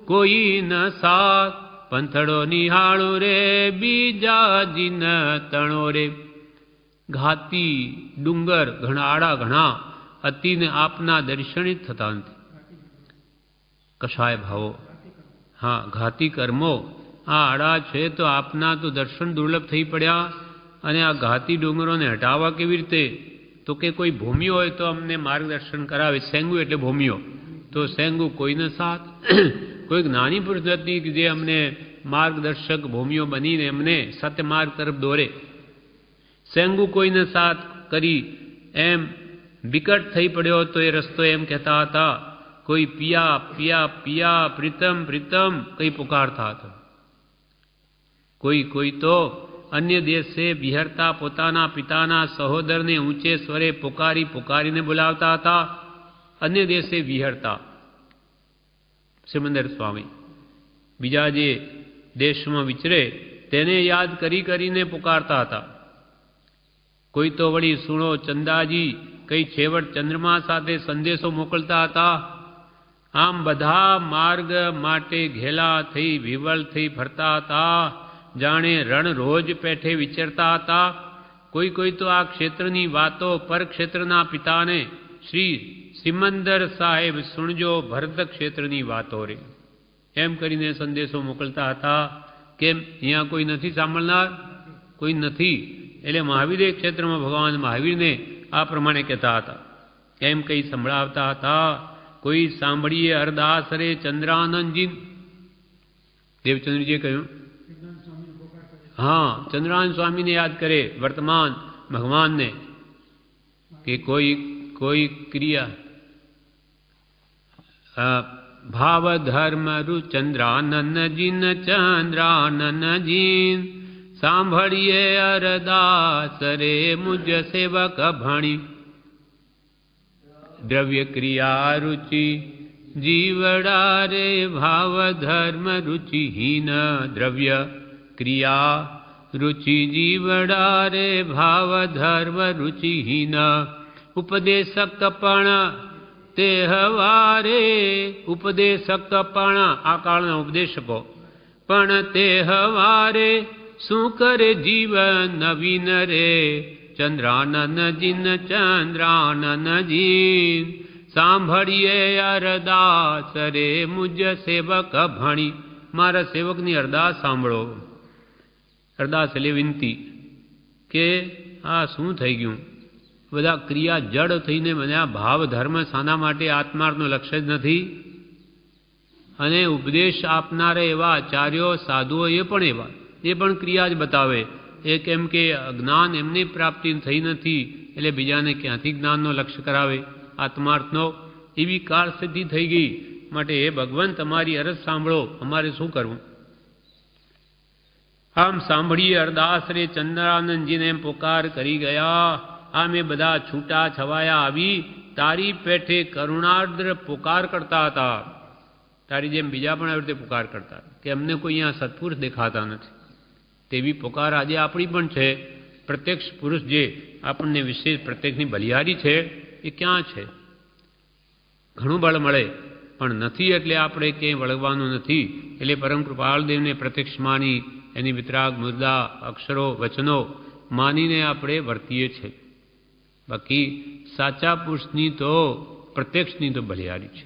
કોઈ ન સાથ. પંથડો નિહાળો રે બીજા જીન તણો રે. ઘાતી ડુંગર ઘણા આડા ઘણા, અતિને આપના દર્શન જ થતા નથી. કશાય ભાવો, હા, ઘાતી કર્મો આ આડા છે તો આપના તો દર્શન દુર્લભ થઈ પડ્યા. અને આ ઘાતી ડુંગરોને હટાવવા કેવી રીતે? તો કે કોઈ ભૂમિયો હોય તો અમને માર્ગદર્શન કરાવે. સેંગુ એટલે ભૂમિયો. તો સેંગુ કોઈને સાથ, કોઈક નાની પુરુષ હતી કે જે અમને માર્ગદર્શક ભૂમિઓ બનીને અમને સત્ય માર્ગ તરફ દોરે. સેંગુ કોઈને સાથ કરી એમ વિકટ થઈ પડ્યો તો એ રસ્તો એમ કહેતા હતા. કોઈ પિયા પિયા પિયા, પ્રીતમ પ્રીતમ કઈ પુકારતા હતા. કોઈ તો અન્ય દેશે વિહરતા પોતાના પિતાના સહોદરને ઊંચે સ્વરે પુકારીને બોલાવતા હતા. અન્ય દેશે વિહરતા સિમંદર સ્વામી બીજા જે દેશમાં વિચરે તેને યાદ કરીને પુકારતા હતા. કોઈ તો વળી સુણો ચંદાજી કઈ છેવટ ચંદ્રમા સાથે સંદેશો મોકલતા હતા. આમ બધા માર્ગ માટે ઘેલા થઈ વિવળ થઈ ફરતા હતા. જાણે રણ રોજ પેઠે વિચરતા હતા. કોઈ તો આ ક્ષેત્રની વાતો પર ક્ષેત્રના પિતાને શ્રી સિમંદર સાહેબ સુણજો ભરત ક્ષેત્રની વાતો રે એમ કરીને સંદેશો મોકલતા હતા. કેમ અહીંયા કોઈ નથી સાંભળનાર? કોઈ નથી. એટલે મહાવીર ક્ષેત્રમાં ભગવાન મહાવીરને આ પ્રમાણે કહેતા હતા. એમ કંઈ સંભળાવતા હતા. કોઈ સાંભળીએ અરદાસ રે ચંદ્રાનંદજી. દેવચંદ્રજીએ કહ્યું, હા, ચંદ્રાનંદ સ્વામીને યાદ કરે વર્તમાન ભગવાનને, કે કોઈ ક્રિયા ભાવ ધર્મ રુ ચંદ્રાનંદજીન ચંદ્રાનંદજી સાંભળીએ અરદાસ રે મુજ સેવક ભણી. દ્રવ્ય ક્રિયા રુચિ જીવડા રે ભાવ ધર્મ રુચિહીન. દ્રવ્ય ક્રિયા રુચિ જીવડા રે ભાવ ધર્મ રુચિહીન. ઉપદેશક પણ તે હવારે, ઉપદેશક પણ આ કાળના ઉપદેશકો પણ તે હવારે શું કરે જીવન નવીન રે. ચંદ્રાનંદજીન ચંદ્રાનંદજી સાંભળીએ અરદાસ રે મુજ સેવક ભણી. મારા સેવકની અરદાસ સાંભળો. અરદાસ એટલે વિનંતી કે આ શું થઈ ગયું, બધા ક્રિયા જડ થઈને બન્યા. ભાવ ધર્મ શાના માટે? આત્માર્થનો લક્ષ્ય જ નથી. અને ઉપદેશ આપનારા એવા આચાર્યો સાધુઓ એ પણ ક્રિયા જ બતાવે. એ કેમ કે જ્ઞાન એમની પ્રાપ્તિ થઈ નથી એટલે બીજાને ક્યાંથી જ્ઞાનનો લક્ષ્ય કરાવે આત્માર્થનો? એવી કાળ સ્થિતિ થઈ ગઈ. માટે હે ભગવાન, તમારી અરજ સાંભળો, અમારે શું કરવું? આમ સાંભળીએ અરદાસ રે ચંદ્રાનંદજીને એમ પોકાર કરી ગયા. આમે બધા છૂટા છવાયા આવી તારી પેઠે કરુણાર્દ્ર પોકાર કરતા હતા. તારી જેમ બીજા પણ આવી રીતે પોકાર કરતા કે અમને કોઈ અહીંયા સત્પુરુષ દેખાતા નથી. તેવી પોકાર આજે આપણી પણ છે. પ્રત્યક્ષ પુરુષ જે આપણને વિશેષ પ્રત્યક્ષની બલિહારી છે એ ક્યાં છે? ઘણું બળ મળે પણ નથી, એટલે આપણે ક્યાંય વળગવાનું નથી. એટલે પરમ કૃપાળદેવને પ્રત્યક્ષ માની એની વિતરાગ મુદ્દા અક્ષરો વચનો માનીને આપણે વર્તીએ છીએ. બાકી સાચા પુરુષની તો પ્રત્યક્ષની તો બલિહારી છે.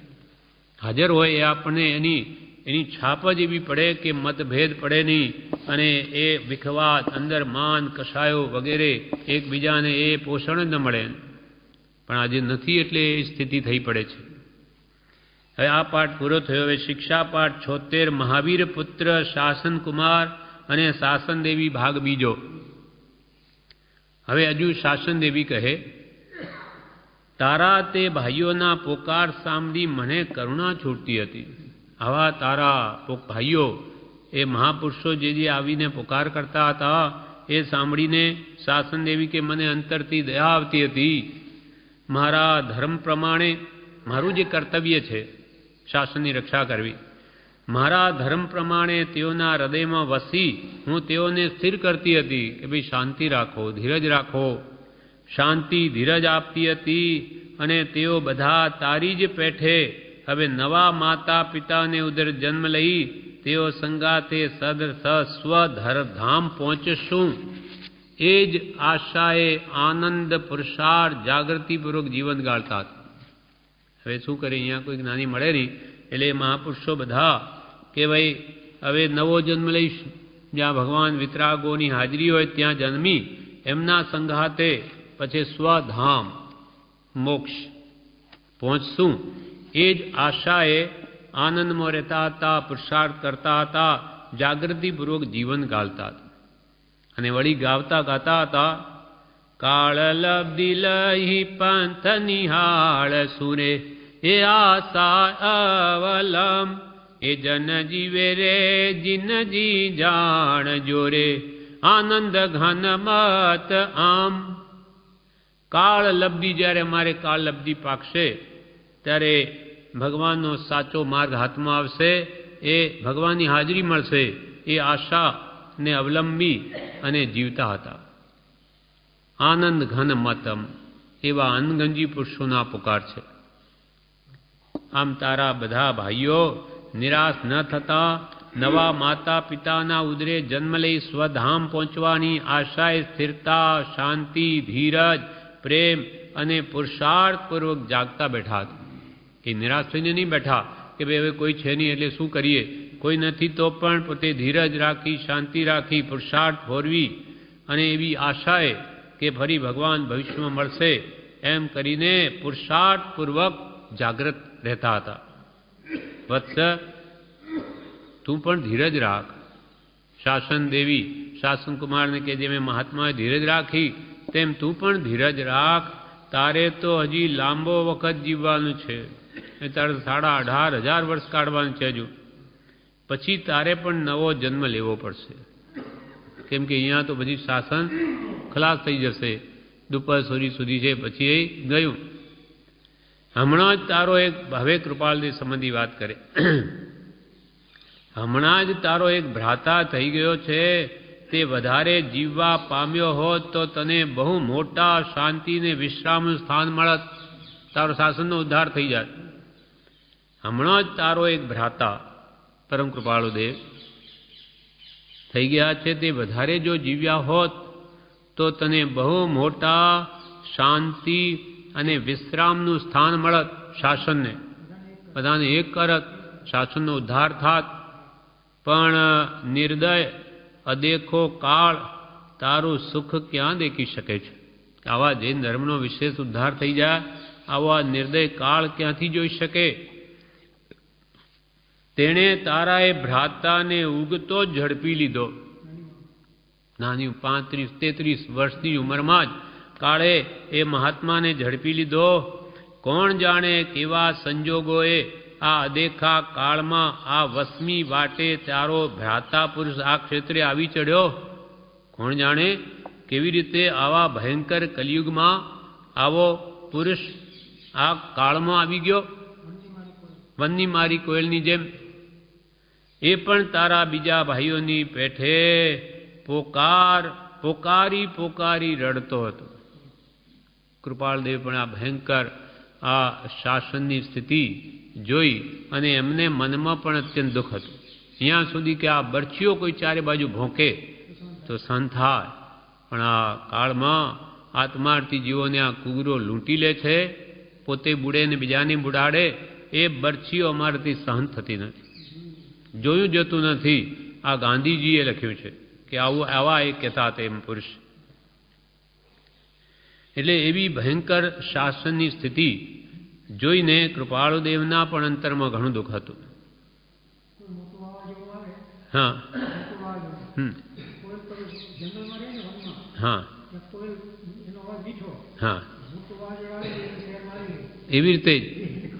હાજર હોય એ આપણને એની છાપ જ એવી પડે કે મતભેદ પડે નહીં. અને એ વિખવાદ અંદર માન કસાયો વગેરે એકબીજાને એ પોષણ જ ન મળે. પણ આજે નથી એટલે એ સ્થિતિ થઈ પડે છે. હવે આ પાઠ પૂરો થયો. હવે શિક્ષા પાઠ 76 મહાવીર પુત્ર શાસન કુમાર અને શાસન દેવી ભાગ બીજો. હવે હજુ શાસન દેવી કહે, તારા તે ભાઈઓના પોકાર સાંભળી મને કરુણા છૂટતી હતી. આવા તારા ભાઈઓ એ મહાપુરુષો જે આવીને પોકાર કરતા હતા એ સાંભળીને શાસન દેવી કે મને અંતરથી દયા આવતી હતી. મારા ધર્મ પ્રમાણે મારું જે કર્તવ્ય છે શાસનની રક્ષા કરવી, મારા ધર્મ પ્રમાણે તેઓના હૃદયમાં વસી હું તેઓને સ્થિર કરતી હતી કે ભાઈ શાંતિ રાખો, ધીરજ રાખો. શાંતિ ધીરજ આપતી હતી. અને તેઓ બધા તારી જ પેઠે હવે નવા માતા પિતાને ઉદર જન્મ લઈ તેઓ સંગાતે સ્વધામ પહોંચશું એ જ આશાએ આનંદ પુરુષાર્થ જાગૃતિપૂર્વક જીવન ગાળતા હતા. હવે શું કરે, અહીંયા કોઈ જ્ઞાની મળે નહીં એટલે મહાપુરુષો બધા કે ભાઈ હવે નવો જન્મ લઈશ, જ્યાં ભગવાન વિતરાગોની હાજરી હોય ત્યાં જન્મી એમના સંઘાતે પછી સ્વધામ મોક્ષ પહોંચશું એ જ આશાએ આનંદમાં રહેતા હતા, પુરુષાર્થ કરતા હતા, જાગૃતિપૂર્વક જીવન ગાળતા હતા. અને વળી ગાવતા ગાતા હતા, કાળ લબ્ધિ લઈ પંથ નિહાળ સુરે એ આશા અવલમ એ જન જીવે રે જીનજી જાણ જોરે આનંદ ઘન મત આમ. કાળ લબ્ધિ, જ્યારે અમારે કાળ લબ્ધિ પાકશે ત્યારે ભગવાનનો સાચો માર્ગ હાથમાં આવશે, એ ભગવાનની હાજરી મળશે એ આશાને અવલંબી અને જીવતા હતા. આનંદ ઘન મતમ એવા અનગંજી પુરુષોના પુકાર છે. આમ તારા બધા ભાઈઓ નિરાશ ન થતા નવા માતા પિતાના ઉદરે જન્મ લઈ સ્વધામ પહોંચવાની આશાએ સ્થિરતા, શાંતિ, ધીરજ, પ્રેમ અને પુરુષાર્થપૂર્વક જાગતા બેઠા હતા. એ નિરાશ થઈને નહીં બેઠા કે ભાઈ હવે કોઈ છે નહીં એટલે શું કરીએ, કોઈ નથી તો પણ પોતે ધીરજ રાખી, શાંતિ રાખી, પુરુષાર્થ ભોરવી અને એવી આશાએ કે ફરી ભગવાન ભવિષ્યમાં મળશે એમ કરીને પુરુષાર્થપૂર્વક જાગ્રત રહેતા હતા. વત્સ, તું પણ ધીરજ રાખ. શાસન દેવી શાસનકુમારને કે જેમ મહાત્માએ ધીરજ રાખી તેમ તું પણ ધીરજ રાખ. તારે તો હજી લાંબો વખત જીવવાનું છે. તારે 18,500 વર્ષ કાઢવાનું છે હજુ. પછી તારે પણ નવો જન્મ લેવો પડશે. કેમ કે અહીંયા તો બધી શાસન ખલાસ થઈ જશે. દુપર સુધી છે, પછી એ ગયું. હમણાં જ તારો એક, હવે કૃપાલદેવ સંબંધી વાત કરે, હમણાં જ તારો એક ભ્રાતા થઈ ગયો છે. તે વધારે જીવવા પામ્યો હોત તો તને બહુ મોટા શાંતિ ને વિશ્રામનું સ્થાન મળત. તારો શાસનનો ઉદ્ધાર થઈ જાય. હમણાં જ તારો એક ભ્રાતા પરમ કૃપાળુદેવ થઈ ગયા છે. તે વધારે જો જીવ્યા હોત તો તને બહુ મોટા શાંતિ અને વિશ્રામનું સ્થાન મળત. શાસનને બધાને એક કરત, શાસનનો ઉદ્ધાર થાત. પણ નિર્દય અદેખો કાળ તારું સુખ ક્યાં દેખી શકે છે? આવા જૈન ધર્મનો વિશેષ ઉદ્ધાર થઈ જાય, આવા નિર્દય કાળ ક્યાંથી જોઈ શકે? તેણે તારા એ ભ્રાતાને ઉગતો જ ઝડપી લીધો. નાની 35-33 વર્ષની ઉંમરમાં જ કાળે એ મહાત્માને ઝડપી લીધો. કોણ જાણે કેવા સંજોગોએ આ અદેખા કાળમાં આ વસમી વાટે તારો ભ્રાતા પુરુષ આ ક્ષેત્રે આવી ચડ્યો. કોણ જાણે કેવી રીતે આવા ભયંકર કલિયુગમાં આવો પુરુષ આ કાળમાં આવી ગયો. વનની મારી કોયલની જેમ એ પણ તારા બીજા ભાઈઓની પેઠે પોકારી રડતો હતો. કૃપાળદેવ પણ આ ભયંકર આ શાસનની સ્થિતિ જોઈ અને એમને મનમાં પણ અત્યંત દુઃખ હતું. અહીંયા સુધી કે આ બરછીઓ કોઈ ચારે બાજુ ભોંકે તો સહન થાય, પણ આ કાળમાં આત્માર્થી જીવોને આ કુગરો લૂંટી લે છે, પોતે બુડે ને બીજાને બુડાડે. એ બરછીઓ અમારાથી સહન થતી નથી, જોયું જતું નથી. આ ગાંધીજીએ લખ્યું છે કે આવા એ કહેતા હતા એમ પુરુષ. એટલે એવી ભયંકર શાસનની સ્થિતિ જોઈને કૃપાળુદેવના પણ અંતરમાં ઘણું દુઃખ હતું. હા હા હા, એવી રીતે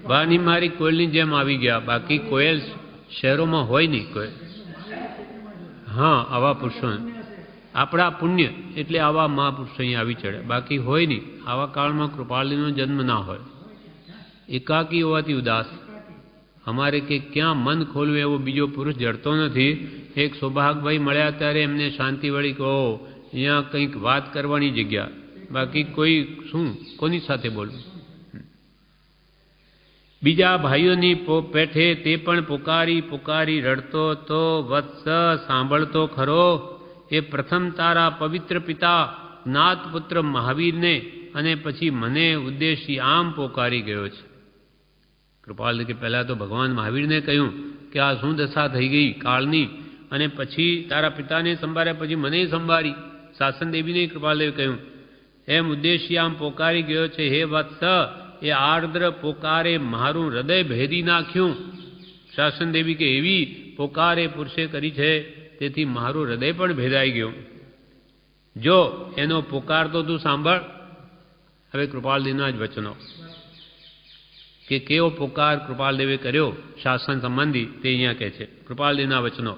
બાની મારી કોયલની જેમ આવી ગયા. બાકી કોયલ શહેરોમાં હોય નહીં કોઈ. હા, આવા પુરુષો આપણા પુણ્ય એટલે આવા મહાપુરુષો અહીં આવી ચડે, બાકી હોય નહીં. આવા કાળમાં કૃપાળુનો જન્મ ના હોય. એકાકી હોવાથી ઉદાસ. અમારે કે ક્યાં મન ખોલવું એવો બીજો પુરુષ જડતો નથી. એક સૌભાગભાઈ મળ્યા ત્યારે એમને શાંતિ વળી કહો અહીંયા કંઈક વાત કરવાની જગ્યા, બાકી કોઈ શું કોની સાથે બોલવું. બીજા ભાઈઓની પેઠે તે પણ પુકારી રડતો તો વત્સ સાંભળતો ખરો. એ પ્રથમ તારા પવિત્ર પિતા નાથ પુત્ર મહાવીરને અને પછી મને ઉદ્દેશી આમ પોકારી ગયો છે. કૃપાલ કે પહેલાં તો ભગવાન મહાવીરને કહ્યું કે આ શું દશા થઈ ગઈ કાળની, અને પછી તારા પિતાને સંભાળ્યા, પછી મને સંભાળી. શાસન દેવીને કૃપાલદેવે કહ્યું એમ ઉદ્દેશી આમ પોકારી ગયો છે. હે વત્સ, એ આર્દ્ર પોકારે મારું હૃદય ભેદી નાખ્યું. શાસન દેવી કે એવી પોકારે પુરુષે કરી છે તેથી મારું હૃદય પણ ભેદાઈ ગયું. જો એનો પોકાર તો તું સાંભળ. હવે કૃપાલદેવના જ વચનો કે કેવો પોકાર કૃપાલદેવે કર્યો શાસન સંબંધી તે અહીંયા કહે છે. કૃપાલદેવના વચનો.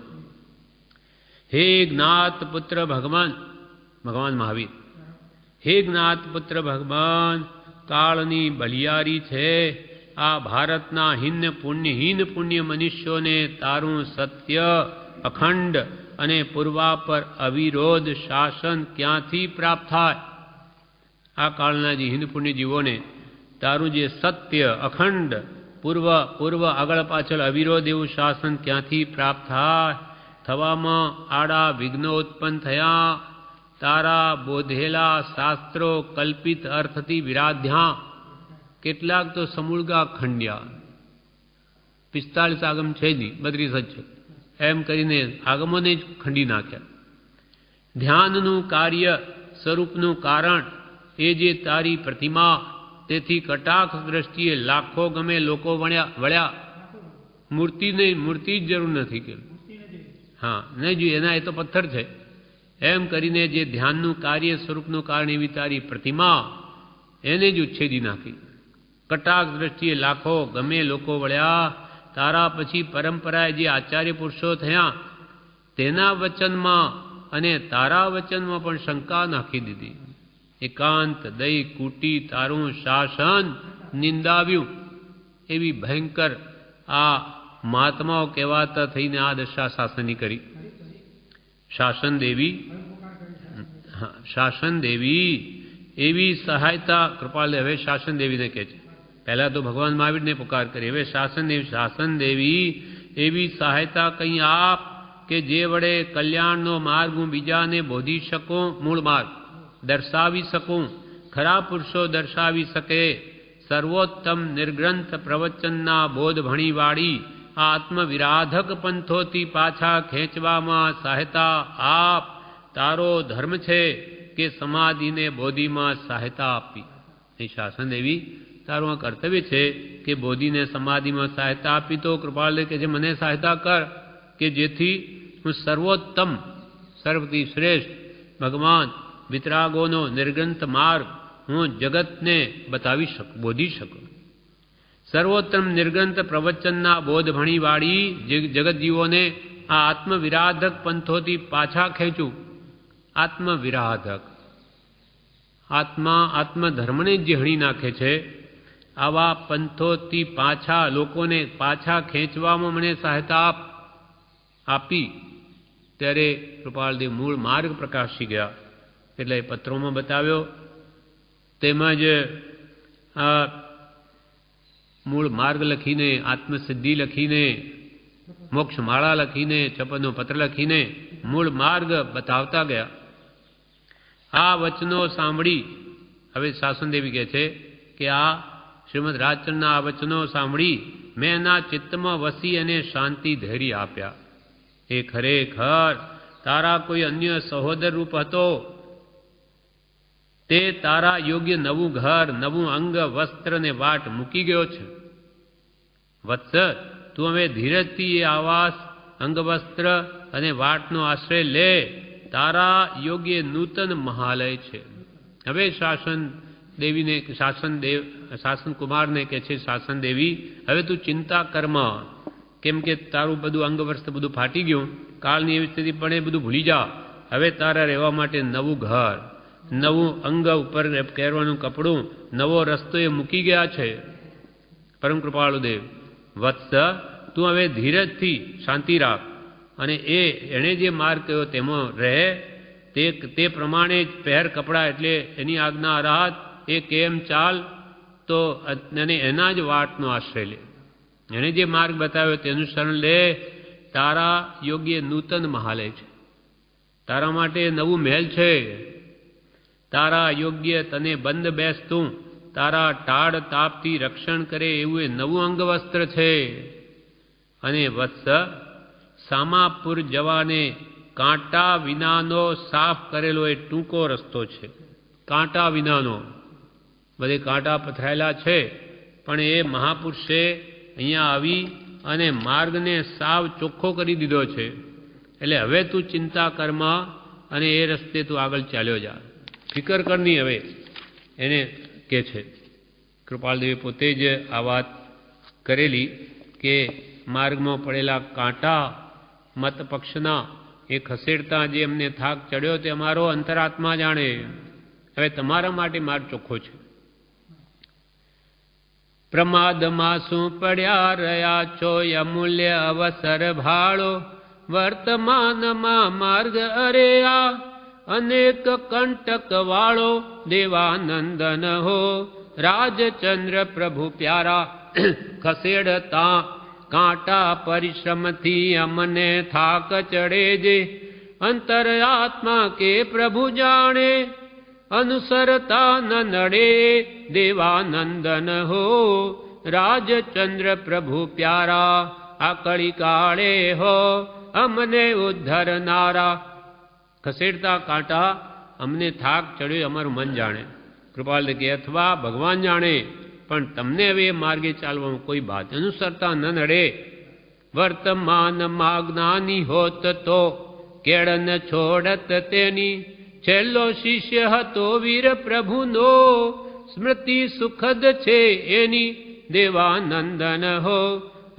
હે જ્ઞાત પુત્ર ભગવાન મહાવીર, હે જ્ઞાત પુત્ર ભગવાન, કાળની બલિયારી છે. આ ભારતના હીન પુણ્ય મનુષ્યોને તારું સત્ય અખંડ અને પૂર્વાપર અવિરોધ શાસન ક્યાંથી પ્રાપ્ત થાય? આ કાળના જે હિન્દ પુણ્ય જીવોને તારું જે સત્ય અખંડ પૂર્વ આગળ પાછળ અવિરોધ એવું શાસન ક્યાંથી પ્રાપ્ત થાય? થવામાં આડા વિઘ્નો ઉત્પન્ન થયા. તારા બોધેલા શાસ્ત્રો કલ્પિત અર્થથી વિરાધ્યા. કેટલાક તો સમૂળગા ખંડ્યા. 45 આગમ છે નહીં, 32 જ છે. એમ કરીને આગમોને જ ખંડી નાખ્યા. ધ્યાનનું કાર્ય સ્વરૂપનું કારણ એ જે તારી પ્રતિમા તેથી કટાક્ષ દ્રષ્ટિએ લાખો ગમે લોકો વળ્યા, મૂર્તિ નહીં, મૂર્તિ જ જરૂર નથી કે હા નહીં જોઈએ એના, એ તો પથ્થર છે એમ કરીને જે ધ્યાનનું કાર્ય સ્વરૂપનું કારણ એવી તારી પ્રતિમા એને જ ઉચ્છેદી નાખી. કટાક્ષ દ્રષ્ટિએ લાખો ગમે લોકો વળ્યા, તારા પછી પરંપરાએ જે આચાર્ય પુરુષો થયા તેના વચનમાં અને તારા વચનમાં પણ શંકા નાખી દીધી. એકાંત દઈ કૂટી તારું શાસન નિંદાવ્યું, એવી ભયંકર આ મહાત્માઓ કહેવાતા થઈને આ દશા શાસનની કરી. શાસન દેવી એવી સહાયતા કૃપાલ હવે શાસન દેવીને કહે છે. પહેલા તો ભગવાન મહાવીરને પુકાર કરી, હવે શાસન દેવી એવી સહાયતા કંઈ આપ કે જે વડે કલ્યાણનો માર્ગ હું બીજાને બોધી શકું, મૂળ માર્ગ દર્શાવી શકું, ખરા પુરુષો દર્શાવી શકે. સર્વોત્તમ નિર્ગ્રંથ પ્રવચનના બોધ ભણીવાળી આત્મવિરાધક પંથોથી પાછા ખેંચવામાં સહાયતા આપ. તારો ધર્મ છે કે સમાધિને બોધિમાં સહાયતા આપી. એ શાસન દેવી તારું આ કર્તવ્ય છે કે બોધિને સમાધિમાં સહાયતા આપી. તો કૃપાળ કે જે મને સહાયતા કર કે જેથી હું સર્વોત્તમ સર્વથી શ્રેષ્ઠ ભગવાન વિતરાગોનો નિર્ગ્રંથ માર્ગ હું જગતને બતાવી શકું, બોધી શકું. સર્વોત્તમ નિર્ગ્રંથ પ્રવચનના બોધ ભણીવાળી જગતજીવોને આ આત્મવિરાધક પંથોથી પાછા ખેંચું. આત્મવિરાધક આત્મધર્મને જે હણી નાખે છે, આવા પંથોથી પાછા લોકોને પાછા ખેંચવામાં મને સહાયતા આપી. ત્યારે કૃપાળદેવ મૂળ માર્ગ પ્રકાશી ગયા. એટલે પત્રોમાં બતાવ્યો, તેમજ આ મૂળ માર્ગ લખીને, આત્મસિદ્ધિ લખીને, મોક્ષમાળા લખીને, છપ્પનનો પત્ર લખીને મૂળ માર્ગ બતાવતા ગયા. આ વચનો સાંભળી હવે શાસનદેવી કહે છે કે આ શ્રીમદ રાજચંદ્રના આ વચનો સાંભળી મેં એના ચિત્તમાં વસી અને શાંતિ ધૈર્ય આપ્યા. એ ખરેખર તારા કોઈ અન્ય સહોદર રૂપ હતો, તે તારા યોગ્ય નવું ઘર, નવું અંગ, વસ્ત્ર ને વાટ મૂકી ગયો છે. વત્સ, તું હવે ધીરજથી એ આવાસ, અંગવસ્ત્ર અને વાટનો આશ્રય લે. તારા યોગ્ય નૂતન મહાલય છે. હવે શાસન કુમારને કે છે શાસન દેવી, હવે તું ચિંતા કરમાં, કેમ કે તારું બધું અંગવસ્ત્ર બધું ફાટી ગયું, કાળની એવી સ્થિતિ પણ એ બધું ભૂલી જા. હવે તારા રહેવા માટે નવું ઘર, નવું અંગ ઉપર પહેરવાનું કપડું, નવો રસ્તો એ મૂકી ગયા છે. પરમ કૃપાળુદેવ, વત્સ, તું હવે ધીરજથી શાંતિ રાખ અને એણે જે માર્ગ કહ્યો તેમાં રહે. તે પ્રમાણે જ પહેર કપડાં, એટલે એની આજ્ઞા રાહત એ કેમ ચાલ, તો અને એના જ વાટનો આશ્રય લે. એણે જે માર્ગ બતાવ્યો તેનું શરણ લે. તારા યોગ્ય નૂતન મહાલય છે, તારા માટે નવું મહેલ છે. તારા યોગ્ય તને બંધ બેસતું, તારા ટાળ તાપથી રક્ષણ કરે એવું એ નવું અંગવસ્ત્ર છે. અને વત્સ, સામાપુર જવાને કાંટા વિનાનો સાફ કરેલો એ ટૂંકો રસ્તો છે. કાંટા વિનાનો, બધે કાંટા પથરાયેલા છે, પણ એ મહાપુરુષે અહીંયા આવી અને માર્ગને સાવ ચોખ્ખો કરી દીધો છે. એટલે હવે તું ચિંતા કરમાં અને એ રસ્તે તું આગળ ચાલ્યો જા, ફિકર કરની. હવે એને કે છે કૃપાલદેવી પોતે જ આ વાત કરેલી કે માર્ગમાં પડેલા કાંટા મત પક્ષના એ ખસેડતા જે અમને થાક ચડ્યો તે અમારો અંતરાત્મા જાણે. હવે તમારા માટે માર્ગ ચોખ્ખો છે. પ્રમાદમાં શું પડ્યા રહ્યા છો, અમૂલ્ય અવસર ભાળો. વર્તમાનમાં માર્ગ અરે આ અનેક કંટક વાળો. દેવાનંદન હો રાજચંદ્ર પ્રભુ પ્યારા, ખસેડતા કાંટા પરિશ્રમથી અમને થાક ચડે જે. અંતરાત્મા કે પ્રભુ જાણે, અનુસરતા ન નડે. દેવાનંદન હો રાજચંદ્ર પ્રભુ પ્યારા, આ કળી કાળે હો અમને ઉદ્ધરનારા. ખસેડતા કાંટા અમને થાક ચડ્યો અમારું મન જાણે. કૃપાલ કે અથવા ભગવાન જાણે, પણ તમને હવે એ માર્ગે ચાલવામાં કોઈ બાત અનુસરતા ન નડે. વર્તમાનમાં જ્ઞાની હોત તો કેળન છોડત તેની, છેલ્લો શિષ્ય હતો વીર પ્રભુનો, સ્મૃતિ સુખદ છે એની. દેવાનંદન હો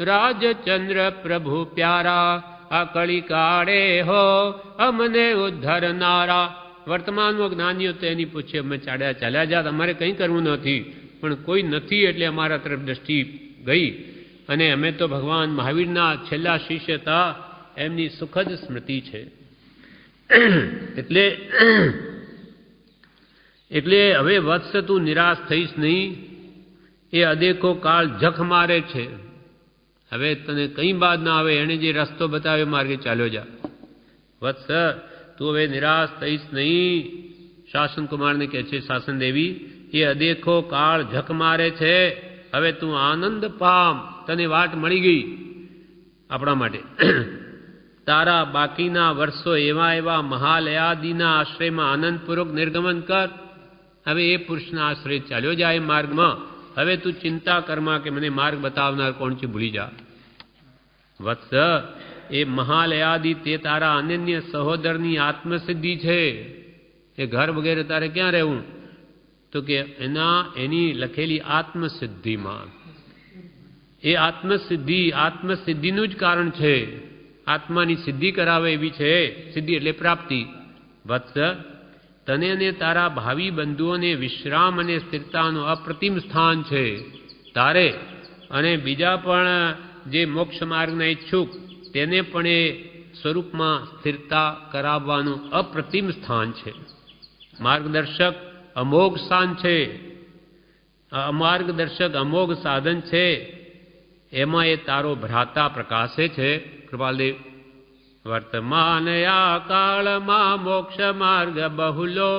રાજચંદ્ર પ્રભુ પ્યારા, આ કળી કાળે હો અમને ઉદ્ધરનારા. વર્તમાનમાં જ્ઞાનીઓ તેની પૂછે, અમે ચાલ્યા જાત, અમારે કંઈ કરવું નથી, પણ કોઈ નથી એટલે અમારા તરફ દ્રષ્ટિ ગઈ, અને અમે તો ભગવાન મહાવીરના છેલ્લા શિષ્ય હતા, એમની સુખદ સ્મૃતિ છે. એટલે હવે વત્સ તું નિરાશ થઈશ નહીં. એ અદેખો કાળ જખ મારે છે, હવે તને કંઈ બાદ ના આવે. એણે જે રસ્તો બતાવ્યો માર્ગે ચાલ્યો જા. વત્સ તું હવે નિરાશ થઈશ નહીં. શાસન કુમારને કહે છે શાસન દેવી, એ અદેખો કાળ જખ મારે છે, હવે તું આનંદ પામ, તને વાટ મળી ગઈ આપણા માટે. તારા બાકીના વર્ષો એવા મહાલયાદિના આશ્રયમાં આનંદપૂર્વક નિર્ગમન કર. હવે એ પુરુષના આશ્રય ચાલ્યો જાય માર્ગમાં. હવે તું ચિંતા કરમાં કે મને માર્ગ બતાવનાર કોણ છે, ભૂલી જા. વત્સ એ મહાલયાદિ તે તારા અનન્ય સહોદરની આત્મસિદ્ધિ છે. એ ઘર વગેરે તારે ક્યાં રહેવું? તો કે એની લખેલી આત્મસિદ્ધિમાં. એ આત્મસિદ્ધિનું જ કારણ છે. આત્માની સિદ્ધિ કરાવે એવી છે. સિદ્ધિ એટલે પ્રાપ્તિ. વત્સ તને અને તારા ભાવિ બંધુઓને વિશ્રામ અને સ્થિરતાનું અપ્રતિમ સ્થાન છે. તારે અને બીજા પણ જે મોક્ષ માર્ગના ઈચ્છુક તેને પણ એ સ્વરૂપમાં સ્થિરતા કરાવવાનું અપ્રતિમ સ્થાન છે. માર્ગદર્શક અમોઘ સ્થાન છે, માર્ગદર્શક અમોઘ સાધન છે. એમાં એ તારો ભ્રાતા પ્રકાશે છે. કૃપાલદેવ વર્તમાન આ કાળમાં મોક્ષ માર્ગ બહુલો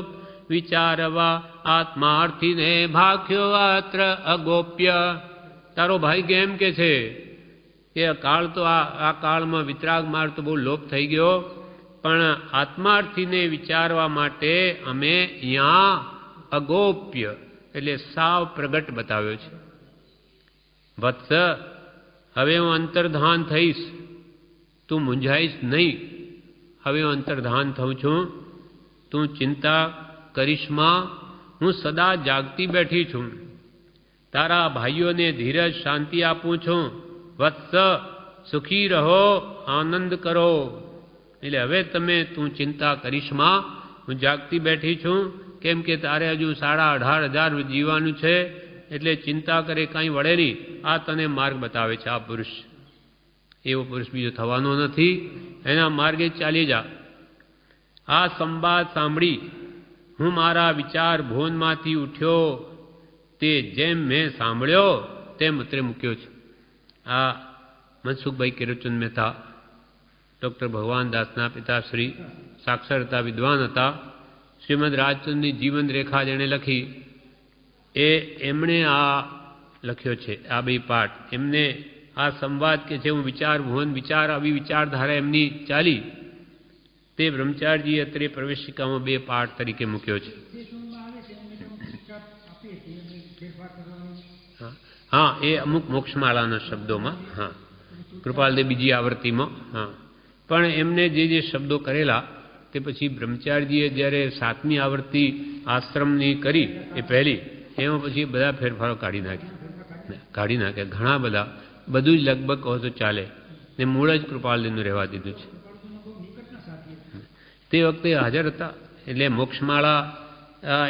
વિચારવા, આત્માર્થીને ભાખ્યો અત્ર અગોપ્ય. તારો ભાઈ કેમ કે છે કે કાળ તો આ કાળમાં વિતરાગ માર્ગ તો બહુ લોપ થઈ ગયો, પણ આત્માર્થીને વિચારવા માટે અમે અહીંયા અગોપ્ય એટલે સાવ પ્રગટ બતાવ્યો છે. વત્સ હવે હું અંતર્ધાન થઈશ, તું મૂંઝાઈશ નહીં. હવે હું અંતર્ધાન થઉં છું, તું ચિંતા કરીશમાં. હું સદા જાગતી બેઠી છું. તારા ભાઈઓને ધીરજ શાંતિ આપું છું. વત્સ સુખી રહો, આનંદ કરો. એટલે હવે તું ચિંતા કરીશમાં. હું જાગતી બેઠી છું, કેમ કે તારે હજુ 18,500 જીવવાનું છે, એટલે ચિંતા કરે કાંઈ વળે નહીં. આ તને માર્ગ બતાવે છે આ પુરુષ. એવો પુરુષ બીજો થવાનો નથી. એના માર્ગે ચાલી જા. આ સંવાદ સાંભળી હું મારા વિચાર ભુવનમાંથી ઉઠ્યો. તે જેમ મેં સાંભળ્યો તેમ ઉતરે મૂક્યો છે. આ મનસુખભાઈ કિરોચંદ મહેતા ડૉક્ટર ભગવાન દાસના પિતાશ્રી સાક્ષર હતા, વિદ્વાન હતા. શ્રીમદ રાજચંદ્રની જીવન રેખા જેણે લખી એમણે આ લખ્યો છે. આ બે પાઠ એમને આ સંવાદ કે છે હું વિચાર ભુવન વિચાર આવી વિચારધારા એમની ચાલી, તે બ્રહ્મચારીજી અત્રે પ્રવેશિકામાં 2 પાઠ તરીકે મૂક્યો છે. હા, એ અમુક મોક્ષમાળાના શબ્દોમાં. હા, કૃપાલદેવ બીજી આવૃત્તિમાં. હા, પણ એમને જે શબ્દો કરેલા તે પછી બ્રહ્મચારીજીએ જ્યારે 7મી આવૃત્તિ આશ્રમની કરી એ પહેલી, એમાં પછી બધા ફેરફારો કાઢી નાખ્યા ઘણા બધા. બધું જ લગભગ કહો તો ચાલે ને મૂળ જ કૃપાલદેવનું રહેવા દીધું છે. તે વખતે હાજર હતા એટલે મોક્ષમાળા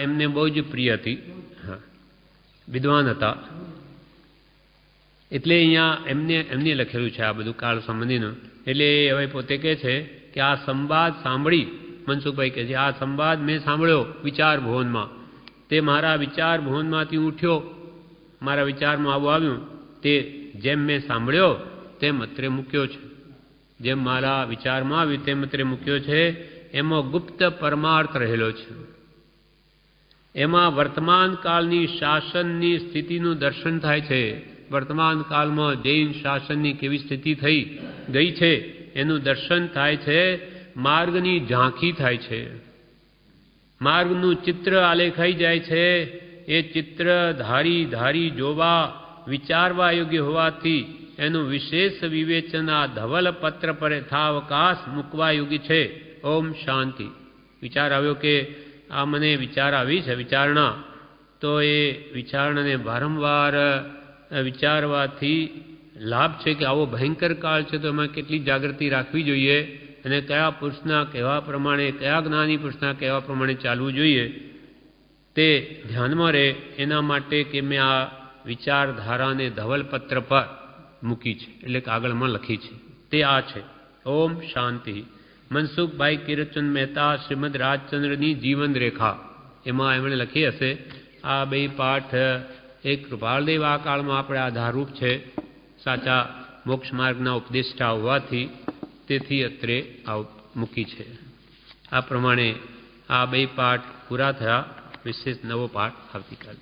એમને બહુ જ પ્રિય હતી. હા, વિદ્વાન હતા. એટલે અહીંયા એમને લખેલું છે આ બધું કાળ સંબંધીનું. એટલે હવે પોતે કહે છે કે આ સંવાદ સાંભળી, મનસુખભાઈ કહે છે આ સંવાદ મેં સાંભળ્યો વિચાર ભુવનમાં. તે મારા વિચાર ભુવનમાંથી ઉઠ્યો. મારા વિચારમાં આવું આવ્યું, તે જેમ મેં સાંભળ્યો તેમ અત્રે મૂક્યો છે. જેમ મારા વિચારમાં આવ્યું તેમ અત્રે મૂક્યો છે. એમાં ગુપ્ત પરમાર્થ રહેલો છે. એમાં વર્તમાન કાળની શાસનની સ્થિતિનું દર્શન થાય છે. વર્તમાન કાળમાં જૈન શાસનની કેવી સ્થિતિ થઈ ગઈ છે એનું દર્શન થાય છે. માર્ગની ઝાંખી થાય છે. માર્ગનું ચિત્ર આલેખાઈ જાય છે. એ ચિત્ર ધારી જોવા વિચારવા યોગ્ય હોવાથી એનું વિશેષ વિવેચન આ ધવલ પત્ર પર યથાવકાશ મૂકવા યોગ્ય છે. ઓમ શાંતિ. વિચાર આવ્યો કે આ મને વિચાર આવી છે વિચારણા, તો એ વિચારણાને વારંવાર વિચારવાથી લાભ છે કે આવો ભયંકર કાળ છે તો એમાં કેટલી જાગૃતિ રાખવી જોઈએ અને કયા પુરુષના કહેવા પ્રમાણે, કયા જ્ઞાની પુરુષના કહેવા પ્રમાણે ચાલવું જોઈએ તે ધ્યાનમાં રહે. એના માટે કે મેં આ વિચારધારાને ધવલપત્ર પર મૂકી છે, એટલે કાગળમાં લખી છે. તે આ છે. ઓમ શાંતિ. મનસુખભાઈ કિરચંદ મહેતા શ્રીમદ રાજચંદ્રની જીવન રેખા, એમાં એમણે લખી હશે. આ બે પાઠ એક કૃપાલદેવ આ કાળમાં આપણે આધારરૂપ છે સાચા મોક્ષ માર્ગના ઉપદેષ્ટા હોવાથી, તેથી અત્રે મૂકી છે. આ પ્રમાણે આ બે પાઠ પૂરા થયા. વિશેષ નવો પાઠ આવતીકાલે.